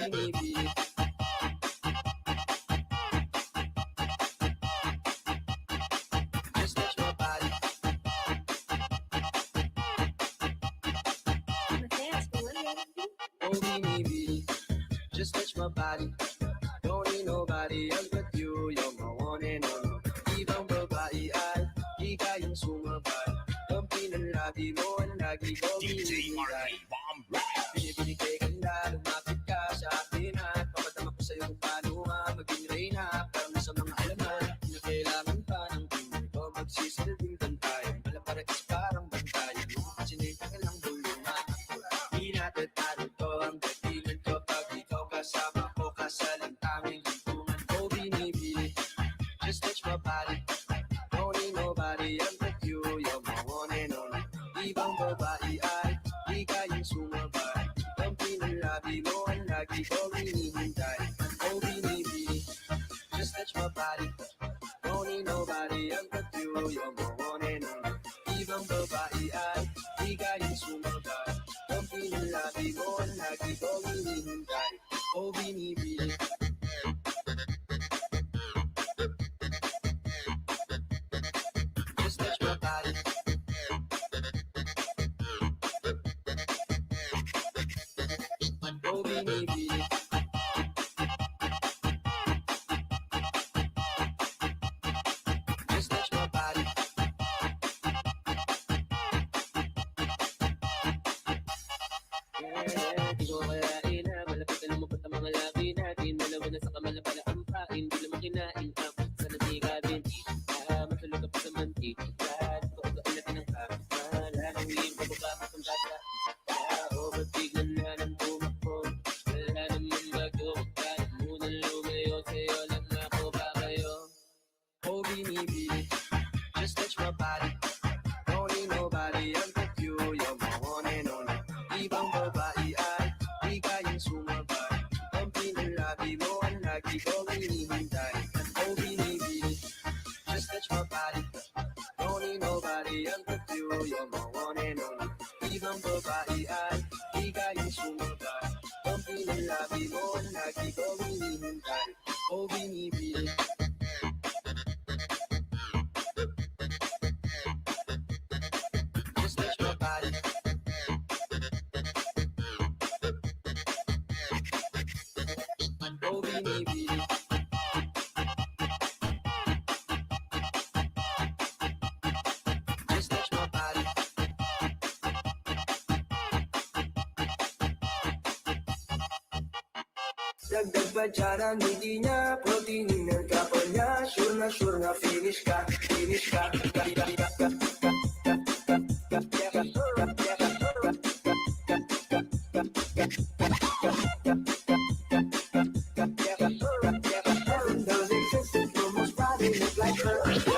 binibili. Just touch my body. Dance, William. Oh, binibili. Just touch my body. Don't need nobody else but you. You're my one and only. Ibang babae ay di kayang sumabay. Kampi ng labi mo ang lagi ko DJ binibigay. Marky Bomb Rap. Binibigay ka na, lumapit ka sa akin at papadama ko sa'yo kung paano nga maging reyna. Parang sa mga alaman na kailangan pa ng tingin ko. Magsisilbing bantayan, wala para is parang bantayan. Sinita ka lang bulungan. Di natatalo to ang datingan ko pag ikaw kasama ko. Kasalang aming lintungan ko binibili. Just touch my body. Don't need nobody else but you. You're my one and only. Ibang babae ay di kayang sumabay. Kampi ng labi mo ang lagi ko hinihintay. Oh, binibili. Just touch my body. Don't need nobody else but you. You're my one and only. Ibang babae ay di kayang sumabay. Kampi ng labi mo ang lagi ko hinihintay. Oh, binibili. Just touch my body. Oh, binibili. Just touch my body. Di ko makalain na malapit na lumabot ang mga labi natin. Dalawa na sa kamalapala ang pain. Di lang makinain ang sana di ka din. Matulog ka pa sa mantik. Lahat ko ang natin ang kapit. Mahalang hiyong pababa pa sa bata. O ba't biglan na ng tumakbo? Wala naman bago. Kaya muna lumayo sa'yo lang ako ba kayo? Oh, binibili. Just touch my body. Don't need nobody else but you. You're my one and only. Ibang babae ay di kayang sumabay. Kampi ng labi mo ang lagi ko hinihintay. Oh, binibili. Just touch my body. Don't need nobody else but you. You're my one and only. Ibang babae ay di kayang sumabay. Kampi ng labi mo ang lagi ko hinihintay. Oh, binibili. Just touch my body. Oh, binibili. Just touch my body. Dagdag pa dyan ang hindi niya, proteinin ng kapal niya. Sure na finish ka, finish ka. Those existing promos probably look like her. Probably look like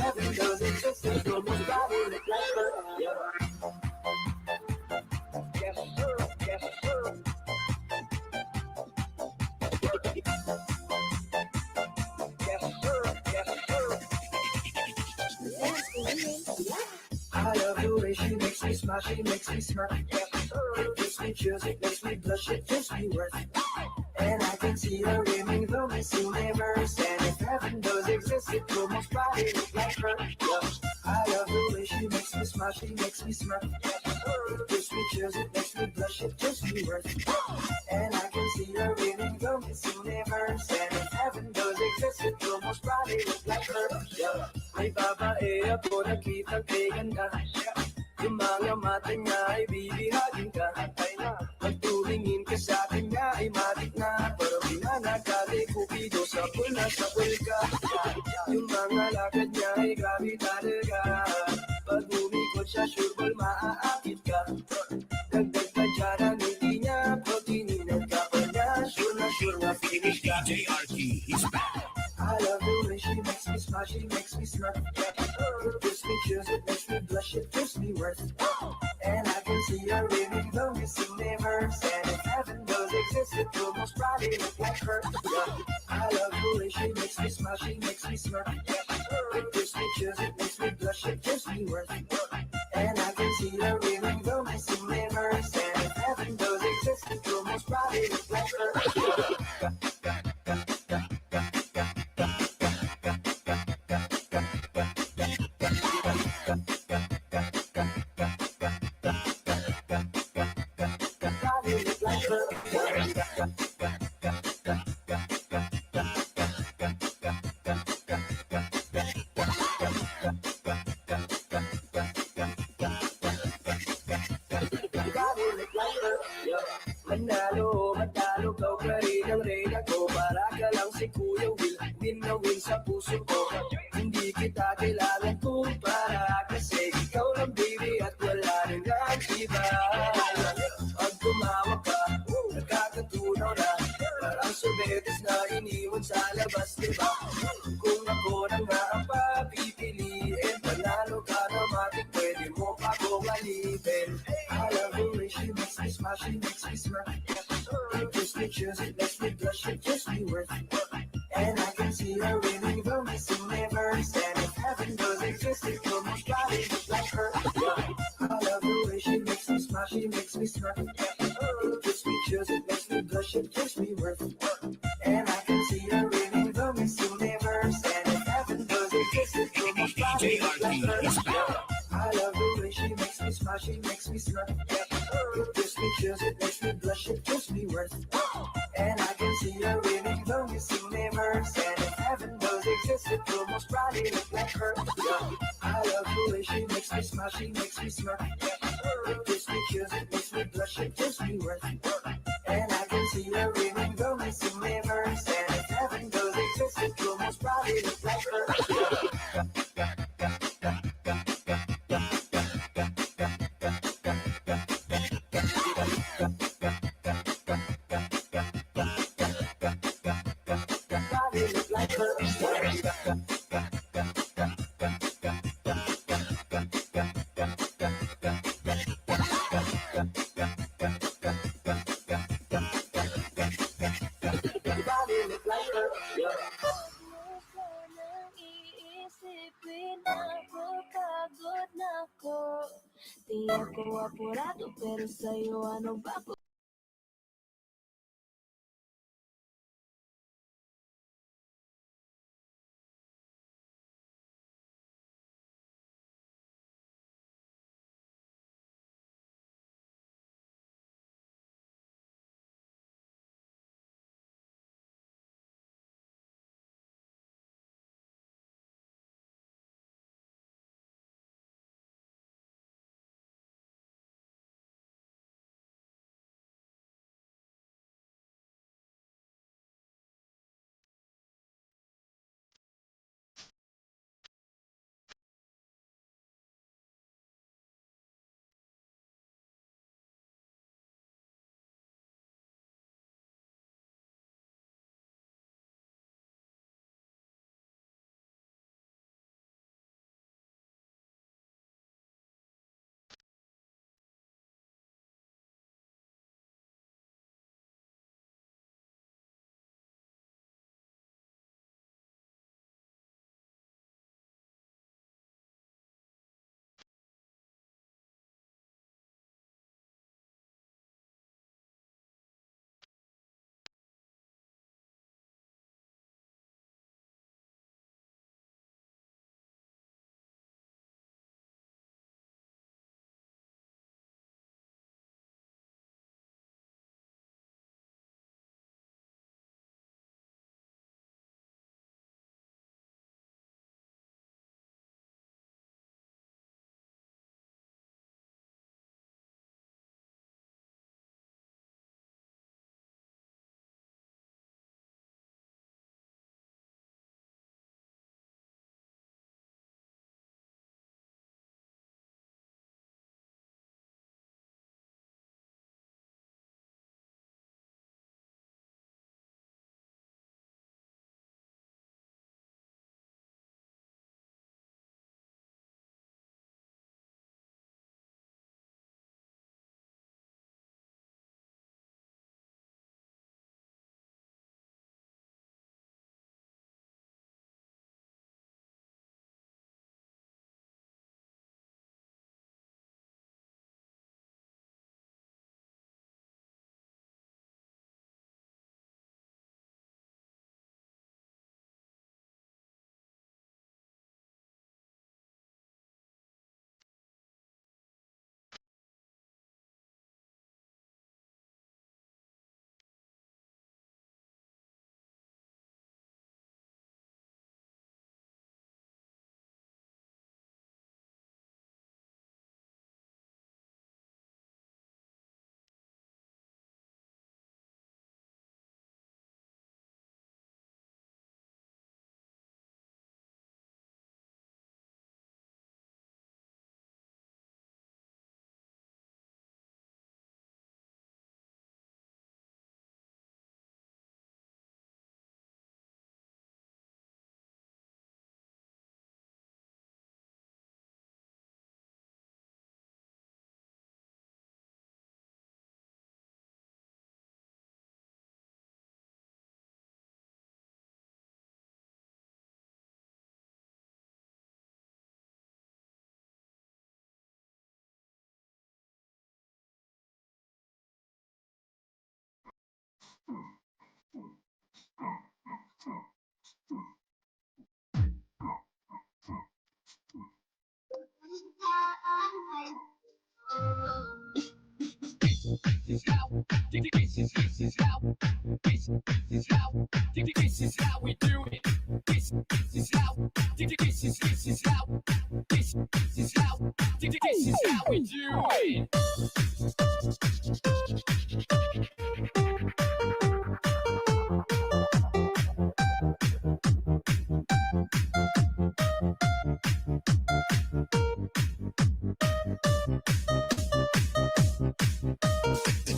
Having those existing promos probably look like her. Dance, William. I love the way she makes me smile, she makes me smirk. It gives me chills, it makes me blush, it gives me worth. And I can see her winning the Miss Universe. And if heaven does exist, it will most probably look like her. Yeah. I love the way she makes me smile, she makes me smirk. It gives me chills, it makes me blush, it gives me worth. And I can see her winning the Miss Universe. And if heaven does exist, it will most probably look like her. Yeah. May babae ako nakitang kay ganda. Yung mga mata niya ay bibihagin ka. Pag tumingin ka sa akin niya ay matik na. Pero pinanagkali kupido sa pula sa pulka. Yung mga lakad niya ay grabe talaga. Pag umikot siya sureball maaakit ka. Dagdag pa dyan ang ngiti niya. Proteinin ang kapal niya. Sure na finish ka. DJ RG is back. I love the way she makes me smile. smash, it makes me smirk. It gives me chills, it makes me blush, it gives me worth. And I can see her living the missing neighbors. And if heaven does exist, it will most probably look like her. Yeah. I love the way she makes me smile, she makes me smirk. It gives me chills, it makes me blush, it gives me worth. And I can see her living the missing neighbors. And if heaven does exist, it will most probably look like her. Probably look like her. Probably look like her. Manalo, matalo, kau pa rin ang reyna ko. Para ka lang si Kuya Will, win na win sa puso ko. Hindi kita kailangan kumpara, kasi ikaw lang baby at wala rin ang iba. Pag tumawag ka, nagkakatunaw na. Parang sorbetes na iniwan sa labas, diba? Kung ako na nga ang papipiliin, panalo ka na matik, pwede mo pa kong alipin. I love the way she makes me smile, she makes me smirk. It gives me chills, it makes me blush, it gives me worth. And I can see her winning the missing neighbors. And if heaven does exist, it will most probably look like her. I love the way she makes me smile, she makes me smirk. It gives me chills, it makes me blush, it gives me worth. And I can see her winning the missing neighbors. And if heaven does exist, it will most probably look like her. I love the way she makes me smile, she makes me smirk. It gives me chills, it makes me blush, it gives me worth. And I can see her winning the missing neighbors. And if heaven does exist, it will most probably look like her. I love the way she makes me smile, she makes me smirk. It gives me chills, it makes me blush, it gives me worth. And I can see her winning the missing neighbors. And if heaven does exist, it will most probably look like her. Probably look like her. Probably look like her. Huwag ka nang iisipin ako, pagod na ako. Di ako apurado, pero sa'yo ano ba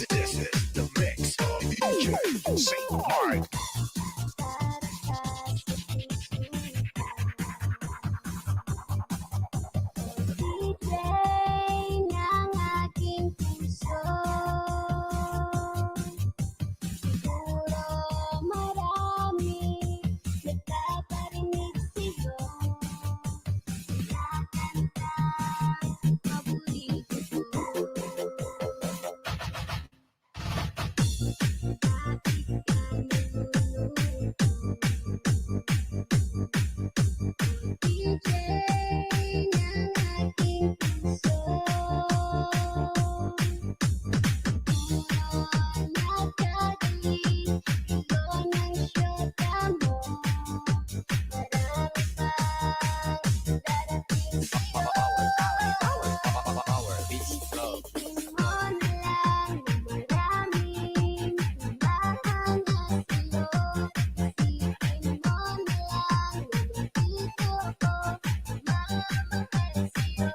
This is the mix of DJ St. Mark. ng aking puso. Siguro marami nagpaparinig sa'yo. Kinakantang paborito ko. DJ ng aking puso. Nagkadali, ikaw ng syota mo. Marami pang darating sa'yo. Isipin mo na lang na maraming mahanga sa'yo. Isipin mo na lang na nandito ko, mamamahal sa'yo.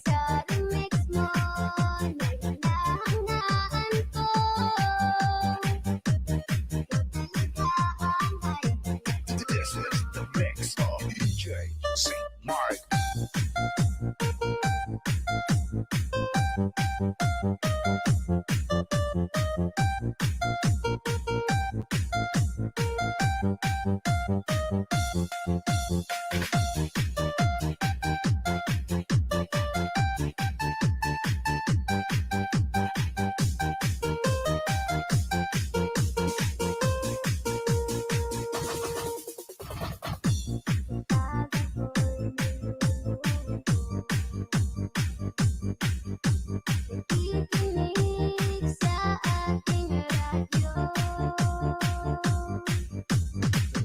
Sa remix mo na hinahangaan ko, tutaligaan ay This is the mix of DJ St. Mark. Ikinig sa aking radyo.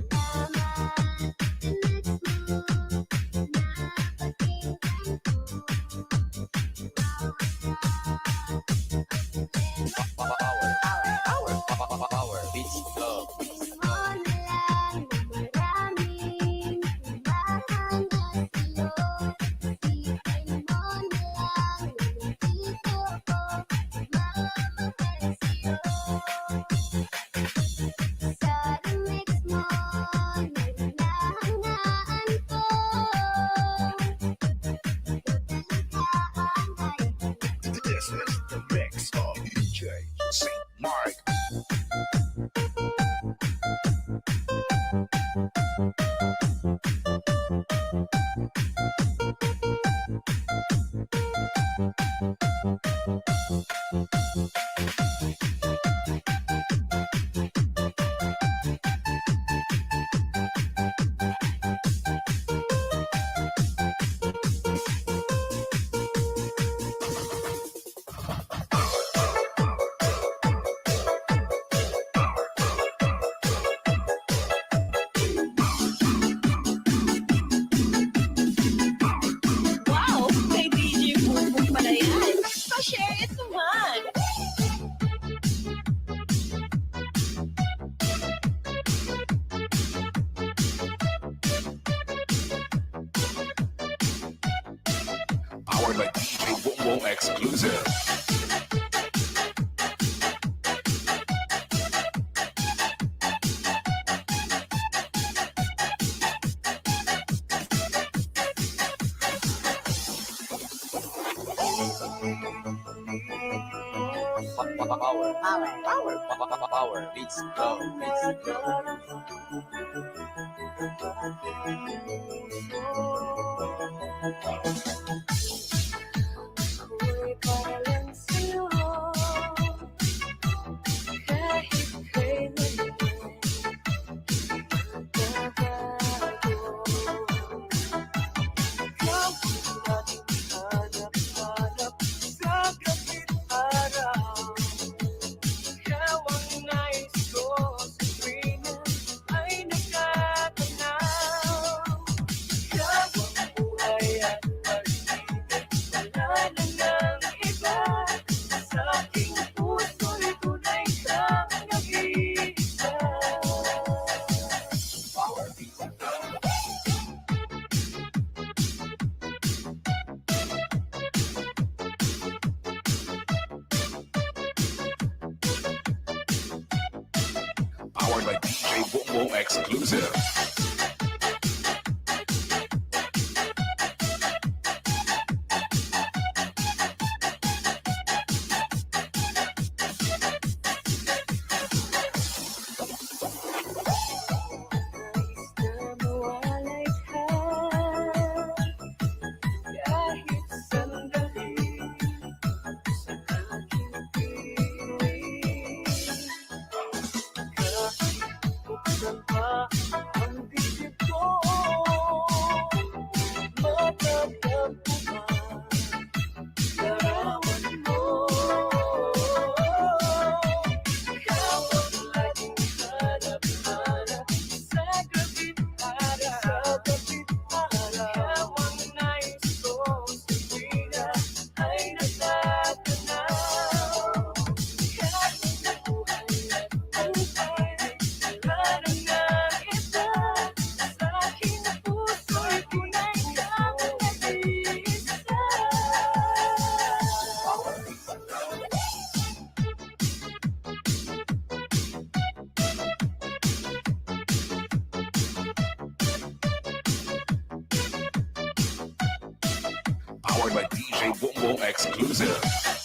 Salamat sa next mo na pakinggan ko. Isipin mo na lang na maraming mahanga sa'yo. Isipin mo na lang na nandito ko, mamamahal sa'yo. Sa remix mo na hinahangaan ko, tutaligaan ay This is the mix of DJ St. Mark. Wow! Kay DJ Bumbong pala yan. Pa-share it naman. Powered by DJ Boom exclusive. Power, beats go, beats go. Ako'y para lang sa'yo. DJ Boom Boom exclusive. Nais na mawalay ka kahit sandali sa aking piling. Kahit buksan pa ang bibig ko, matatagpo man larawan mo. Ikaw ang laging hanap-hanap sa gabi't araw. Ikaw ang nais ko sa tuwina ay natatanaw. Kahit sa buhay at buhay, wala nang nakita. Sa akin na puso'y tunay kang nag-iisa. Powered by DJ Boom Boom exclusive.